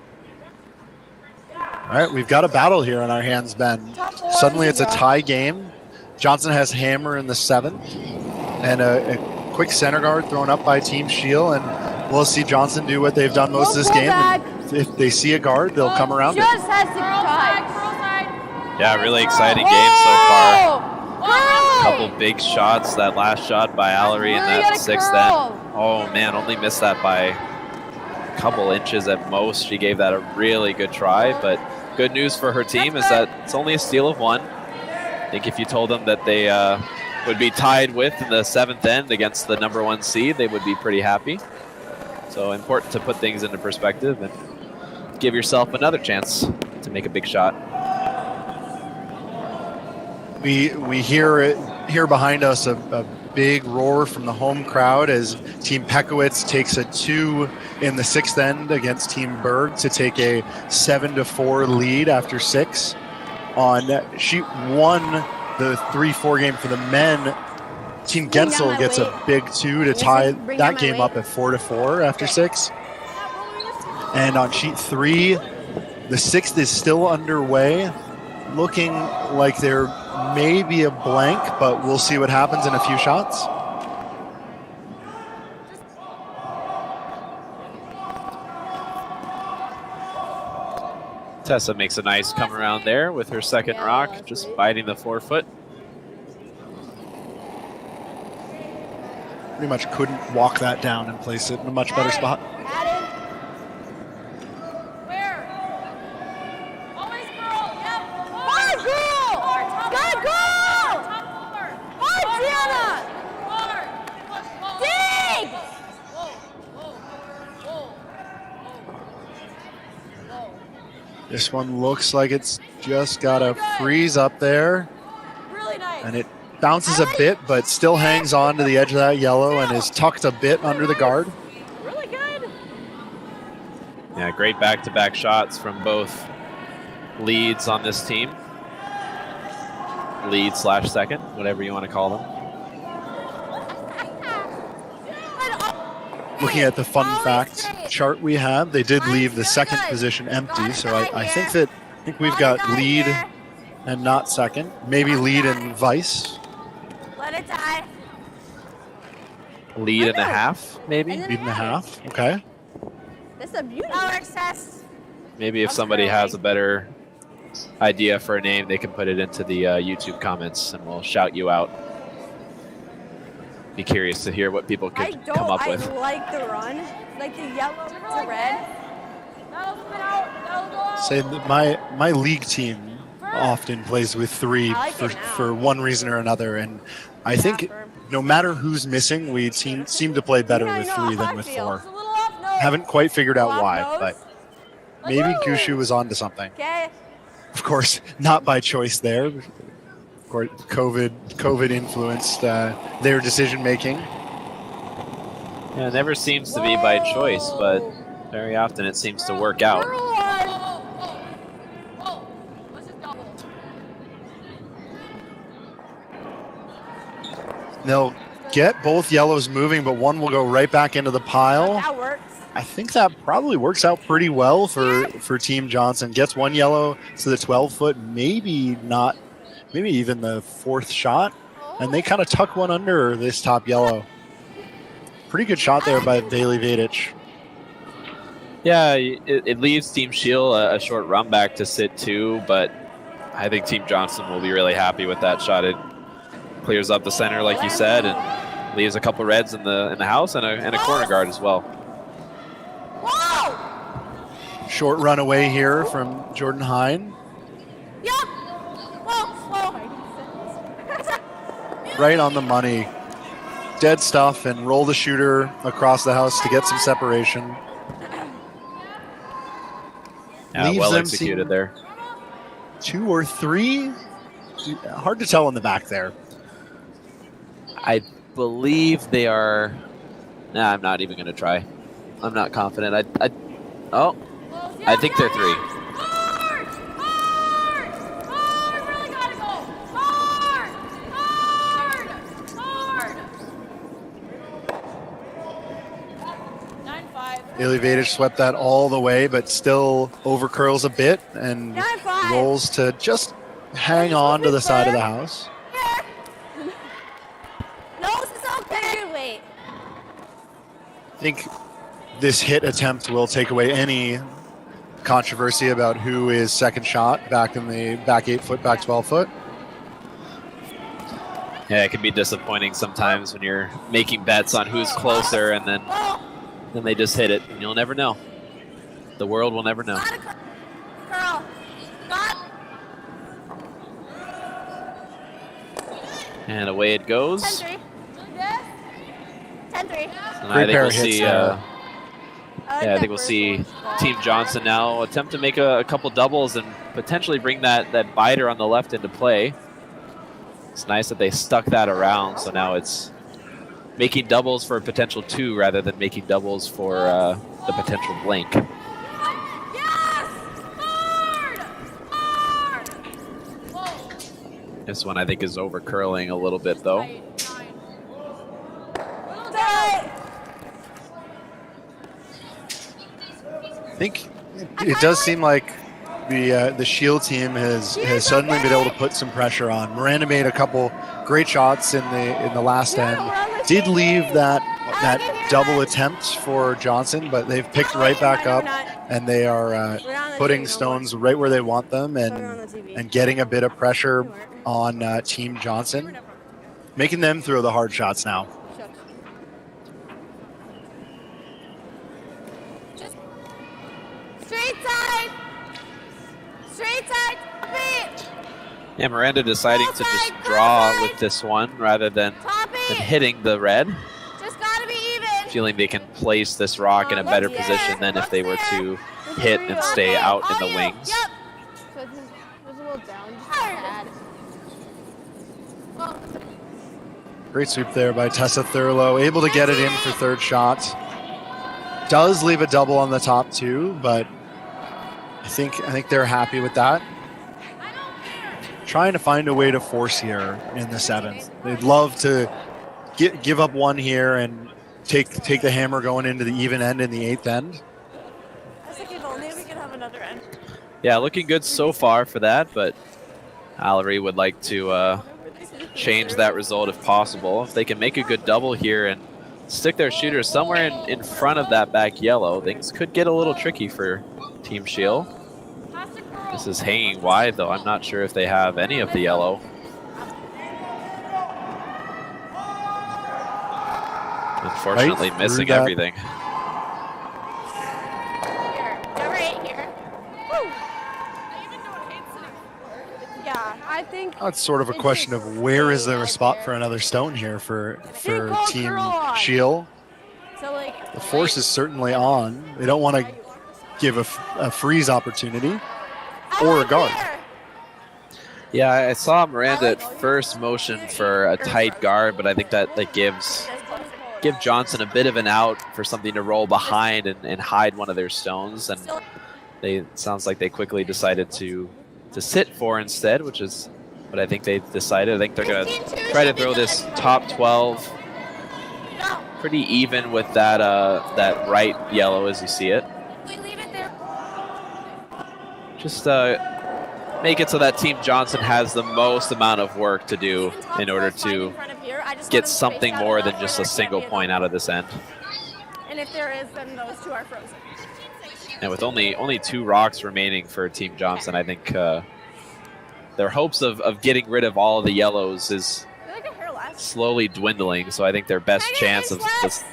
All right, we've got a battle here on our hands, Ben. Suddenly it's a tie game. Johnson has hammer in the 7th, and a quick center guard thrown up by Team Scheel, and we'll see Johnson do what they've done most of this game. And if they see a guard, they'll come around it. Yeah, really exciting game so far. A couple big shots. That last shot by Allory in that 6th end. Oh man, only missed that by a couple inches at most. She gave that a really good try, but good news for her team is that it's only a steal of 1. think if you told them that they would be tied with in the 7th end against the #1 seed, they would be pretty happy. So important to put things into perspective and give yourself another chance to make a big shot. We hear behind us a big roar from the home crowd as Team Pekowitz takes a 2 in the 6th end against Team Berg to take a 7-4 lead after 6. On sheet 1, the 3-4 game for the men, Team Gensel gets a big 2 to tie that game up at 4-4 after 6. And on sheet 3, the 6th is still underway, looking like there may be a blank, but we'll see what happens in a few shots. Tessa makes a nice come around there with her second rock, just biting the forefoot. Pretty much couldn't walk that down and place it in a much better spot. This one looks like it's just got a freeze up there. Really nice. And it bounces a bit, but still hangs on to the edge of that yellow and is tucked a bit under the guard. Really good. Yeah, great back-to-back shots from both leads on this team. Lead/second, whatever you want to call them. Looking at the fun fact chart we have, they did leave the second position empty, so I think we've got lead and not second. Maybe lead and vice. Let it die. Lead and a half, maybe? Lead and a half, okay. This is a beauty. Access. Maybe if somebody has a better idea for a name, they can put it into the YouTube comments and we'll shout you out. Be curious to hear what people could come up with. I like the run, like the yellow to red. Say that my league team often plays with 3 for one reason or another, and I think no matter who's missing, we seem to play better with 3 than with 4. Haven't quite figured out why, but maybe Gushu was onto something. Okay. Of course, not by choice there. COVID influenced their decision making. Yeah, it never seems to be by choice, but very often it seems to work out. They'll get both yellows moving, but one will go right back into the pile. That works. I think that probably works out pretty well for Team Johnson. Gets one yellow to the 12-foot, maybe even the 4th shot, and they kind of tuck one under this top yellow. Pretty good shot there by Bailey Vadich. Yeah, it leaves Team Scheel a short run back to sit 2, but I think Team Johnson will be really happy with that shot. It clears up the center, like you said, and leaves a couple reds in the house and a corner guard as well. Whoa! Short run away here from Jordan Hine. Yep. Whoa. Right on the money. Dead stuff and roll the shooter across the house to get some separation. Yeah, well executed there. 2 or 3? Hard to tell in the back there. I believe they are... Nah, I'm not even going to try. I'm not confident. I think they're 3. Bailey Vadich swept that all the way, but still overcurls a bit and rolls to just hang on to the side of the house. No, this is okay. Wait. I think this hit attempt will take away any controversy about who is second shot back in the back 8-foot, back 12-foot. Yeah, it can be disappointing sometimes when you're making bets on who's closer and then they just hit it, and you'll never know. The world will never know. And away it goes. 10-3. Yes. 10-3. And I think we'll see. I I think we'll see Team Johnson now attempt to make a couple doubles and potentially bring that biter on the left into play. It's nice that they stuck that around, so now it's making doubles for a potential 2 rather than making doubles for the potential blank. Yes! Hard! This one I think is over curling a little bit though. I think it does seem like the Scheel team has suddenly been able to put some pressure on. Miranda made a couple great shots in the last end. Did leave that double attempt for Johnson, but they've picked right back up, and they are putting stones right where they want them and getting a bit of pressure on Team Johnson, making them throw the hard shots now. Straight side, beat. Yeah, Miranda deciding to just draw with this one rather than hitting the red. Just gotta be even. Feeling they can place this rock in a better position than if they were to hit and stay out in the wings. Yep. So it was a little down. Bad. Great sweep there by Tessa Thurlow, able to get it in for third shot. Does leave a double on the top 2, but I think they're happy with that. Trying to find a way to force here in the 7th. They'd love to give up 1 here and take the hammer going into the even end in the 8th end. I was like, if only we could have another end. Yeah, looking good so far for that, but Allory would like to change that result if possible. If they can make a good double here and stick their shooters somewhere in front of that back yellow, things could get a little tricky for Team Scheel. This is hanging wide, though. I'm not sure if they have any of the yellow. Unfortunately, Right missing that. everything. Number 8 here. Woo. Yeah, I think Now it's sort of a question of where is there a spot for another stone here for Team Scheel. so. Like The force is certainly on. They don't want to give a freeze opportunity or a guard. Yeah, I saw Miranda at first motion for a tight guard, but I think that give Johnson a bit of an out for something to roll behind and hide one of their stones. And sounds like they quickly decided to sit 4 instead, which is what I think they decided. I think they're going to try to throw this top 12 pretty even with that right yellow as you see it. We leave it there. Just make it so that Team Johnson has the most amount of work to do in order to get something more than just a single point out of this end. And if there is, then those 2 are frozen. And with only 2 rocks remaining for Team Johnson, I think their hopes of getting rid of all of the yellows is slowly dwindling. So I think their best chance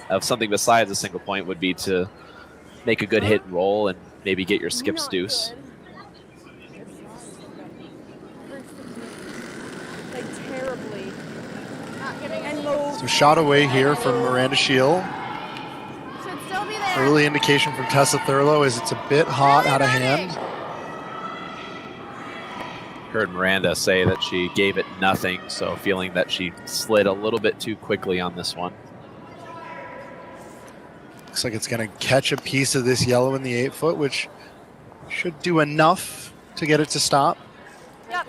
of something besides a single point would be to make a good hit and roll and maybe get your skips deuce. Like terribly. So shot away here from Miranda Scheel. Should still be there. Early indication from Tessa Thurlow is it's a bit hot out of hand. Heard Miranda say that she gave it nothing, so feeling that she slid a little bit too quickly on this one. Looks like it's going to catch a piece of this yellow in the 8-foot, which should do enough to get it to stop. Yep.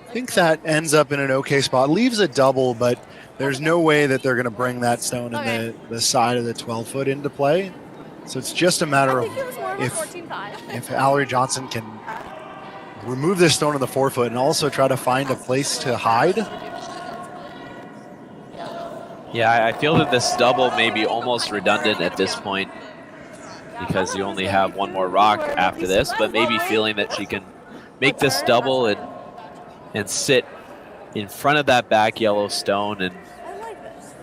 I think that ends up in an okay spot. Leaves a double, but there's no way that they're going to bring that stone in the side of the 12-foot into play. So it's just a matter of if Allory Johnson can remove this stone in the 4-foot and also try to find a place to hide. Yeah, I feel that this double may be almost redundant at this point because you only have 1 more rock after this, but maybe feeling that she can make this double and sit in front of that back yellow stone and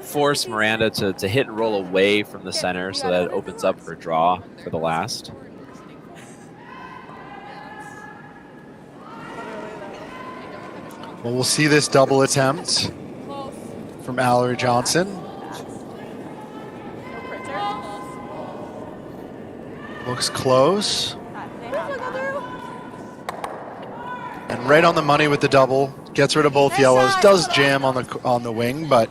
force Miranda to hit and roll away from the center so that it opens up her draw for the last. Well, we'll see this double attempt from Allory Johnson. Looks close. And right on the money with the double. Gets rid of both yellows. Does jam on the wing, but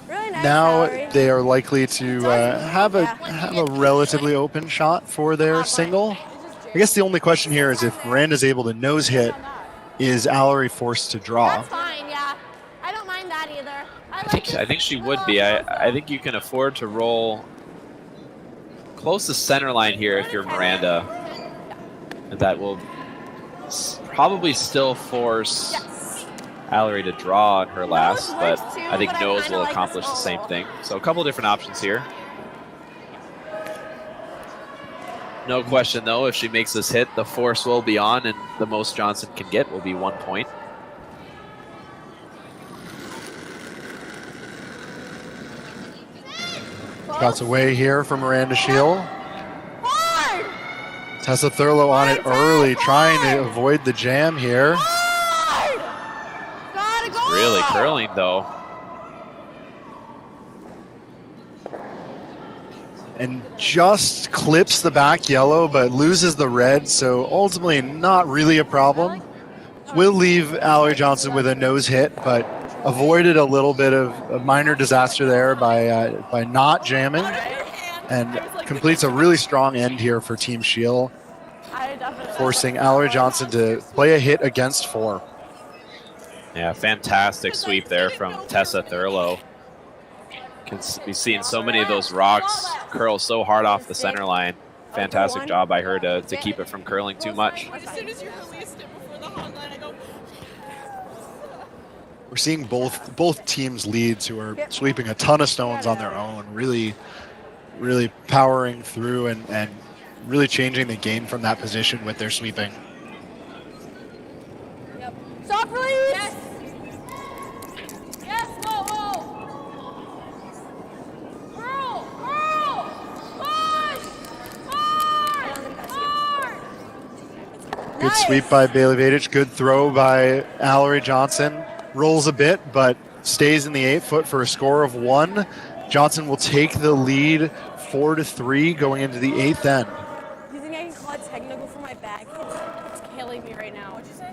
now they are likely to have a relatively open shot for their single. I guess the only question here is if Miranda's able to nose hit, is Allory forced to draw? That's fine, yeah. I don't mind that either. I think she would be. I think you can afford to roll close to center line here if you're Miranda. And that will probably still force Allory to draw on her last, but I think nose will accomplish the same thing. So a couple different options here. No question, though, if she makes this hit, the force will be on, and the most Johnson can get will be 1 point. Shots away here from Miranda Scheel. Tessa Thurlow on it early, trying to avoid the jam here. Really curling, though. And just clips the back yellow, but loses the red, so ultimately not really a problem. Will leave Allory Johnson with a nose hit, but avoided a little bit of a minor disaster there by not jamming, and completes a really strong end here for Team Scheel, forcing Allory Johnson to play a hit against 4. Yeah, fantastic sweep there from Tessa Thurlow. Can be seeing so many of those rocks curl so hard off the center line. Fantastic job by her to keep it from curling too much. As soon as you released it before the hot line, I go. We're seeing both teams leads who are sweeping a ton of stones on their own, really powering through and really changing the game from that position with their sweeping. Soft release! Yes! Yes, whoa, whoa! Curl! Curl! Push! Hard! Hard! Good sweep by Bailey Vadich. Good throw by Allory Johnson. Rolls a bit, but stays in the 8 foot for a score of 1. Johnson will take the lead 4-3 going into the 8th end. You think I can call it technical for my back? It's killing me right now. What'd you say?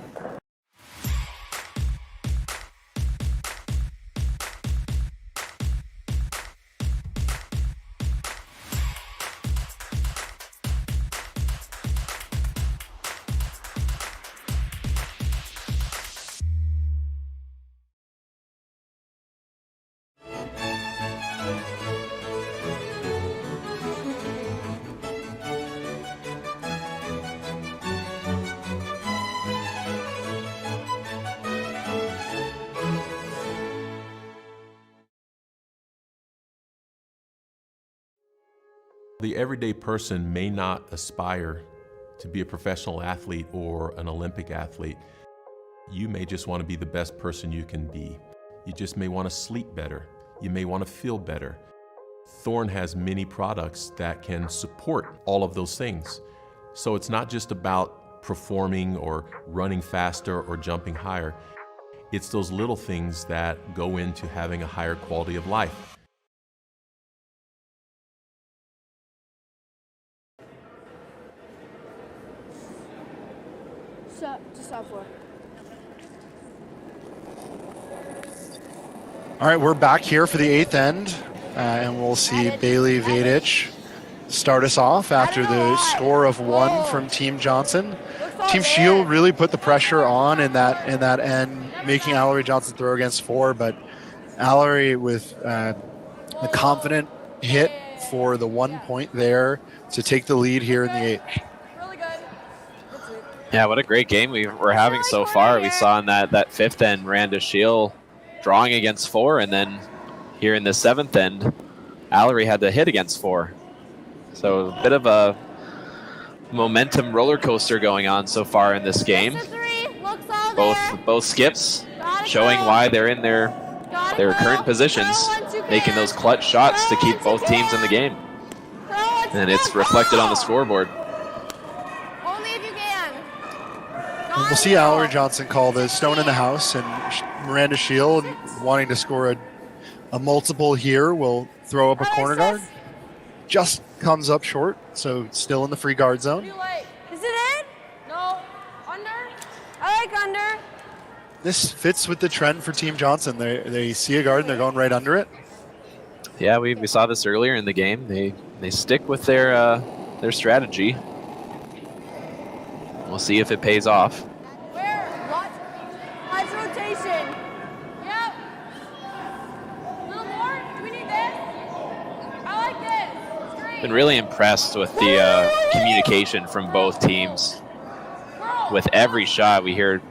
The everyday person may not aspire to be a professional athlete or an Olympic athlete. You may just want to be the best person you can be. You just may want to sleep better. You may want to feel better. Thorne has many products that can support all of those things. So it's not just about performing or running faster or jumping higher. It's those little things that go into having a higher quality of life. Just stop for. All right, we're back here for the 8th end, and we'll see Bailey Vadich start us off after the score of 1 from Team Johnson. Team Scheel really put the pressure on in that end, making Allory Johnson throw against 4, but Allory with a confident hit for the 1 point there to take the lead here in the 8th. Yeah, what a great game we're having so far. We saw in that 5th end, Miranda Scheel drawing against 4, and then here in the 7th end, Allory had to hit against 4. So a bit of a momentum roller coaster going on so far in this game. Both skips showing why they're in their current positions, making those clutch shots to keep both teams in the game. And it's reflected on the scoreboard. we'll see Allory Johnson call the stone in the house, and Miranda Scheel, wanting to score a multiple here, will throw up a corner guard. Just comes up short, so still in the free guard zone. Is it in? No. Under? I like under. This fits with the trend for Team Johnson. They see a guard and they're going right under it. Yeah, we saw this earlier in the game. They stick with their strategy. We'll see if it pays off. Where? What? Nice rotation. Yep. A little more? Do we need this? I like this. Straight. Been really impressed with the communication from both teams. With every shot, we hear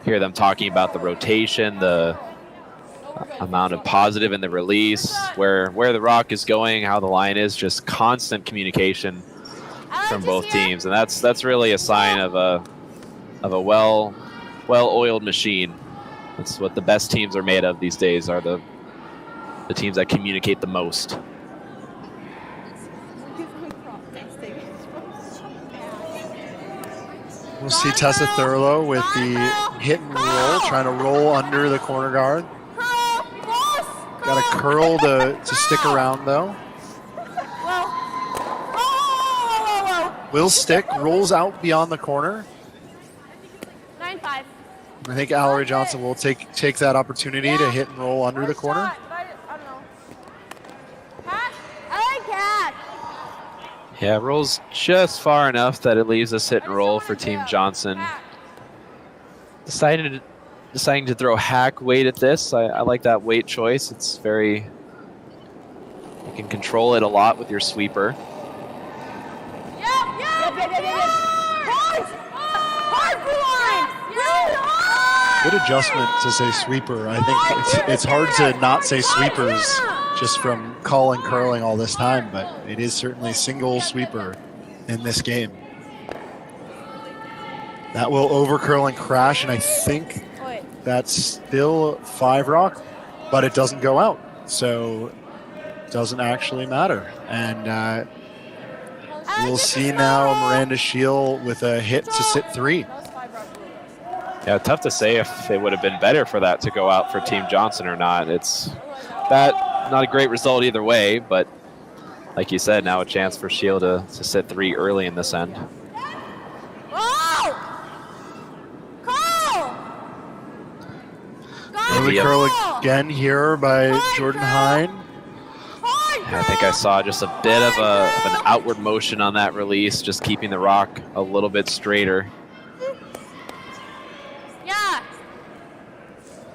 them talking about the rotation, the amount of positive in the release, where the rock is going, how the line is, just constant communication from both teams, and that's really a sign of a well-oiled machine. That's what the best teams are made of these days, are the teams that communicate the most. We'll see Tessa Thurlow with the hit and roll, trying to roll under the corner guard. Got a curl to stick around, though. Will stick, rolls out beyond the corner. 9-5. I think Allory Johnson will take that opportunity to hit and roll under the corner. I don't know. Catch? I like catch. Yeah, it rolls just far enough that it leaves us hit and roll for Team Johnson. Deciding to throw hack weight at this. I like that weight choice. It's very, you can control it a lot with your sweeper. Good adjustment to say sweeper. I think it's hard to not say sweepers just from calling curling all this time, but it is certainly single sweeper in this game. That will over curl and crash, and I think that's still 5 rock, but it doesn't go out, so it doesn't actually matter. And we'll see now Miranda Scheel with a hit to sit 3. Yeah, tough to say if it would have been better for that to go out for Team Johnson or not. It's that not a great result either way, but like you said, now a chance for Scheel to sit 3 early in this end. Early curl again here by Jordan Hine. I think I saw just a bit of an outward motion on that release, just keeping the rock a little bit straighter. Yeah.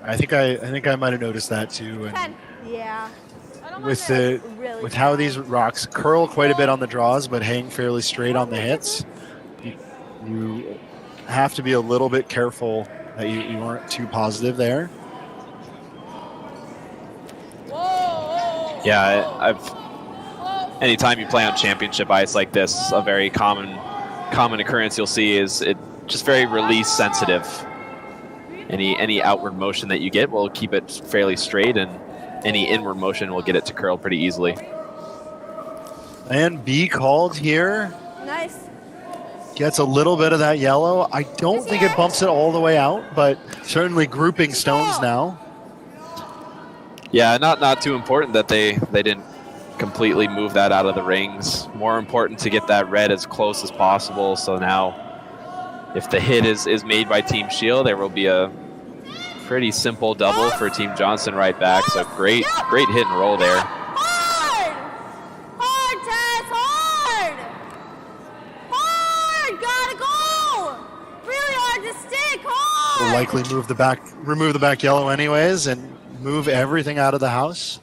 I think I might have noticed that too. And yeah. with how these rocks curl quite a bit on the draws, but hang fairly straight on the hits, you have to be a little bit careful that you aren't too positive there. Yeah, anytime you play on championship ice like this, a very common occurrence you'll see is it just very release sensitive. Any outward motion that you get will keep it fairly straight, and any inward motion will get it to curl pretty easily. And B called here. Nice. Gets a little bit of that yellow. I don't think it bumps it all the way out, but certainly grouping stones now. Yeah, not too important that they didn't completely move that out of the rings. More important to get that red as close as possible. So now, if the hit is made by Team Scheel, there will be a pretty simple double for Team Johnson right back. So great hit and roll there. Hard, Tess, hard, gotta go. Really hard to stick, hard. Will likely remove the back yellow anyways, and move everything out of the house.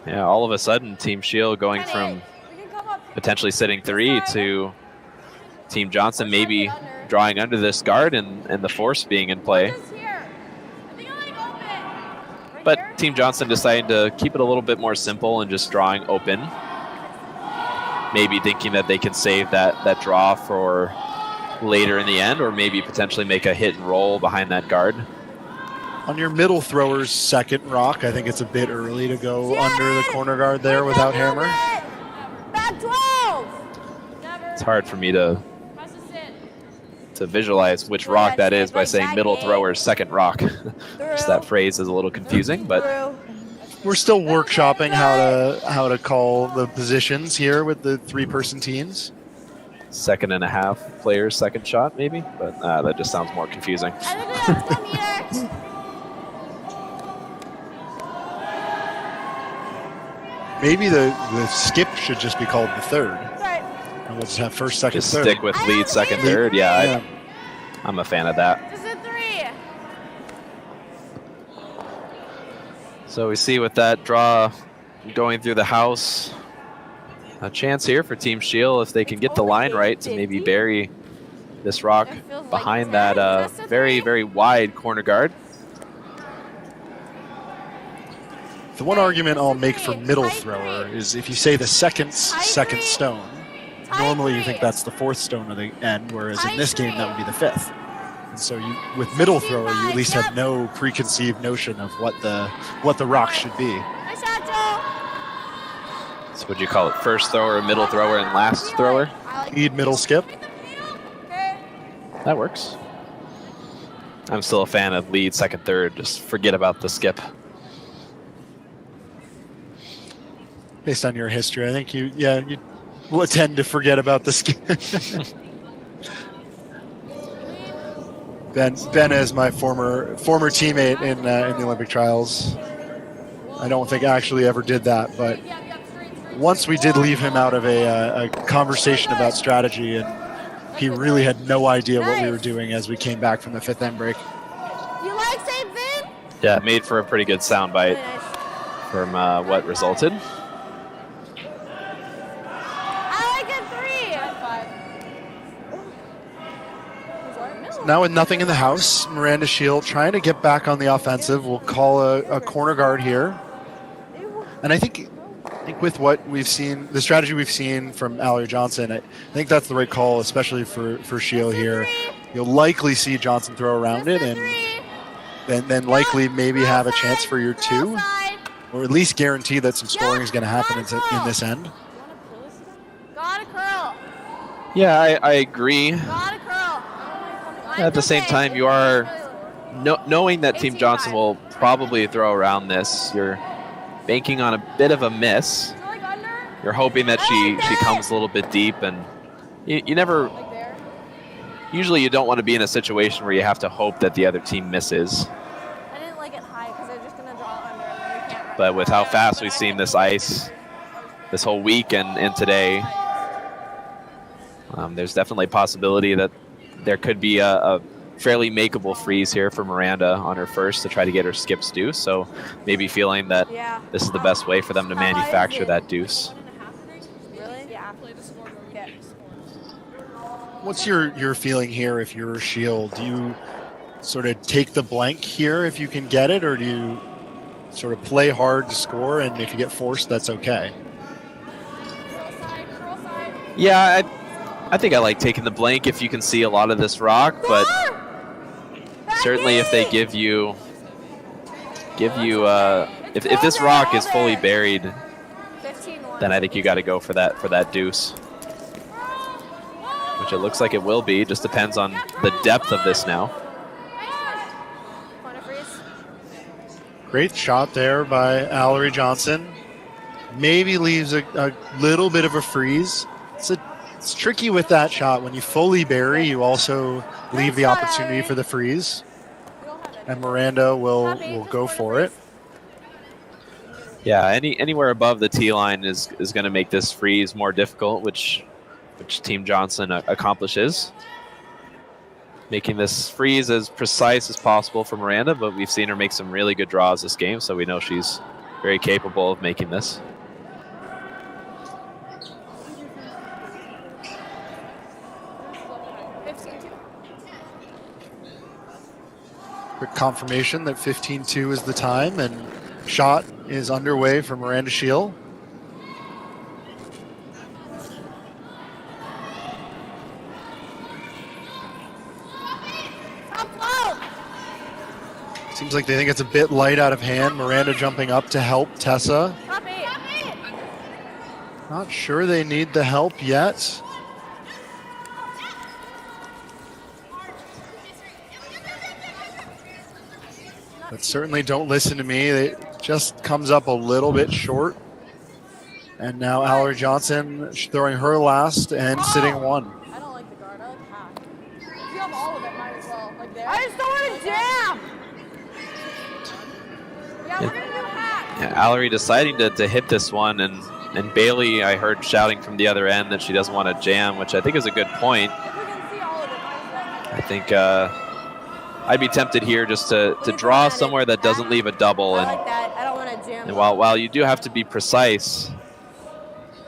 Yeah, all of a sudden, Team Scheel going from potentially sitting 3 to Team Johnson maybe drawing under this guard and the force being in play. But Team Johnson decided to keep it a little bit more simple and just drawing open. Maybe thinking that they can save that draw for later in the end, or maybe potentially make a hit and roll behind that guard. On your middle thrower's second rock, I think it's a bit early to go under the corner guard there without hammer. Back 12. It's hard for me to visualize which rock that is by saying middle thrower's second rock. Just that phrase is a little confusing, but we're still workshopping how to call the positions here with the 3-person teams. 2.5 players, second shot maybe, but that just sounds more confusing. Maybe the skip should just be called the third. And we'll just have first, second, just third. Stick with lead, second, third. Yeah, I'm a fan of that. This is 3. So we see with that draw going through the house, a chance here for Team Scheel if they can get the line right to maybe bury this rock behind that very, very wide corner guard. The one argument I'll make for middle thrower is if you say the second stone, normally you think that's the 4th stone of the end, whereas in this game that would be the 5th. And so with middle thrower, you at least have no preconceived notion of what the rock should be. So would you call it first thrower, middle thrower, and last thrower? Lead, middle, skip. That works. I'm still a fan of lead, second, third. Just forget about the skip. Based on your history, I think you will tend to forget about the skip. Ben is my former teammate in the Olympic trials. I don't think I actually ever did that, but once we did leave him out of a conversation about strategy, and he really had no idea what we were doing as we came back from the 5th end break. You like St. Vin? Yeah, it made for a pretty good soundbite from what resulted. Now with nothing in the house, Miranda Scheel trying to get back on the offensive. We'll call a corner guard here. And I think with what we've seen, the strategy we've seen from Allory Johnson, I think that's the right call, especially for Scheel here. You'll likely see Johnson throw around it and then likely maybe have a chance for your 2, or at least guarantee that some scoring is going to happen in this end. Got a curl. Yeah, I agree. Got a curl. At the same time, you are knowing that Team Johnson will probably throw around this. You're banking on a bit of a miss. You're hoping that she comes a little bit deep, and you never. Usually, you don't want to be in a situation where you have to hope that the other team misses. I didn't like it high because they're just gonna draw under, and then you can't. But with how fast we've seen this ice this whole week and today, there's definitely a possibility that there could be a fairly makeable freeze here for Miranda on her first to try to get her skips deuce. So maybe feeling that this is the best way for them to manufacture that deuce. Really? Yeah. Okay. What's your feeling here if you're Scheel? Do you sort of take the blank here if you can get it, or do you sort of play hard to score, and if you get forced, that's okay? Yeah, I think I like taking the blank if you can see a lot of this rock, but certainly if they give you if this rock is fully buried, then I think you got to go for that deuce, which it looks like it will be. Just depends on the depth of this now. Great shot there by Allory Johnson. Maybe leaves a little bit of a freeze. It's tricky with that shot. When you fully bury, you also leave the opportunity for the freeze. And Miranda will go for it. Yeah, anywhere above the tee line is going to make this freeze more difficult, which Team Johnson accomplishes. Making this freeze as precise as possible for Miranda, but we've seen her make some really good draws this game, so we know she's very capable of making this. Quick confirmation that 15-2 is the time, and shot is underway for Miranda Scheel. Seems like they think it's a bit light out of hand. Miranda jumping up to help Tessa. Not sure they need the help yet. but certainly don't listen to me. It just comes up a little bit short. And now Allory Johnson throwing her last and sitting one. I don't like the guard. I like half. If you have all of it, might as well. Like there. I just don't want to jam. Yeah, we're gonna do half. Yeah, Allory deciding to hit this one, and Bailey, I heard shouting from the other end that she doesn't want to jam, which I think is a good point. If we can see all of it, might as well. I think I'd be tempted here just to draw somewhere that doesn't leave a double. I And, like that. I don't want to jam. and while you do have to be precise,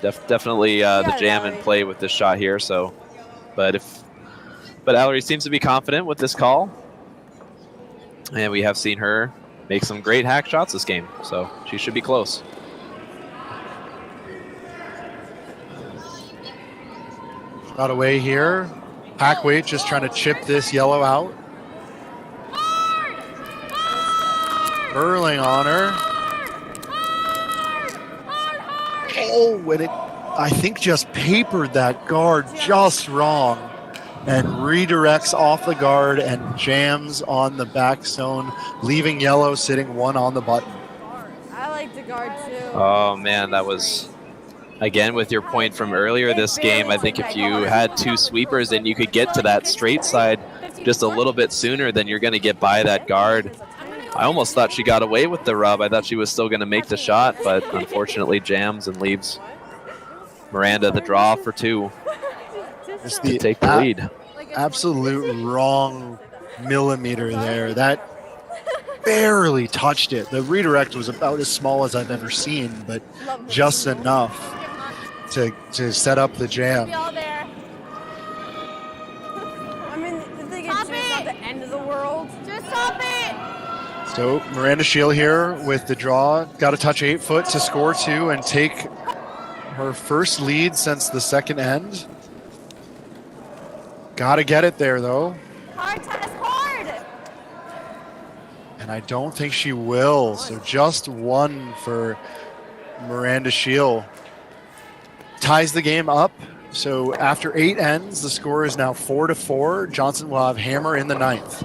definitely the jam and play with this shot here. So, but Allory seems to be confident with this call, and we have seen her make some great hack shots this game, so she should be close. Got away here. Hackweight just trying to chip this yellow out. Hurling on her. Oh, and it, I think, just papered that guard just wrong and redirects off the guard and jams on the back zone, leaving yellow sitting one on the button. I like the guard too. Oh man, that was, again, with your point from earlier this game, I think if you had two sweepers and you could get to that straight side just a little bit sooner, then you're going to get by that guard. I almost thought she got away with the rub. I thought she was still going to make the shot, but unfortunately jams and leaves Miranda the draw for two Just to take the lead. Absolute wrong millimeter there. That barely touched it. The redirect was about as small as I've ever seen, but just enough to set up the jam. I mean, the thing is, it's not the end of the world. Just stop it. So Miranda Scheel here with the draw. Got to touch 8 foot to score 2 and take her first lead since the second end. Got to get it there, though. Hard test, hard. And I don't think she will. So just one for Miranda Scheel. Ties the game up. So after 8 ends, the score is now 4-4. Johnson will have hammer in the 9th.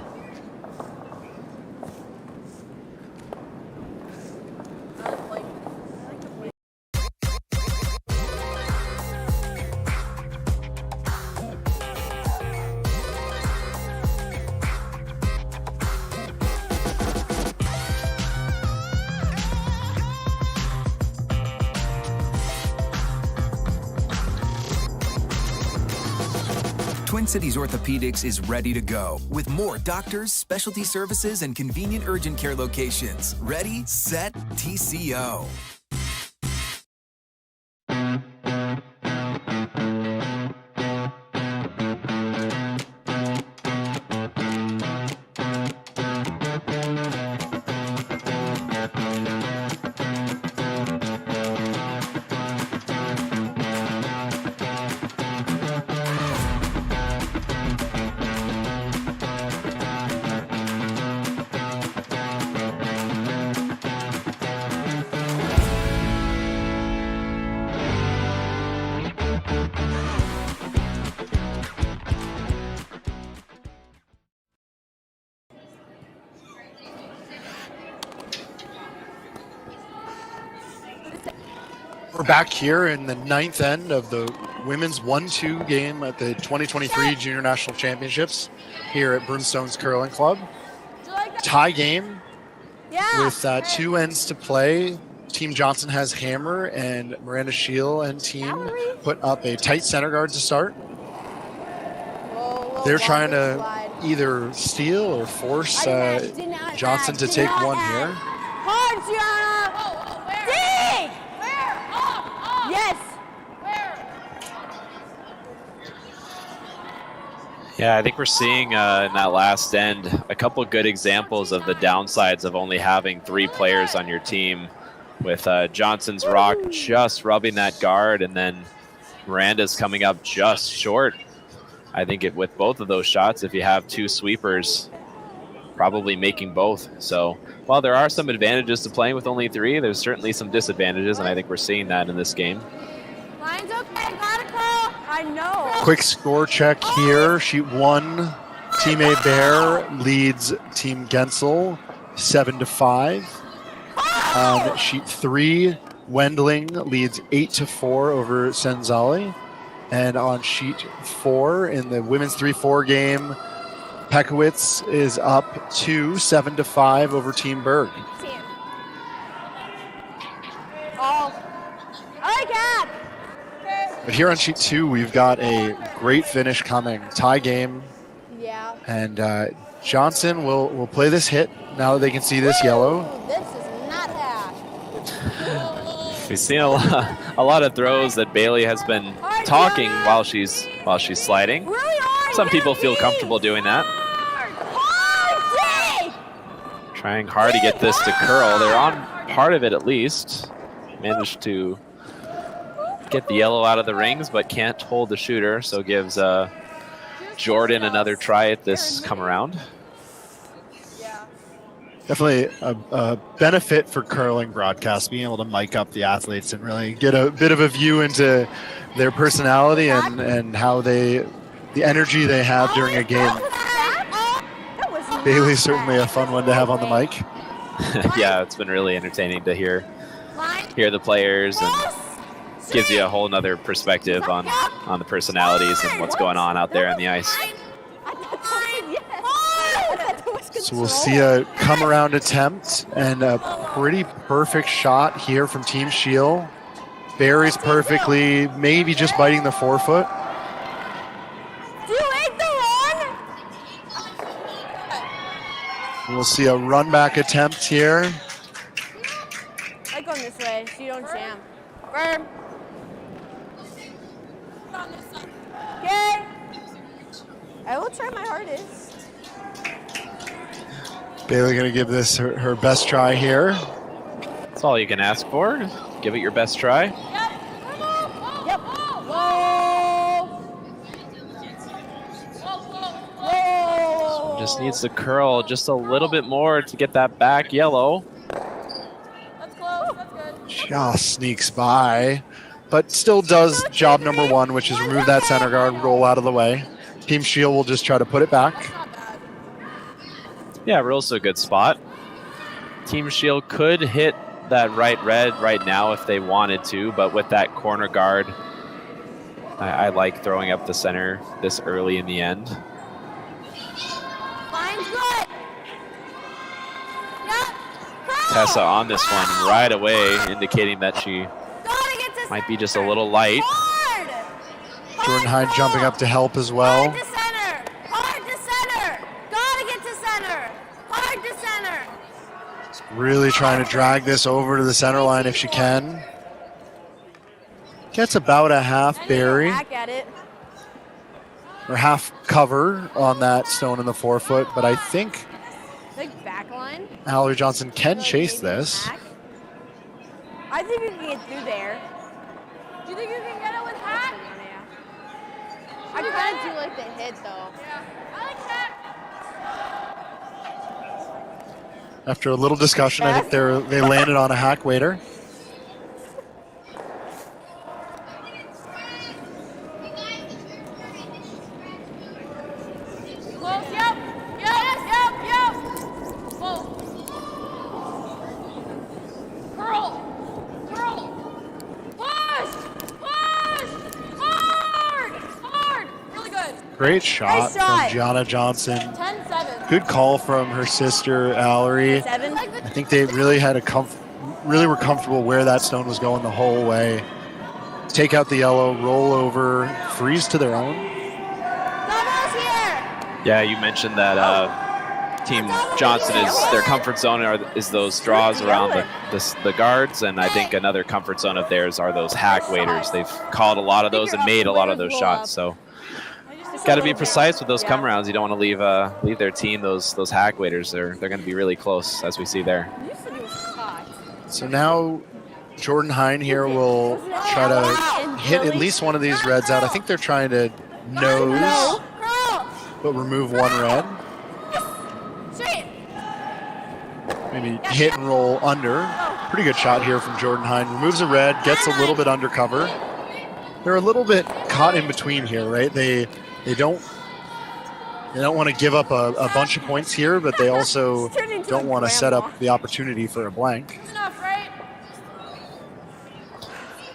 Twin Cities Orthopedics is ready to go with more doctors, specialty services, and convenient urgent care locations. Ready, set, TCO. We're back here in the 9th end of the women's 1-2 game at the 2023 Junior National Championships here at Broomstones Curling Club. Tie game with 2 ends to play. Team Johnson has hammer, and Miranda Scheel and team put up a tight center guard to start. They're trying to either steal or force Johnson to take one here. Hard, Gianna. Dig! Yes. Yeah, I think we're seeing in that last end a couple good examples of the downsides of only having 3 players on your team, with Johnson's rock just rubbing that guard, and then Miranda's coming up just short. I think with both of those shots, if you have 2 sweepers, probably making both. So while there are some advantages to playing with only 3, there's certainly some disadvantages, and I think we're seeing that in this game. Line's okay, got it, Carl. I know. Quick score check here. Sheet 1, Team A Bear leads Team Gensel 7-5. On sheet 3, Wendling leads 8-4 over Senzali. And on sheet 4, in the women's 3-4 game, Pekowitz is up 7-5 over Team Berg. But here on sheet 2, we've got a great finish coming. Tie game. Yeah. And Johnson will play this hit now that they can see this yellow. This is not hack. We've seen a lot of throws that Bailey has been talking while she's sliding. Some people feel comfortable doing that. Trying hard to get this to curl. They're on part of it at least. Managed to get the yellow out of the rings, but can't hold the shooter, so gives Jordan another try at this come around. Definitely a benefit for curling broadcast, being able to mic up the athletes and really get a bit of a view into their personality and how the energy they have during a game. Bailey's certainly a fun one to have on the mic. Yeah, it's been really entertaining to hear the players, and gives you a whole nother perspective on the personalities and what's going on out there on the ice. So we'll see a come around attempt and a pretty perfect shot here from Team Scheel. Buries perfectly, maybe just biting the forefoot. We'll see a run back attempt here. I'm going this way so you don't jam. Firm. Okay. I will try my hardest. Bailey gonna give this her best try here. That's all you can ask for. Give it your best try. Yep. Whoa. Just needs to curl just a little bit more to get that back yellow. That's close. That's good. Just sneaks by, but still does job number 1, which is remove that center guard, roll out of the way. Team Scheel will just try to put it back. Yeah, Real's a good spot. Team Scheel could hit that right red right now if they wanted to, but with that corner guard, I like throwing up the center this early in the end. Tessa on this one right away, indicating that she might be just a little light. Jordan Hyde jumping up to help as well. Really trying to drag this over to the center line if she can. Gets about a half bury or half cover on that stone in the forefoot, but I think Allory Johnson can chase this. I think you can get through there. Do you think you can get it with hack? I kind of do like the hit though. Yeah, I like hack. After a little discussion, I think they landed on a hack waiter. Close, yep. Close. Curl. Push. Hard. Really good. Great shot from Gianna Johnson. 10-7. Good call from her sister, Allory. I think they really had really were comfortable where that stone was going the whole way. Take out the yellow, roll over, freeze to their own. Yeah, you mentioned that Team Johnson is their comfort zone is those draws around the guards, and I think another comfort zone of theirs are those hack waiters. They've called a lot of those and made a lot of those shots, so got to be precise with those come rounds. You don't want to leave their team those hack waiters. They're going to be really close, as we see there. So now Jordan Hine here will try to hit at least one of these reds out. I think they're trying to nose, but remove one red. Maybe hit and roll under. Pretty good shot here from Jordan Hine. Removes a red, gets a little bit under cover. They're a little bit caught in between here, right? They They don't want to give up a bunch of points here, but they also don't want to set up the opportunity for a blank.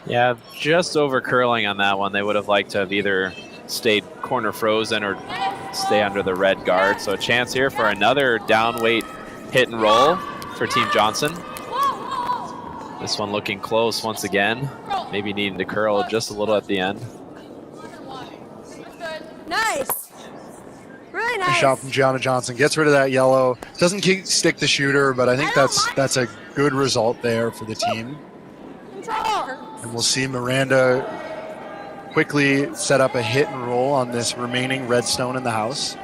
Yeah, just over curling on that one. They would have liked to have either stayed corner frozen or stay under the red guard. So a chance here for another down weight hit and roll for Team Johnson. This one looking close once again. Maybe needing to curl just a little at the end. Nice. Really nice. Good shot from Gianna Johnson. Gets rid of that yellow. Doesn't stick the shooter, but I think that's a good result there for the team. And we'll see Miranda quickly set up a hit and roll on this remaining red stone in the house.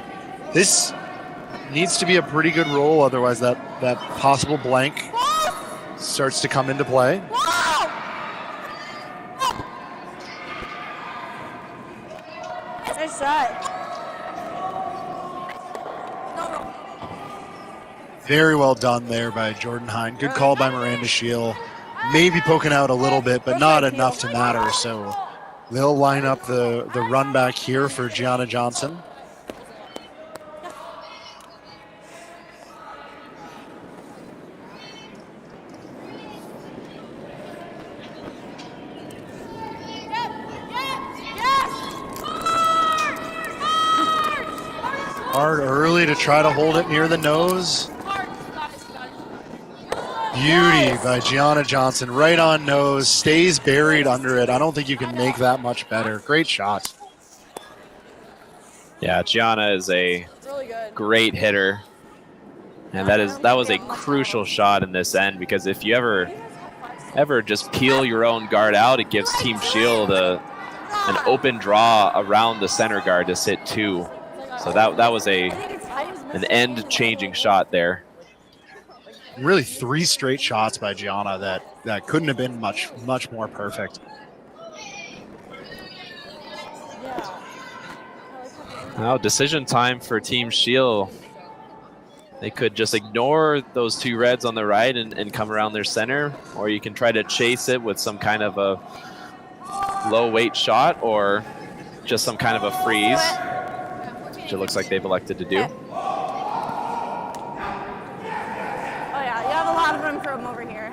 This needs to be a pretty good roll, otherwise that possible blank starts to come into play. Nice shot. Very well done there by Jordan Hine. Good call by Miranda Scheel. Maybe poking out a little bit, but not enough to matter. So they'll line up the run back here for Gianna Johnson. Hard early to try to hold it near the nose. Beauty by Gianna Johnson, right on nose, stays buried under it. I don't think you can make that much better. Great shot. Yeah, Gianna is a great hitter. And that was a crucial shot in this end, because if you ever just peel your own guard out, it gives Team Scheel an open draw around the center guard to sit two. So that was an end-changing shot there. Really 3 straight shots by Gianna that couldn't have been much more perfect. Now decision time for Team Scheel. They could just ignore those 2 reds on the right and come around their center, or you can try to chase it with some kind of a low weight shot or just some kind of a freeze, which it looks like they've elected to do. A lot of room for him over here.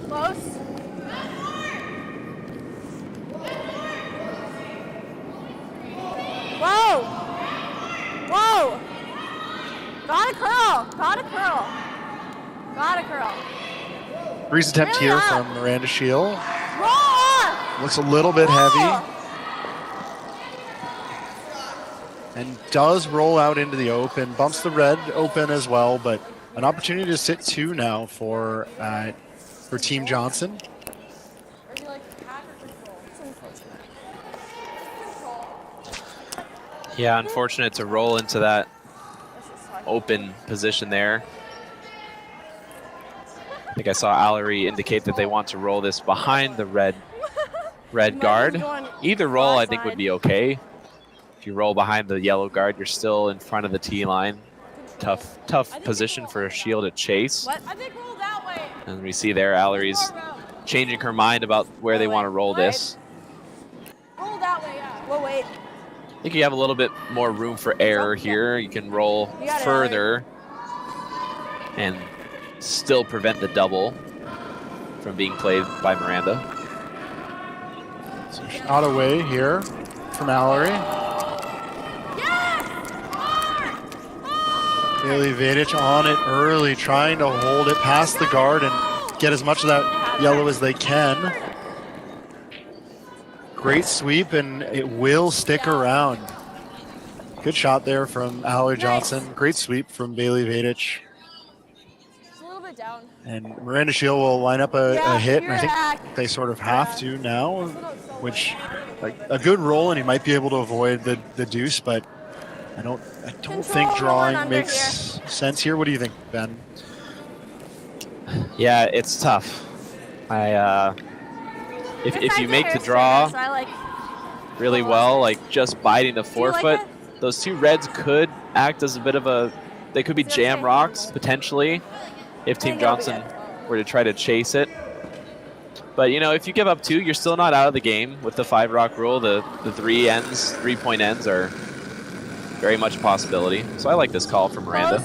Close. Whoa! Whoa! Gotta curl! Gotta curl! Gotta curl! Freeze attempt Really here up. from Miranda Scheel. Roll on! Looks a little bit heavy. And does roll out into the open. Bumps the red open as well, but an opportunity to sit 2 now for Team Johnson. Yeah, unfortunate to roll into that open position there. I think I saw Allory indicate that they want to roll this behind the red guard. Either roll I think would be okay. If you roll behind the yellow guard, you're still in front of the tee line. Tough position for a Scheel to chase. And we see there Allory's changing her mind about where they want to roll this. Roll that way, yeah. We'll wait. I think you have a little bit more room for error here. You can roll further and still prevent the double from being played by Miranda. So shot away here from Allory. Bailey Vedich on it early, trying to hold it past the guard and get as much of that yellow as they can. Great sweep, and it will stick around. Good shot there from Allory Johnson. Great sweep from Bailey Vedich. It's a little bit down. And Miranda Scheel will line up a hit, and I think they sort of have to now, which like a good roll, and he might be able to avoid the deuce, but I don't think drawing makes sense here. What do you think, Ben? Yeah, it's tough. If you make the draw, really well, like just biting the like forefoot. it? Those two reds could act as a bit of a, they could be jam rocks potentially if Team Johnson were to try to chase it. But you know, if you give up 2, you're still not out of the game with the 5 rock rule. The 3-point ends are very much a possibility. So I like this call from Miranda.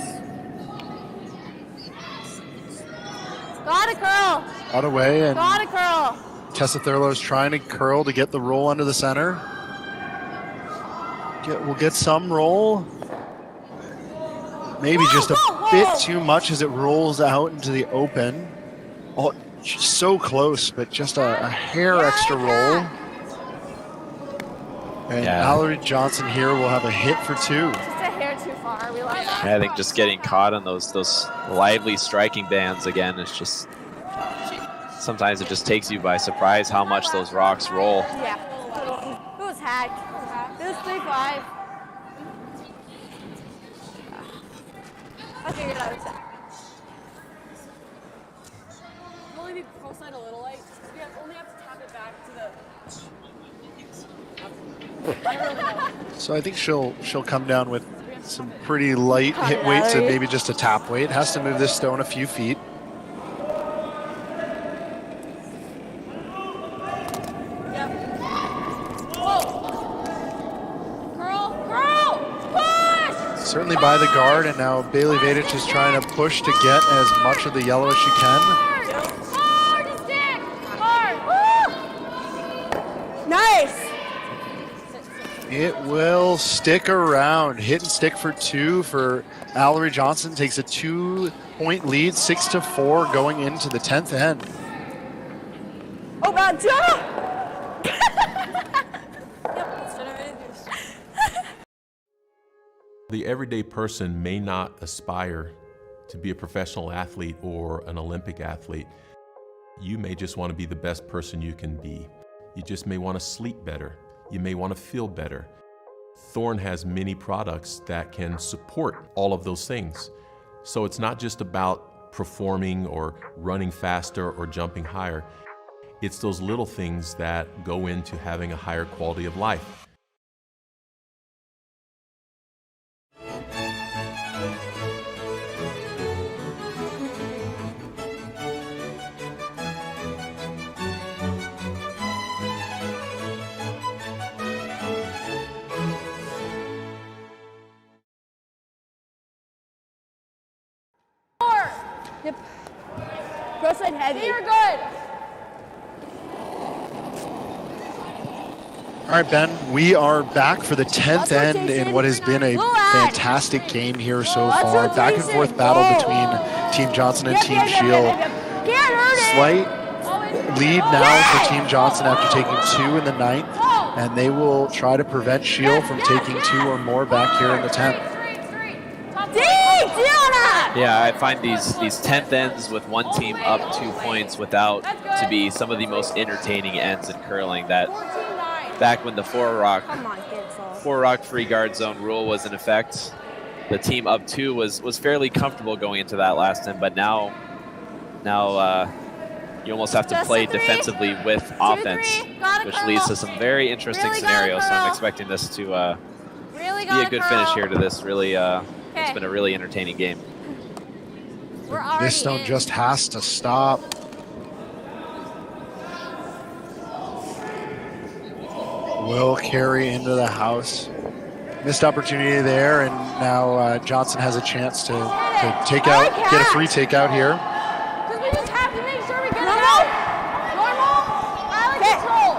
Got a curl. Out away, and Got a curl. Tessa Thurlow's trying to curl to get the roll under the center. We'll get some roll. Maybe just a bit too much as it rolls out into the open. Oh, she's so close, but just a hair extra roll. And Allory Johnson here will have a hit for 2. Just a hair too far. We like that. I think just getting caught on those lively striking bands again is just, sometimes it just takes you by surprise how much those rocks roll. Yeah. It was hacked. It was 3-5. I figured I was hacked. Will only be pro side a little light. We only have to tap it back to the. So I think she'll come down with some pretty light hit weights and maybe just a tap weight. Has to move this stone a few feet. Certainly by the guard, and now Bailey Vadich is trying to push to get as much of the yellow as she can. Nice. It will stick around. Hit and stick for 2 for Allory Johnson. Takes a 2-point lead, 6-4 going into the 10th end. Oh, bad job. The everyday person may not aspire to be a professional athlete or an Olympic athlete. You may just want to be the best person you can be. You just may want to sleep better. You may want to feel better. Thorne has many products that can support all of those things. So it's not just about performing or running faster or jumping higher. It's those little things that go into having a higher quality of life. Yep. Pro side heavy. You're good. All right, Ben, we are back for the 10th end in what has been a fantastic game here so far. Back and forth battle between Team Johnson and Team Scheel. Slight lead now for Team Johnson after taking 2 in the 9th, and they will try to prevent Scheel from taking 2 or more back here in the 10th. Yeah, I find these 10th ends with one team up 2 points without to be some of the most entertaining ends in curling. That back when the 4 rock free guard zone rule was in effect, the team up 2 was fairly comfortable going into that last end, but now you almost have to play defensively with offense, which leads to some very interesting scenarios. So I'm expecting this to be a good finish here to this. Really, it's been a really entertaining game. This stone just has to stop. Will carry into the house. Missed opportunity there, and now Johnson has a chance to take out, get a free takeout here. Because we just have to make sure we get it out. Normal? I like control.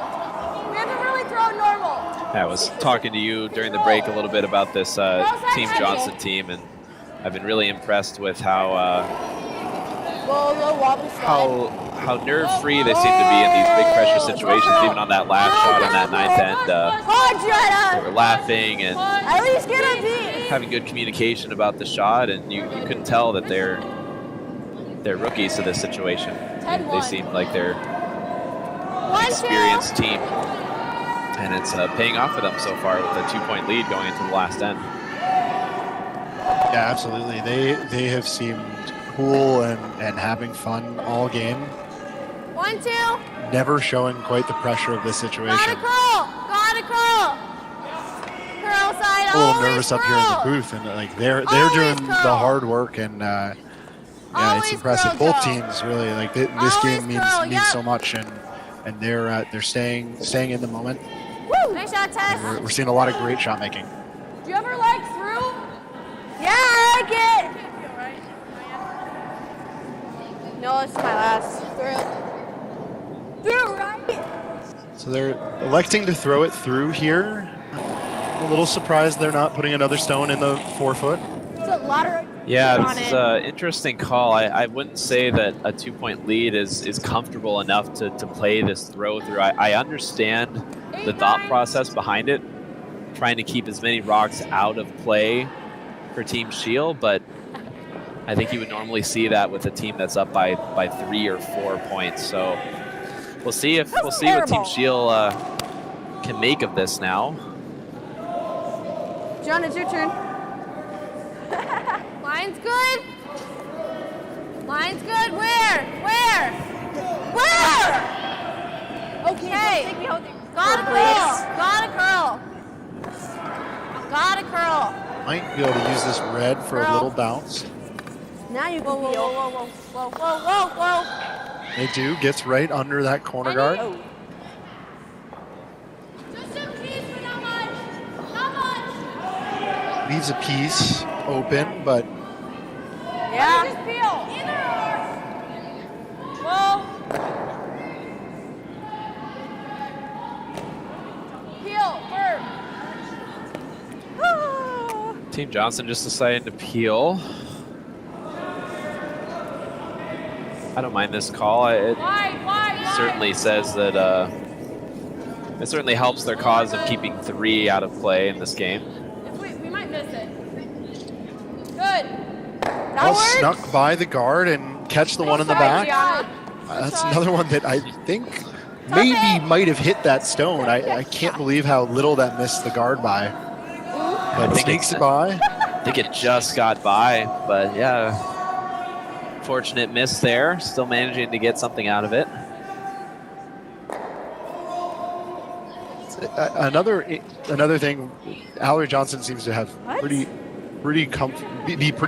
We have to really throw it normal. I was talking to you during the break a little bit about this Team Johnson team, and I've been really impressed with how nerve-free they seem to be in these big pressure situations. Even on that last shot on that 9th end, they were laughing and having good communication about the shot, and you couldn't tell that they're rookies to this situation. They seem like they're an experienced team, and it's paying off for them so far with a 2-point lead going into the last end. Yeah, absolutely. They have seemed cool and having fun all game. 1-2. Never showing quite the pressure of this situation. Got a curl. Curl side, A little always nervous up here in the curl. booth, and like they're Always doing the curl. hard work, and yeah, it's Always impressive. curl, Both Joe. teams really like this Always game means curl, yep. so much, and they're staying in the moment. Woo! Nice shot, Tess. We're seeing a lot of great shot making. Do you ever like through? Yeah, I like it. No, it's my last. Through, right? So they're electing to throw it through here. A little surprised they're not putting another stone in the 4-foot. It's a lot of Yeah, on it's it. an interesting call. I wouldn't say that a 2-point lead is comfortable enough to play this throw through. I understand the thought process behind it, trying to keep as many rocks out of play for Team Scheel, but I think you would normally see that with a team that's up by 3 or 4 points. So we'll see what Team Scheel can make of this now. John, it's your turn. Line's good. Line's good. Where? Okay. Gotta curl. Gotta curl. Might be able to use this red for a little bounce. Now you Whoa, can whoa, peel. whoa, whoa, whoa, whoa, whoa, whoa. They do, gets right under that corner guard. Oh. Just a piece, but not much. Not much. Leaves a piece open, but Yeah. Just peel. Either or. Whoa. Peel, firm. Team Johnson just decided to peel. I don't mind this call. It Wide. certainly says that it certainly helps their cause of keeping 3 out of play in this game. If we might miss it. Good. well snuck by the guard and catch the one in the back. That's another one that I think maybe might have hit that stone. I can't believe how little that missed the guard by. But sneaks it by. I think it just got by, but yeah, fortunate miss there. Still managing to get something out of it. Another thing, Allory Johnson seems to have be pretty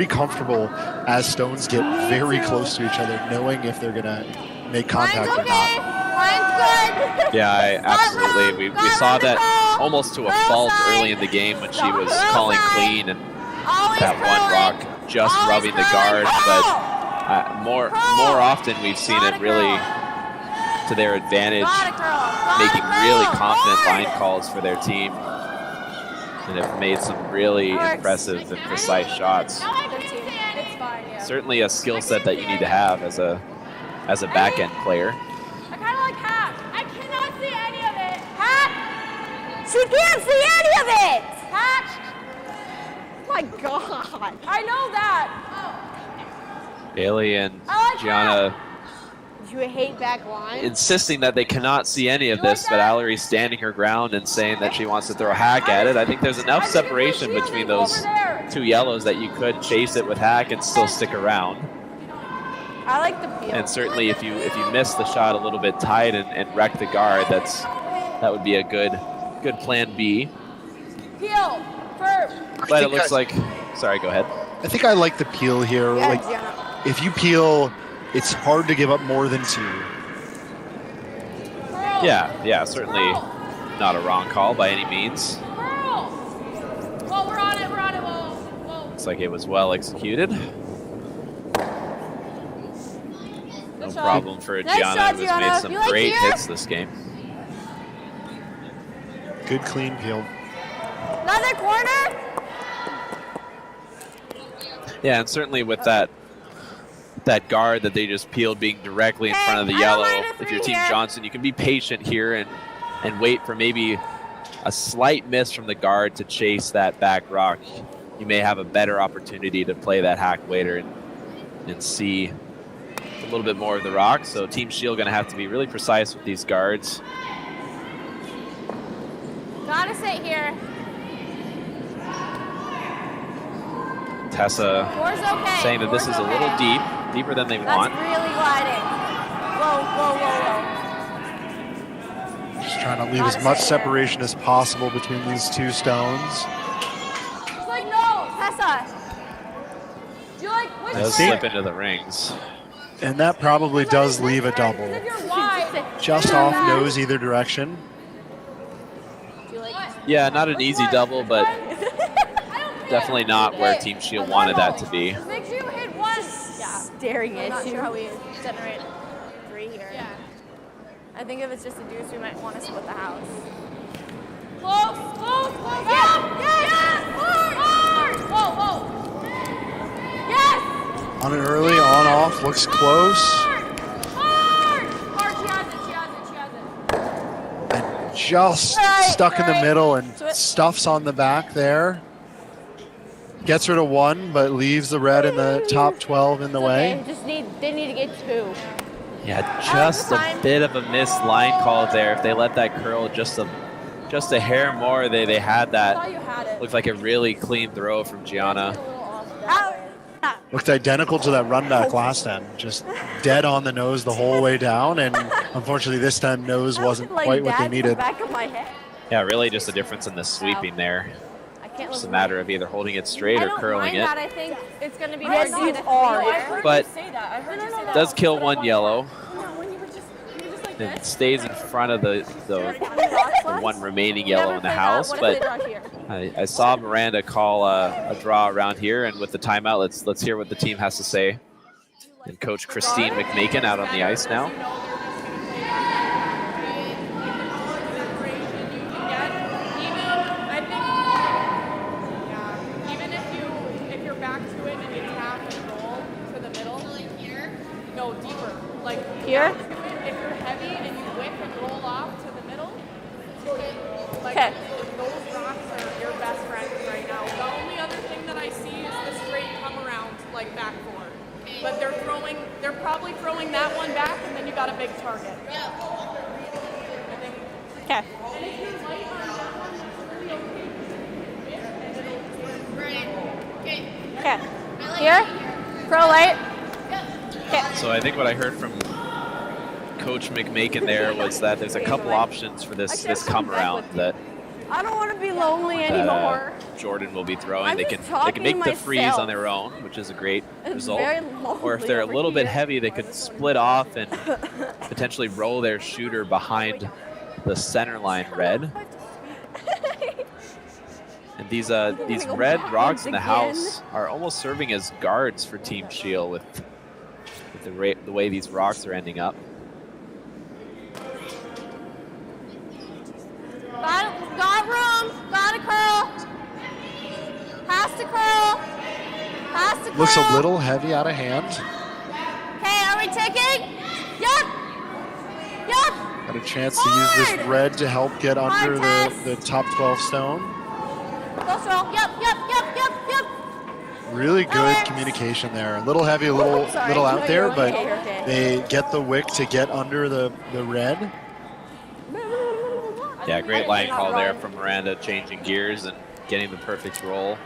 comfortable as stones get very close to each other, knowing if they're gonna make contact or not. Line's good. Yeah, absolutely. We saw that almost to a fault early in the game when she was calling clean and that one rock just rubbing the guard, but more often we've seen it really to their advantage, making really confident line calls for their team, and have made some really impressive and precise shots. Certainly a skill set that you need to have as a back end player. I kind of like Hack. I cannot see any of it. Hack! She can't see any of it! Hack! My God. I know that. Bailey and I like Gianna You hate back line? insisting that they cannot see any of this, but Allory standing her ground and saying that she wants to throw Hack at it. I think there's enough separation between those 2 yellows that you could chase it with Hack and still stick around. I like the peel. And certainly if you miss the shot a little bit tight and wreck the guard, that would be a good plan B. Peel. Firm. But it looks like, sorry, go ahead. I think I like the peel here. Yeah, like, Gianna. if you peel, it's hard to give up more than 2. Yeah, certainly not a wrong call by any means. Curl. Whoa, we're on it. Whoa. Looks like it was well executed. No shot. problem for Nice Gianna, shot, who's Gianna. made some You like great here? hits this game. Good clean peel. Another corner? Yeah, and certainly with that guard that they just peeled being directly in front of the yellow, if you're Team Johnson, you can be patient here and wait for maybe a slight miss from the guard to chase that back rock. You may have a better opportunity to play that hack later and see a little bit more of the rock. So Team Scheel going to have to be really precise with these guards. Gotta sit here. Tessa Four's okay. saying that this is a little deeper than they That's want. really gliding. Whoa. Just trying to leave as much separation as possible between these two stones. It's like, no, Tessa. Do you like, which Does way? slip into the rings. And that probably does leave a double. If you're wide. Just off nose either direction. Yeah, not an easy double, but definitely not where Team Shield wanted that to be. Make sure you hit one. Staring I'm at not you. sure how we generate 3 here. Yeah. I think if it's just a deuce, we might want to split the house. Close, close, close. Yeah, yes, hard. Whoa, whoa. Yes. On an early on-off, looks close. Hard. Hard, she has it. And just stuck in the middle and stuffs on the back there. Gets her to 1, but leaves the red in the top 12 in the way. They need to get 2. Yeah, just a bit of a missed line call there. If they let that curl just a hair more, they had that. Looked like a really clean throw from Gianna. Looked identical to that run back last end. Just dead on the nose the whole way down, and unfortunately this time nose wasn't quite what they needed. Back of my head. Yeah, really just a difference in the sweeping there. Just a matter of either holding it straight or curling it. I think it's going to be Yes, hard. you are. But does kill 1 yellow. And stays in front of the 1 remaining yellow in the house. But I saw Miranda call a draw around here, and with the timeout, let's hear what the team has to say. And Coach Christine McMakin out on the ice now. Here? If you're heavy and you whip and roll off to the middle, Okay. those rocks are your best friends right now. The only other thing that I see is the straight come around, like back four. But they're probably throwing that one back, and then you got a big target. I think. Okay. Okay. Here? Pro light? Okay. So I think what I heard from Coach McMakin there was that there's a couple options for this come around that I don't want to be lonely anymore. Jordan will be throwing. I'm They just can make the freeze myself. on their own, which is a great result. very Or if lonely they're a over little bit here. heavy, they could split off and potentially roll their shooter behind the center line red. And these red rocks in the house are almost serving as guards for Team Scheel with the way these rocks are ending up. Got room. Got a curl. Pass to curl. Pass to curl. Looks a little heavy out of hand. Okay, are we ticking? Yep. Yep. Got a chance to use this red to help get under the top 12 stone. Go slow. Yep. Really good communication there. A little heavy, a little out there, but they get the wick to get under the red. Yeah, great line call there from Miranda, changing gears and getting the perfect roll.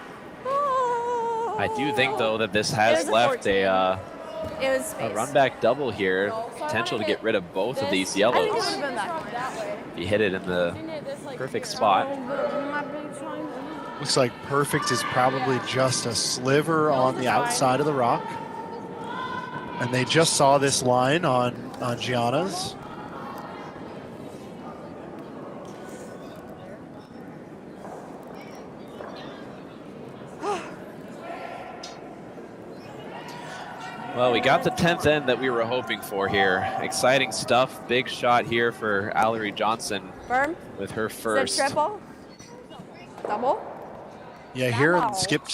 I do think, though, that this has left a run back double here. Potential to get rid of both of these yellows. If you hit it in the perfect spot. Looks like perfect is probably just a sliver on the outside of the rock. And they just saw this line on Gianna's. Well, we got the 10th end that we were hoping for here. Exciting stuff. Big shot here for Allory Johnson Firm? with her Is it first. triple? Double? Yeah, here in skip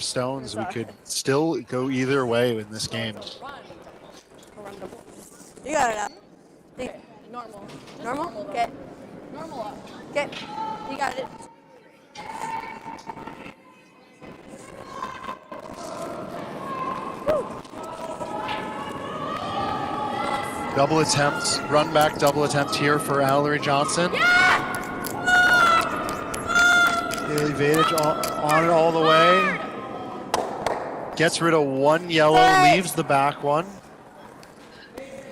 stones, we could still go either way in this game. You got it. Normal. Normal? Okay. Normal up. Okay. You got it. Double attempt, run back double attempt here for Allory Johnson. Daily Vadage on it all the way. Gets rid of 1 yellow, leaves the back one.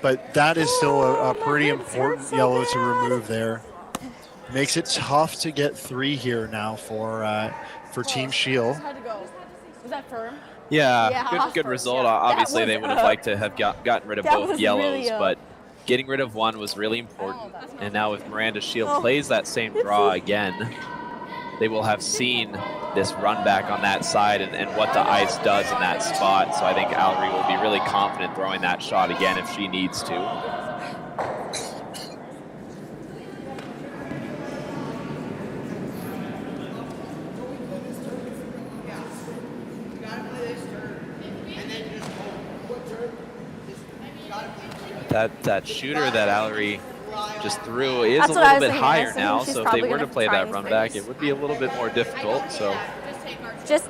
but that is still a pretty important yellow to remove there. Makes it tough to get 3 here now for Team Scheel. Was that firm? Yeah, good result. Obviously, they would have liked to have gotten rid of both yellows, but getting rid of one was really important. And now if Miranda Scheel plays that same draw again, they will have seen this run back on that side and what the ice does in that spot. So I think Allory will be really confident throwing that shot again if she needs to. That shooter that Allory just threw is a little bit higher now, so if they were to play that run back, it would be a little bit more difficult. So just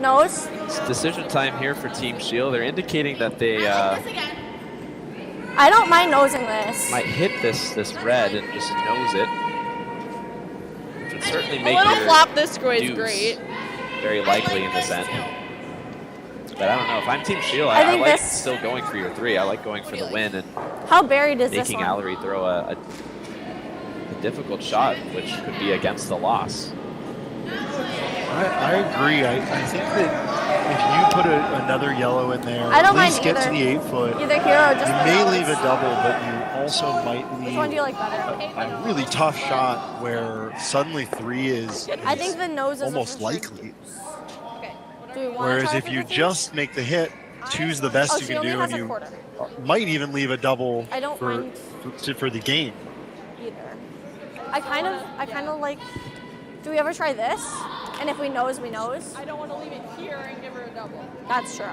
nose. It's decision time here for Team Scheel. They're indicating that they I don't mind nosing this. might hit this red and just nose it, which would certainly make a little your flop this score is deuce great. very likely in this end. But I don't know. If I'm Team Scheel, I like still going for your 3. I like going for the win and how buried is this making one? Allory throw a difficult shot, which could be against the loss. I agree. I think that if you put another yellow in there, I don't at least mind get to either. the 8-foot. Either here or just You may leave a double, but you also might Which leave one do you like better? a really tough shot where suddenly 3 is I think the nose is almost likely. Do we want Whereas to if you just make the hit, 2's the best you she can only do, has and a you quarter might even leave a double I don't for mind the game. either. I kind of like. Do we ever try this? And if we nose, we nose. I don't want to leave it here and give her a double. That's true.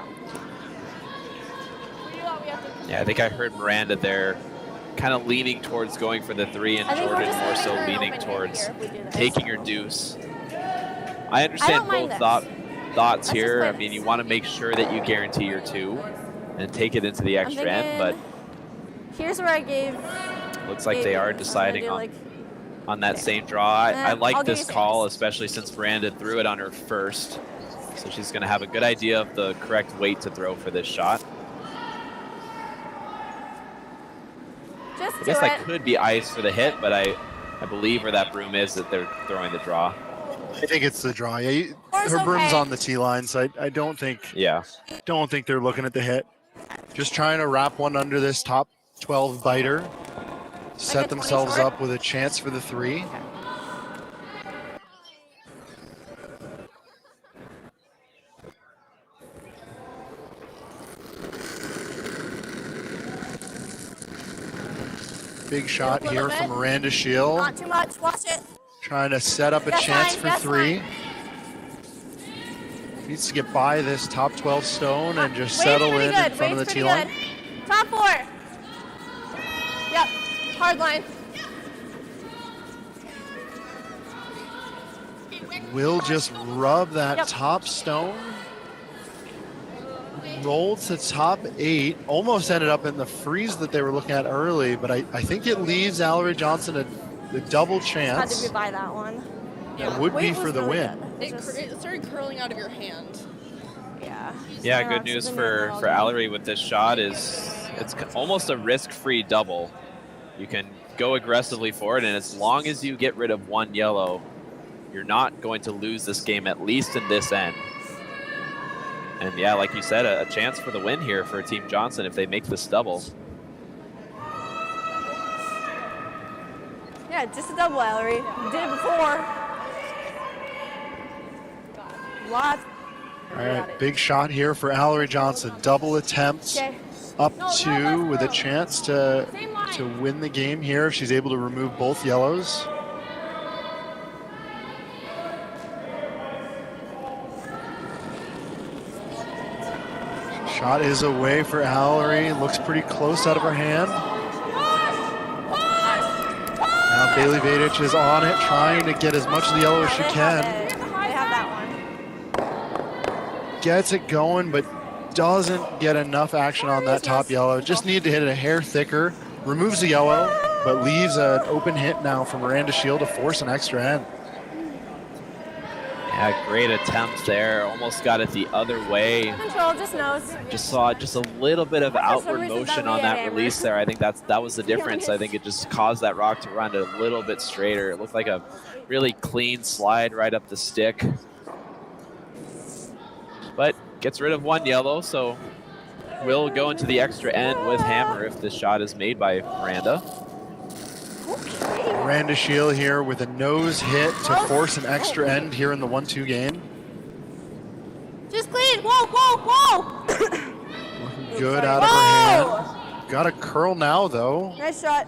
Yeah, I think I heard Miranda there kind of leaning towards going for the 3 and I think we're Jordan just more gonna so do an leaning open towards here if we do this. taking her deuce. I understand mind both this. thoughts Let's here. just I play mean, this. you want to make sure that you guarantee your 2 and take it into the I'm extra end, but thinking, here's where I gave. looks like they are deciding on that same draw. I I'll like give this you call, six. especially since Miranda threw it on her first. So she's going to have a good idea of the correct weight to throw for this shot. Just I guess that could be ice for the hit, but I believe where that broom is that they're throwing the draw. I think it's the draw. Yeah, It's her broom's okay. on the tee line, so I don't think they're looking at the hit. Just trying to wrap one under this top 12 biter. Set themselves up with a chance for the 3. Big shot here from Miranda Scheel. Not too much. Watch it. Trying to set up a That's chance fine, for that's 3. fine. Needs to get by this top 12 stone and just Wade's settle pretty in good. front of the Wade's tee pretty line. good. Top 4. Yep. Hard line. Will just rub that Yep. top stone. Rolled to top 8. Almost ended up in the freeze that they were looking at early, but I think it leaves Allory Johnson a double Had chance. to be by that one. It would be Wade for was the really win. good. It started curling out of your hand. Yeah. Yeah, good news for Allory with this shot is it's almost a risk-free double. You can go aggressively for it, and as long as you get rid of 1 yellow, you're not going to lose this game, at least in this end. And yeah, like you said, a chance for the win here for Team Johnson if they make this double. Yeah, just a double, Allory. You did it before. What? All right, big shot here for Allory Johnson. Double attempts Okay. up 2 with a chance to win the game here if she's able to remove both yellows. Shot is away for Allory. Looks pretty close out of her hand. Now Bailey Vadich is on it, trying to get as much of the yellow as she can. They have that one. Gets it going, but doesn't get enough action on that top yellow. Just need to hit it a hair thicker. Removes the yellow, but leaves an open hit now for Miranda Scheel to force an extra end. Yeah, Yeah, great attempt there. Almost got it the other way. Control, just nose. Just saw just a little bit of outward reason motion that on we that had release there. I think that was the difference. I think it just caused that rock to run a little bit straighter. It looked like a really clean slide right up the stick. But gets rid of one yellow, so we'll go into the extra end with hammer if this shot is made by Miranda. Miranda Scheel here with a nose hit to force an extra end here in the 1-2 game. Just clean. Whoa, whoa, whoa. Good out of her hand. Got a curl now, though. Nice shot.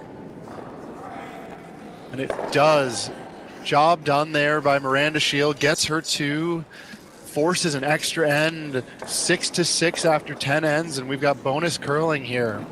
And it does. Job done there by Miranda Scheel. Gets her 2. Forces an extra end. 6-6 after 10 ends, and we've got bonus curling here.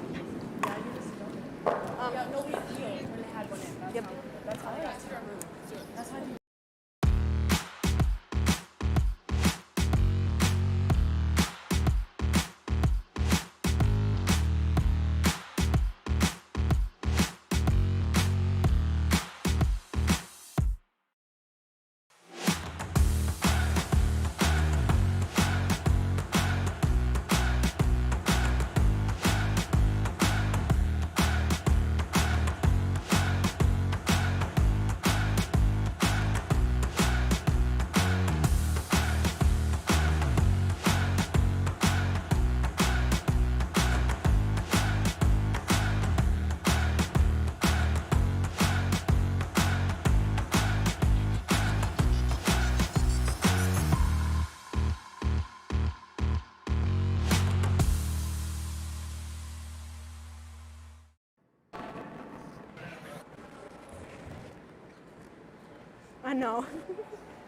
I know.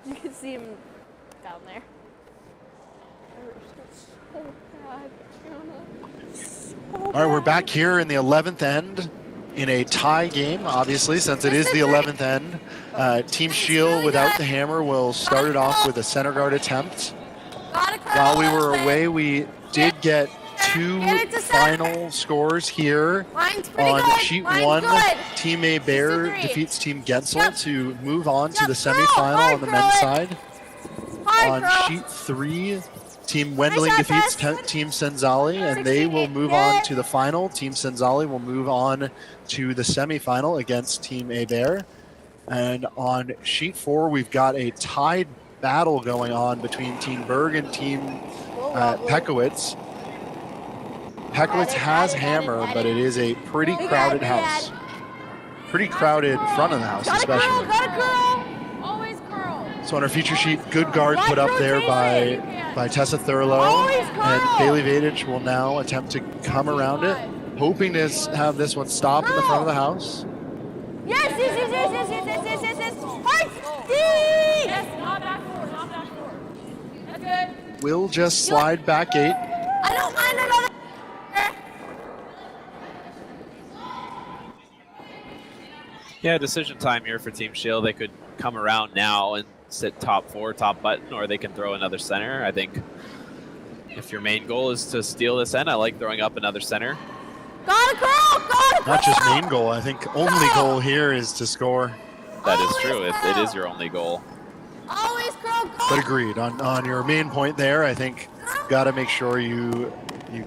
You can see him down there. All right, we're back here in the 11th end in a tie game, obviously, since it is the 11th end. Team Scheel without the hammer will start it off with a center guard attempt. While we were away, we did get 2 final scores here on sheet 1. Team A Bear defeats Team Gensel to move on to the semifinal on the men's side. On sheet 3, Team Wendling defeats Team Senzali, and they will move on to the final. Team Senzali will move on to the semifinal against Team A Bear. And on sheet 4, we've got a tied battle going on between Team Berg and Team Pekowitz. Pekowitz has hammer, but it is a pretty crowded house. Pretty crowded front of the house, especially. Always curl. So on our feature sheet, good guard put up there by Tessa Thurlow. And Bailey Vadich will now attempt to come around it, hoping to have this one stop in the front of the house. Yes. Yes, not back forward, not back forward. That's good. Will just slide back 8. I don't mind another. Yeah, decision time here for Team Scheel. They could come around now and sit top 4, top button, or they can throw another center. I think if your main goal is to steal this end, I like throwing up another center. Gotta curl. Not just main goal, I think only goal here is to score. That is true. It is your only goal. Always curl. But agreed, on your main point there, I think got to make sure you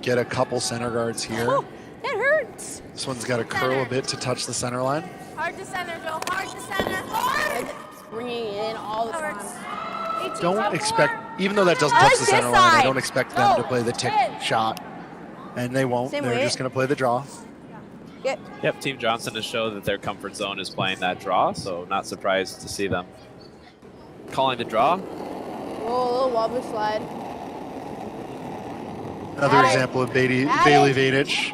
get a couple center guards here. It hurts. This one's got to curl a bit to touch the center line. Hard to center, Joe. Hard to center. Hard. Bringing it in all the time. Don't expect, even though that doesn't touch the center line, I don't expect them to play the tick shot. And they won't. They're just going to play the draw. Yep, Team Johnson has shown that their comfort zone is playing that draw, so not surprised to see them calling the draw. Whoa, a little wobbly slide. Another example of Bailey Vadich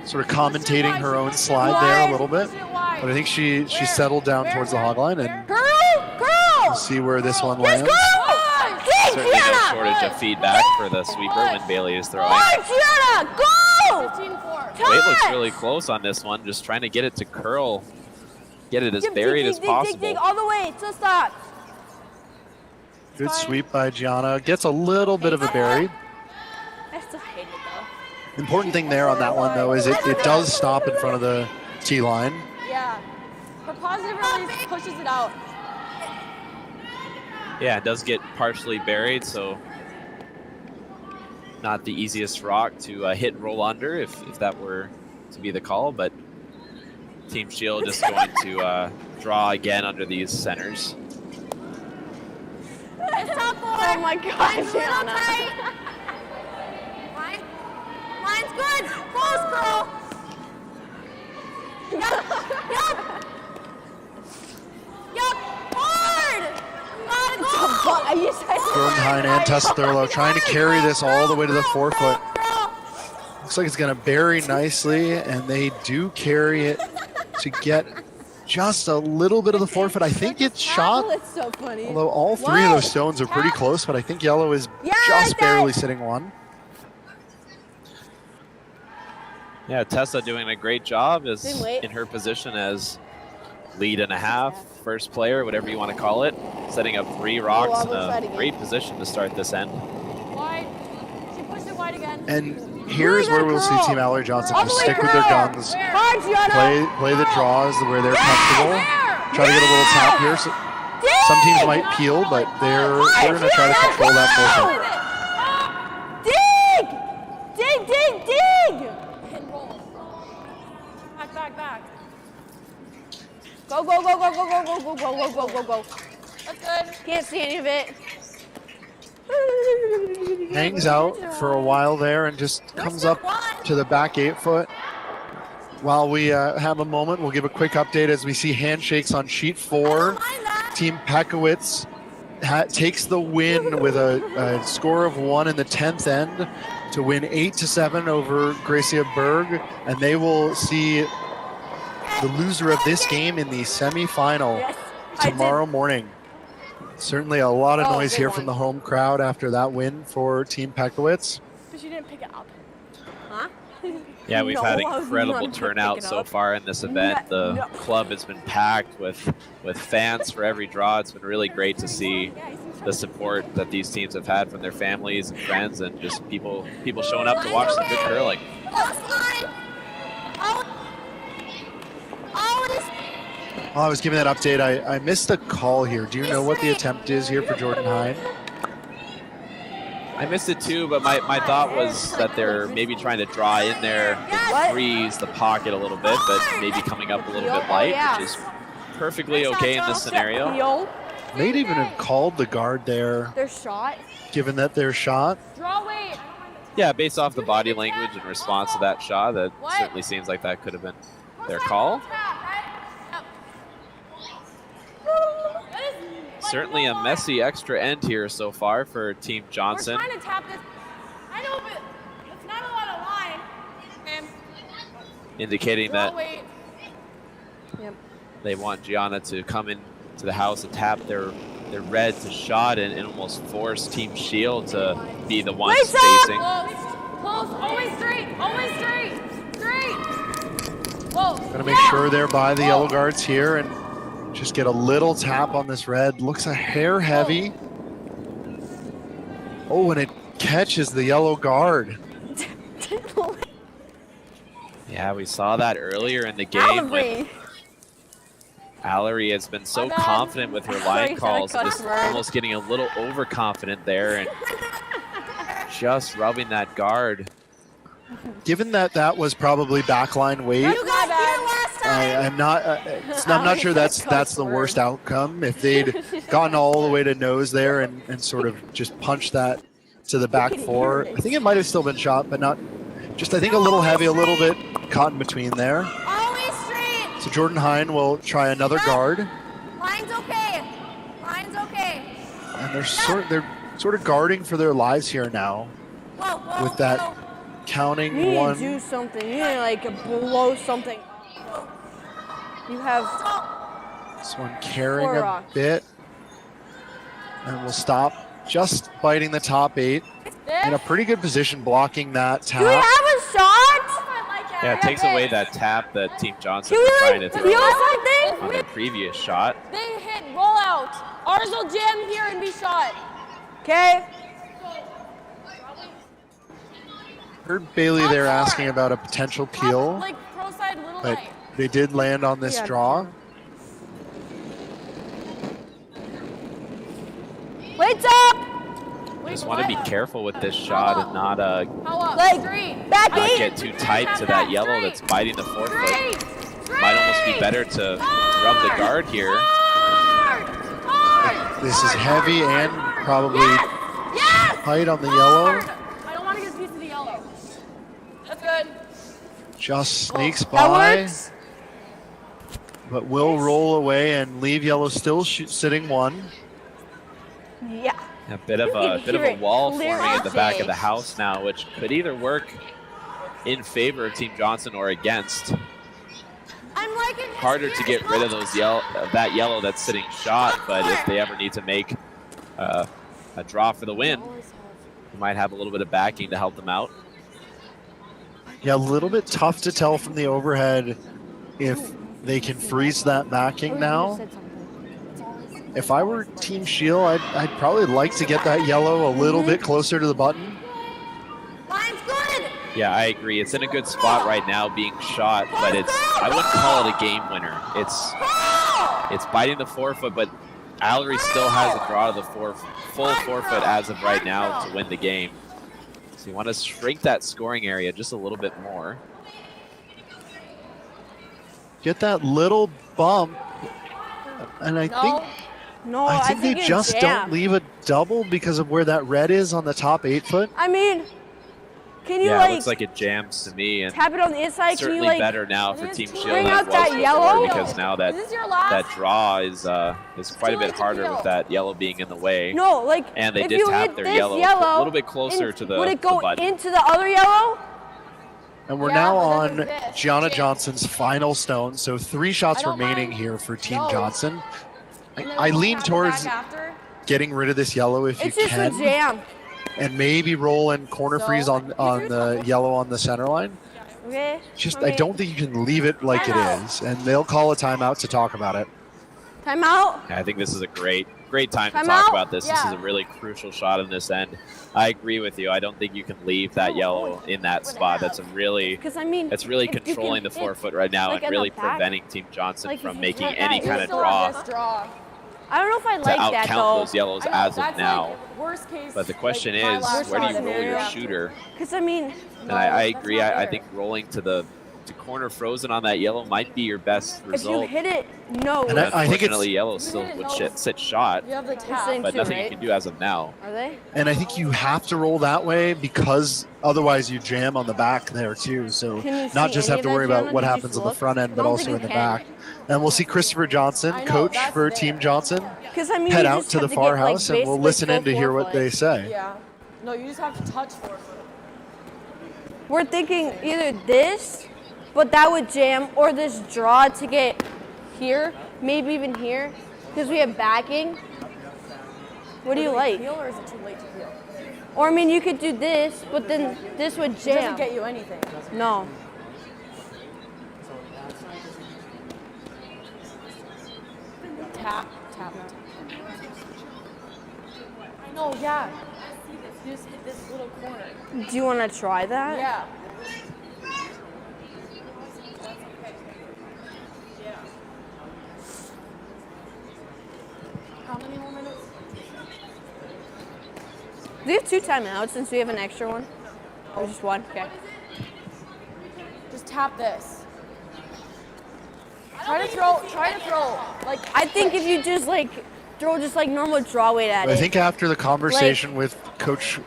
sort of commentating her own slide there a little bit. But I think she settled down towards the hog line, and we'll see where this one lands. Certainly no shortage of feedback for the sweeper when Bailey is throwing. Go! Wade looks really close on this one, just trying to get it to curl, get it as buried as possible. Dig all the way to stop. Good sweep by Gianna. Gets a little bit of a bury. I still hate it though. Important thing there on that one though is it does stop in front of the tee line. Yeah. Her positive release pushes it out. Yeah, it does get partially buried, so not the easiest rock to hit and roll under if that were to be the call, but Team Scheel just going to draw again under these centers. Oh my gosh, Gianna. Line's good. Close, girl. Yup. Hard. Jordan Hine and Tessa Thurlow trying to carry this all the way to the forefoot. Looks like it's going to bury nicely, and they do carry it to get just a little bit of the forefoot. I think it's shot, That's so funny. although all three of those stones are pretty close, but I think yellow is just barely sitting one. Yeah, Tessa doing a great job as Didn't wait. in her position as lead and a half, first player, whatever you want to call it, setting up 3 rocks in a great position to start this end. Wide. She pushed it wide again. And here's where we'll see Team Allory Johnson just stick with their guns, play the draws where they're comfortable, try to get a little tap here. So some teams might peel, but they're going to try to control that forefoot. Dig! Dig, dig, dig! Hit and roll. Back. Go, go, go, go, go, go, go, go, go, go, go, go, go. That's good. Can't see any of it. Hangs out for a while there and just comes up to the back 8 foot. While we have a moment, we'll give a quick update as we see handshakes on sheet 4. Team Pekowitz takes the win with a score of 1 in the 10th end to win 8-7 over Gracia Berg, and they will see the loser of this game in the semifinal tomorrow morning. Certainly a lot of noise here from the home crowd after that win for Team Pekowitz. But she didn't pick it up. Huh? Yeah, we've No, had I was incredible not turnout picking so up. far in this event. The club has been packed with fans for every draw. It's been really great to see the support that these teams have had from their families and friends, and just people showing up to watch some good curling. While I was giving that update, I missed a call here. Do you know what the attempt is here for Jordan Hine? I missed it too, but my thought was that they're maybe trying to draw in there and freeze the pocket a little bit, but maybe coming up a little bit light, which is perfectly okay in this scenario. They'd even have called the guard there, They're shot. given that they're shot. Draw weight. Yeah, based off the body language in response to that shot, that certainly seems like that could have been their call. Certainly a messy extra end here so far for Team Johnson. We're trying to tap this. I know, but it's not a lot of line. And Indicating draw that weight. they want Gianna to come in to the house and tap their red to shot and almost force Team Scheel to be the one spacing. Close, always straight, straight. Whoa. Gonna make sure they're by the yellow guards here and just get a little tap on this red. Looks a hair heavy. Oh, and it catches the yellow guard. Yeah, we saw that earlier in the game when Allory has been so confident with her line calls, and just almost getting a little overconfident there and just rubbing that guard. Given that that was probably backline weight, I'm not sure that's the worst outcome. If they'd gotten all the way to nose there and sort of just punched that to the back 4, I think it might have still been shot, but not just, I think, a little heavy, a little bit caught in between there. So Jordan Hine will try another guard. Line's okay. And they're sort of guarding for their lives here now with that counting You need one. to do something. You need to like blow something. You have This one carrying 4 a rocks. bit. And we'll stop just biting the top 8. In a pretty good position blocking that Do we tap. have a shot? Yeah, it takes away that tap that Team Johnson Can was we trying to like throw feel something? on their previous shot. They hit roll out. Ours will jam here and be shot. Okay. Heard Bailey there asking about a potential peel, Like pro side little but light. they did land on this Yeah. draw. Lights up! Just want to be careful with this shot and not Like, back not eight. get too tight to that yellow that's biting the forefoot. Might almost be better to rub the guard here. This is heavy and probably tight on the yellow. I don't want to get a piece of the yellow. That's good. Just sneaks That by, works. but will roll away and leave yellow still sitting one. Yeah. A bit of a wall forming at the back of the house now, which could either work in favor of Team Johnson or against. Harder to get rid of those that yellow that's sitting shot, but if they ever need to make a draw for the win, they might have a little bit of backing to help them out. Yeah, a little bit tough to tell from the overhead if they can freeze that backing now. If I were Team Scheel, I'd probably like to get that yellow a little bit closer to the button. Yeah, I agree. It's in a good spot right now being shot, but I wouldn't call it a game winner. It's biting the forefoot, but Allory still has a draw to the full forefoot as of right now to win the game. So you want to shrink that scoring area just a little bit more. Get that little bump, and I think they just don't leave a double because of where that red is on the top 8 foot. I mean, can you it looks like it jams to me, and tap it on the inside? certainly Can you better now for Team Scheel bring than out it was that before, yellow? because now that draw is quite a bit harder with that yellow being in the way. No, like and they if did you tap hit their this yellow a little bit closer to the would it go button. into the other yellow? And we're now on Gianna Johnson's final stone, so 3 shots remaining here for Team Johnson. I lean towards getting rid of this yellow if you can. It's just a jam. And maybe roll and corner freeze on the yellow on the center line. Okay. I don't think you can leave it like it is, and they'll call a timeout to talk about it. Timeout. Yeah, I think this is a great time to Timeout? talk about this. This is a really crucial shot in this end. I agree with you. I don't think you can leave that yellow in that spot. That's a really that's really controlling the forefoot right now and really preventing Team Johnson from making any kind of draw. I don't know if I like that to though. outcount those yellows as of now. Worst case. But the question is, where do you roll your shooter? Because I mean, And I agree. I think rolling to corner frozen on that yellow might be your best result. if you hit it, no. And I think it's yellow still would sit shot, You have the It's tap. saying but two, nothing right? you can do as of now. Are they? And I think you have to roll that way because otherwise you jam on the back there too. So Can you not see just any have to of that, worry about Gianna? what Did you happens on the look? front end, I but don't also think in the you can. back. And we'll see Christopher Johnson, coach for Team Johnson, Because I mean, head you out just to have the get, far like, house, and we'll basically listen in full to hear what forefoot. they say. Yeah. No, you just have to touch forefoot. We're thinking either this, but that would jam, or this draw to get here, maybe even here, because we have backing. What do you like? Peel, or is it too late to peel? Or I mean, you could do this, but then this would It doesn't jam. get you anything. No. Tap. I know, yeah. You just hit this little corner. Do you want to try that? Yeah. How many more minutes? Do you have 2 timeouts since we have an extra one? Or just 1? Okay. Just tap this. Try to throw. Like, I think if you just like throw just like normal draw weight at I it. think after the conversation with Coach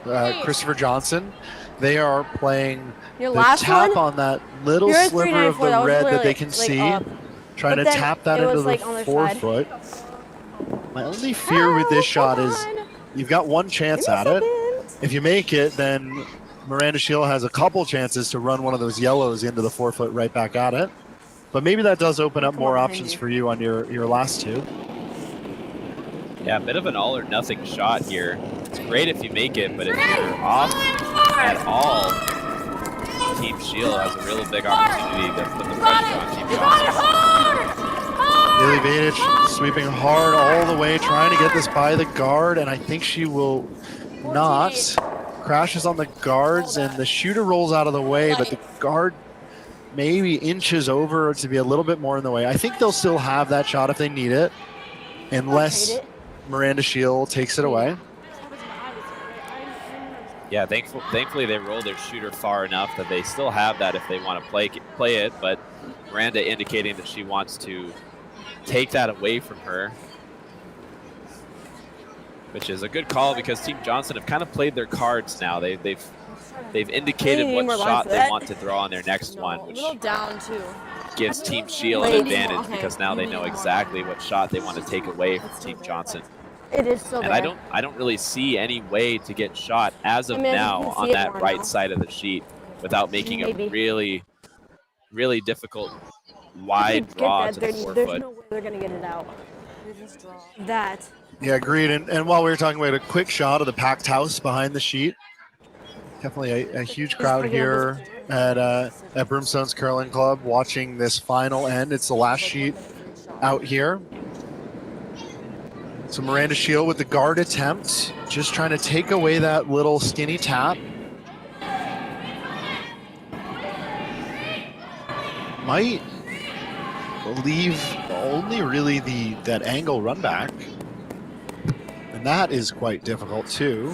Christopher Johnson, they are playing Your the last tap one? on that little Yours sliver of 394, the that was red that literally, they can like, see, up. trying But to then tap that it into was, the like, on their side. forefoot. My only fear with this shot is you've got one chance at it. If you make it, then Miranda Scheel has a couple chances to run one of those yellows into the forefoot right back at it. But maybe that does open up more options for you on your last 2. Yeah, a bit of an all or nothing shot here. It's great if you make it, but if you're off at all, Team Scheel has a real big opportunity to put the pressure on Team Johnson. Lily Vadich sweeping hard all the way, trying to get this by the guard, and I think she will not. Crashes on the guards, and the shooter rolls out of the way, but the guard maybe inches over to be a little bit more in the way. I think they'll still have that shot if they need it, unless Miranda Scheel takes it away. Yeah, thankfully they rolled their shooter far enough that they still have that if they want to play it, but Miranda indicating that she wants to take that away from her, which is a good call because Team Johnson have kind of played their cards now. They've indicated what shot they want to throw on their next one, which down too. gives Team Scheel an advantage because now they know exactly what shot they want to take away from Team Johnson. It is so and I don't really see any way to get shot as of now on that right side of the sheet without making a really, really difficult wide draw to the 4 There's foot. no way they're gonna get it out. Just draw that. Yeah, agreed. And while we were talking about a quick shot of the packed house behind the sheet, definitely a huge crowd here at Broomstones Curling Club watching this final end. It's the last sheet out here. So Miranda Scheel with the guard attempt, just trying to take away that little skinny tap. Might leave only really that angle run back. And that is quite difficult too.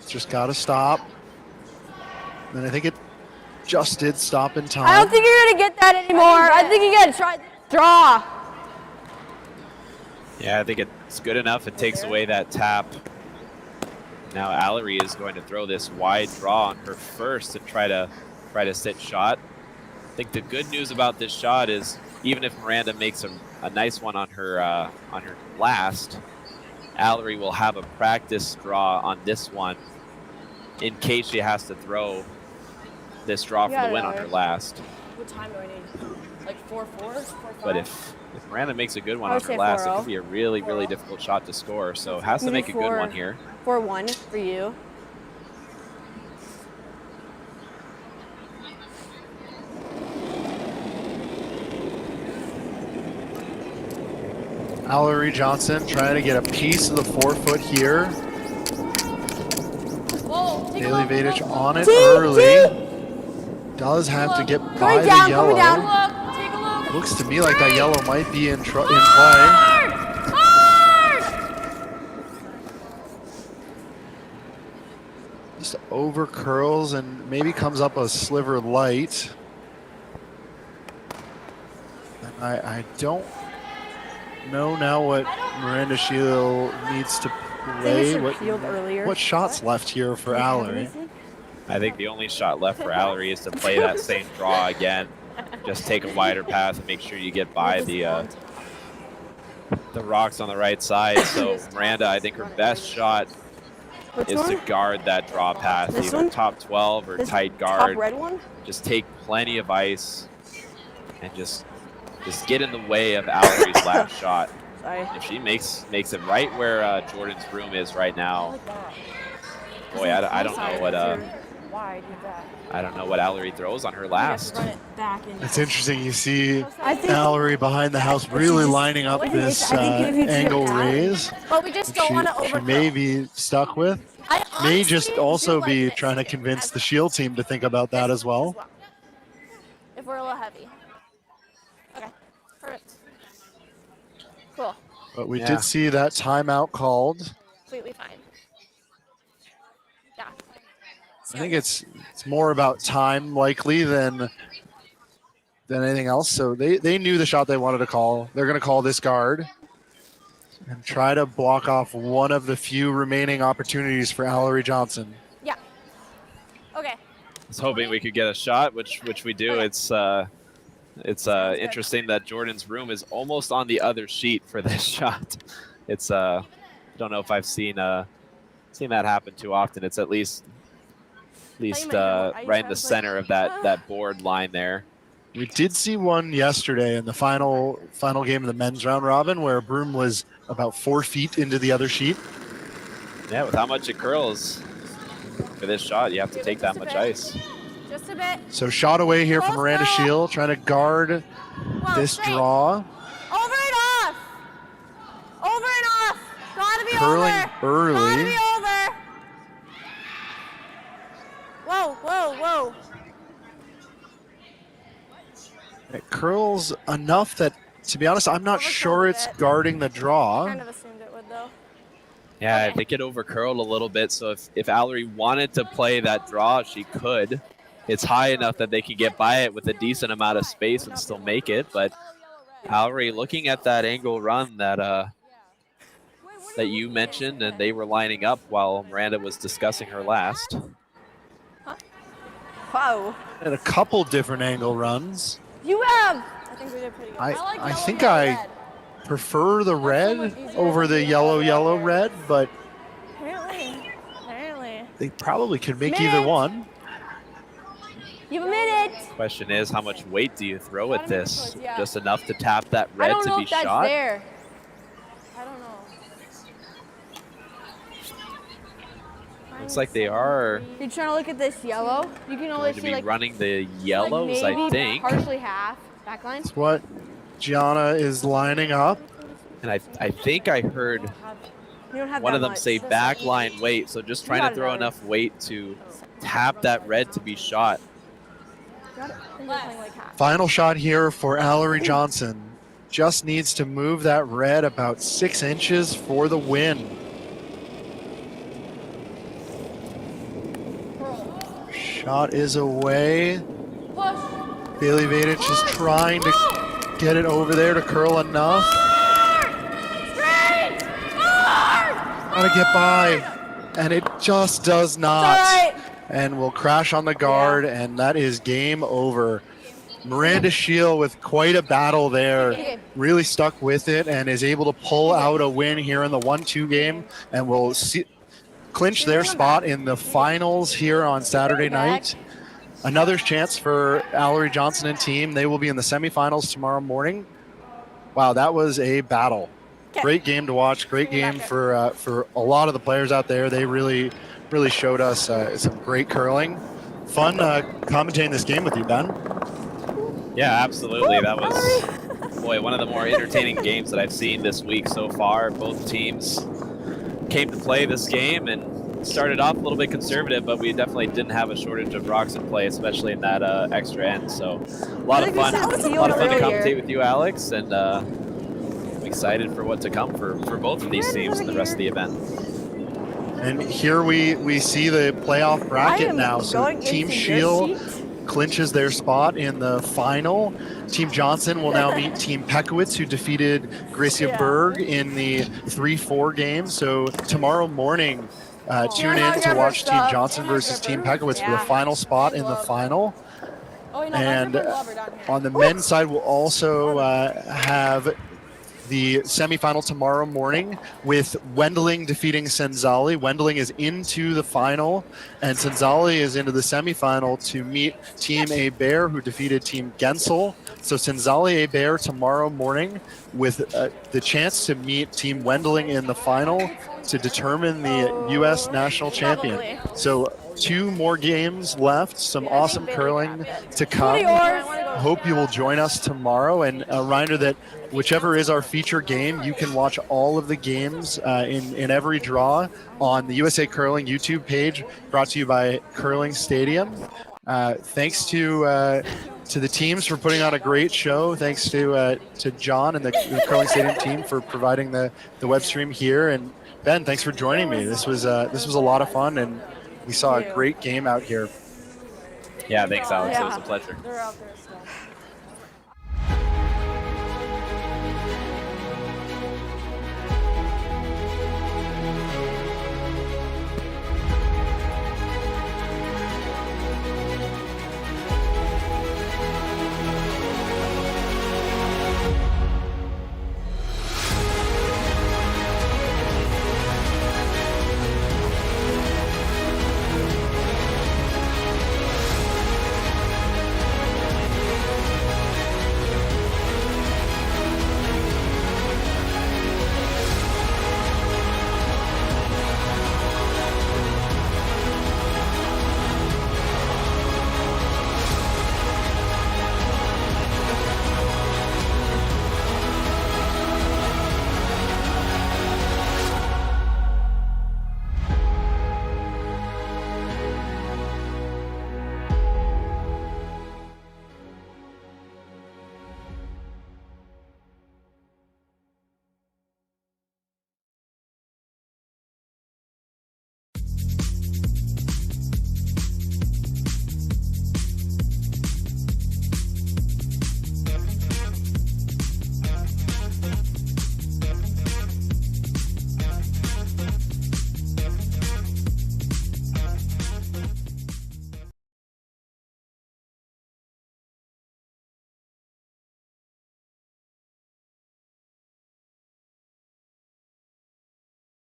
Just got to stop. And I think it just did stop in time. I don't think you're gonna get that anymore. I think you gotta try draw. Yeah, I think it's good enough. It takes away that tap. Now Allory is going to throw this wide draw on her first and try to sit shot. I think the good news about this shot is even if Miranda makes a nice one on her last, Allory will have a practice draw on this one in case she has to throw this draw for the win on her last. What time do I need? Like 4-4? 4-5? But if Miranda makes a good one on her last, it could be a really, really difficult shot to score. So has to make a good one here. 4-1 for you. Allory Johnson trying to get a piece of the 4 foot here. Bailey Vadich on it early. Does have to get by the yellow. Looks to me like that yellow might be in play. Just over curls and maybe comes up a sliver light. I don't know now what Miranda Scheel needs to play. What shots left here for Allory? I think the only shot left for Allory is to play that same draw again. Just take a wider path and make sure you get by the rocks on the right side. So Miranda, I think her best shot is to guard that draw path, either top 12 or tight guard. Just take plenty of ice and just get in the way of Allory's last shot. If she makes it right where Jordan's room is right now, boy, I don't know what Allory throws on her last. It's interesting. You see Allory behind the house really lining up this angle raise. But we just don't want to She may be stuck with. May just also be trying to convince the Scheel team to think about that as well. If we're a little heavy. Okay, perfect. Cool. But we did see that timeout called. Completely fine. Yeah. I think it's more about time likely than anything else. So they knew the shot they wanted to call. They're going to call this guard and try to block off one of the few remaining opportunities for Allory Johnson. Yeah. Okay. I was hoping we could get a shot, which we do. Okay. It's interesting that Jordan's room is almost on the other sheet for this shot. It's I don't know if I've seen that happen too often. It's at least right in the center of that board line there. We did see one yesterday in the final game of the men's round robin where Broom was about 4 feet into the other sheet. Yeah, with how much it curls for this shot, you have to take that much ice. Just a bit. So shot away here from Miranda Scheel, trying to guard this draw. Over and off. Over and off. Gotta be Curling over. early. Gotta be over. Whoa, whoa, whoa. It curls enough that, to be honest, I'm not sure it's guarding the draw. Kind of assumed it would, though. Yeah, I think it overcurled a little bit. So if Allory wanted to play that draw, she could. It's high enough that they can get by it with a decent amount of space and still make it. But Allory looking at that angle run that you mentioned, and they were lining up while Miranda was discussing her last. Wow. And a couple different angle runs. You have. I think we did pretty good. I think I prefer the red over the yellow red, but Apparently. they probably could make either one. You have a minute. Question is, how much weight do you throw at this? Just enough to tap that I red don't to know be if that's shot? there. I don't know. Looks like they are You're trying to look at this yellow. You can only going to see be like running the yellows, maybe I think. partially half backline. That's what Gianna is lining up. And I think I heard You don't have one that of them much. say backline weight, so just trying to throw enough weight to tap that red to be shot. I think you're playing like half. Final shot here for Allory Johnson. Just needs to move that red about 6 inches for the win. Shot is away. Bailey Vadich is trying to get it over there to curl enough. Gotta get by, and it just does not. And will crash on the guard, and that is game over. Miranda Scheel with quite a battle there, really stuck with it and is able to pull out a win here in the 1-2 game, and will clinch their spot in the finals here on Saturday night. Another chance for Allory Johnson and team. They will be in the semifinals tomorrow morning. Wow, that was a battle. Great game to watch. Great game for a lot of the players out there. They really showed us some great curling. Fun commentating this game with you, Ben. Yeah, absolutely. That was, boy, one of the more entertaining games that I've seen this week so far. Both teams came to play this game and started off a little bit conservative, but we definitely didn't have a shortage of rocks in play, especially in that extra end. So a lot of fun to commentate with you, Alex, and I'm excited for what to come for both of these teams in the rest of the event. And here we see the playoff bracket now. So Team Scheel clinches their spot in the final. Team Johnson will now meet Team Pekowitz, who defeated Gracia Berg in the 3-4 game. So tomorrow morning, tune in to watch Team Johnson versus Team Pekowitz for the final spot in the final. And on the men's side, we'll also have the semifinal tomorrow morning with Wendling defeating Senzali. Wendling is into the final, and Senzali is into the semifinal to meet Team A Bear, who defeated Team Gensel. So Senzali A Bear tomorrow morning with the chance to meet Team Wendling in the final to determine the U.S. national champion. So 2 more games left, some awesome curling to come. Hope you will join us tomorrow, and a reminder that whichever is our feature game, you can watch all of the games in every draw on the USA Curling YouTube page, brought to you by Curling Stadium. Thanks to the teams for putting on a great show. Thanks to John and the Curling Stadium team for providing the web stream here. And Ben, thanks for joining me. This was a lot of fun, and we saw a great game out here. Yeah, thanks, Alex. It was a pleasure. They're out there still.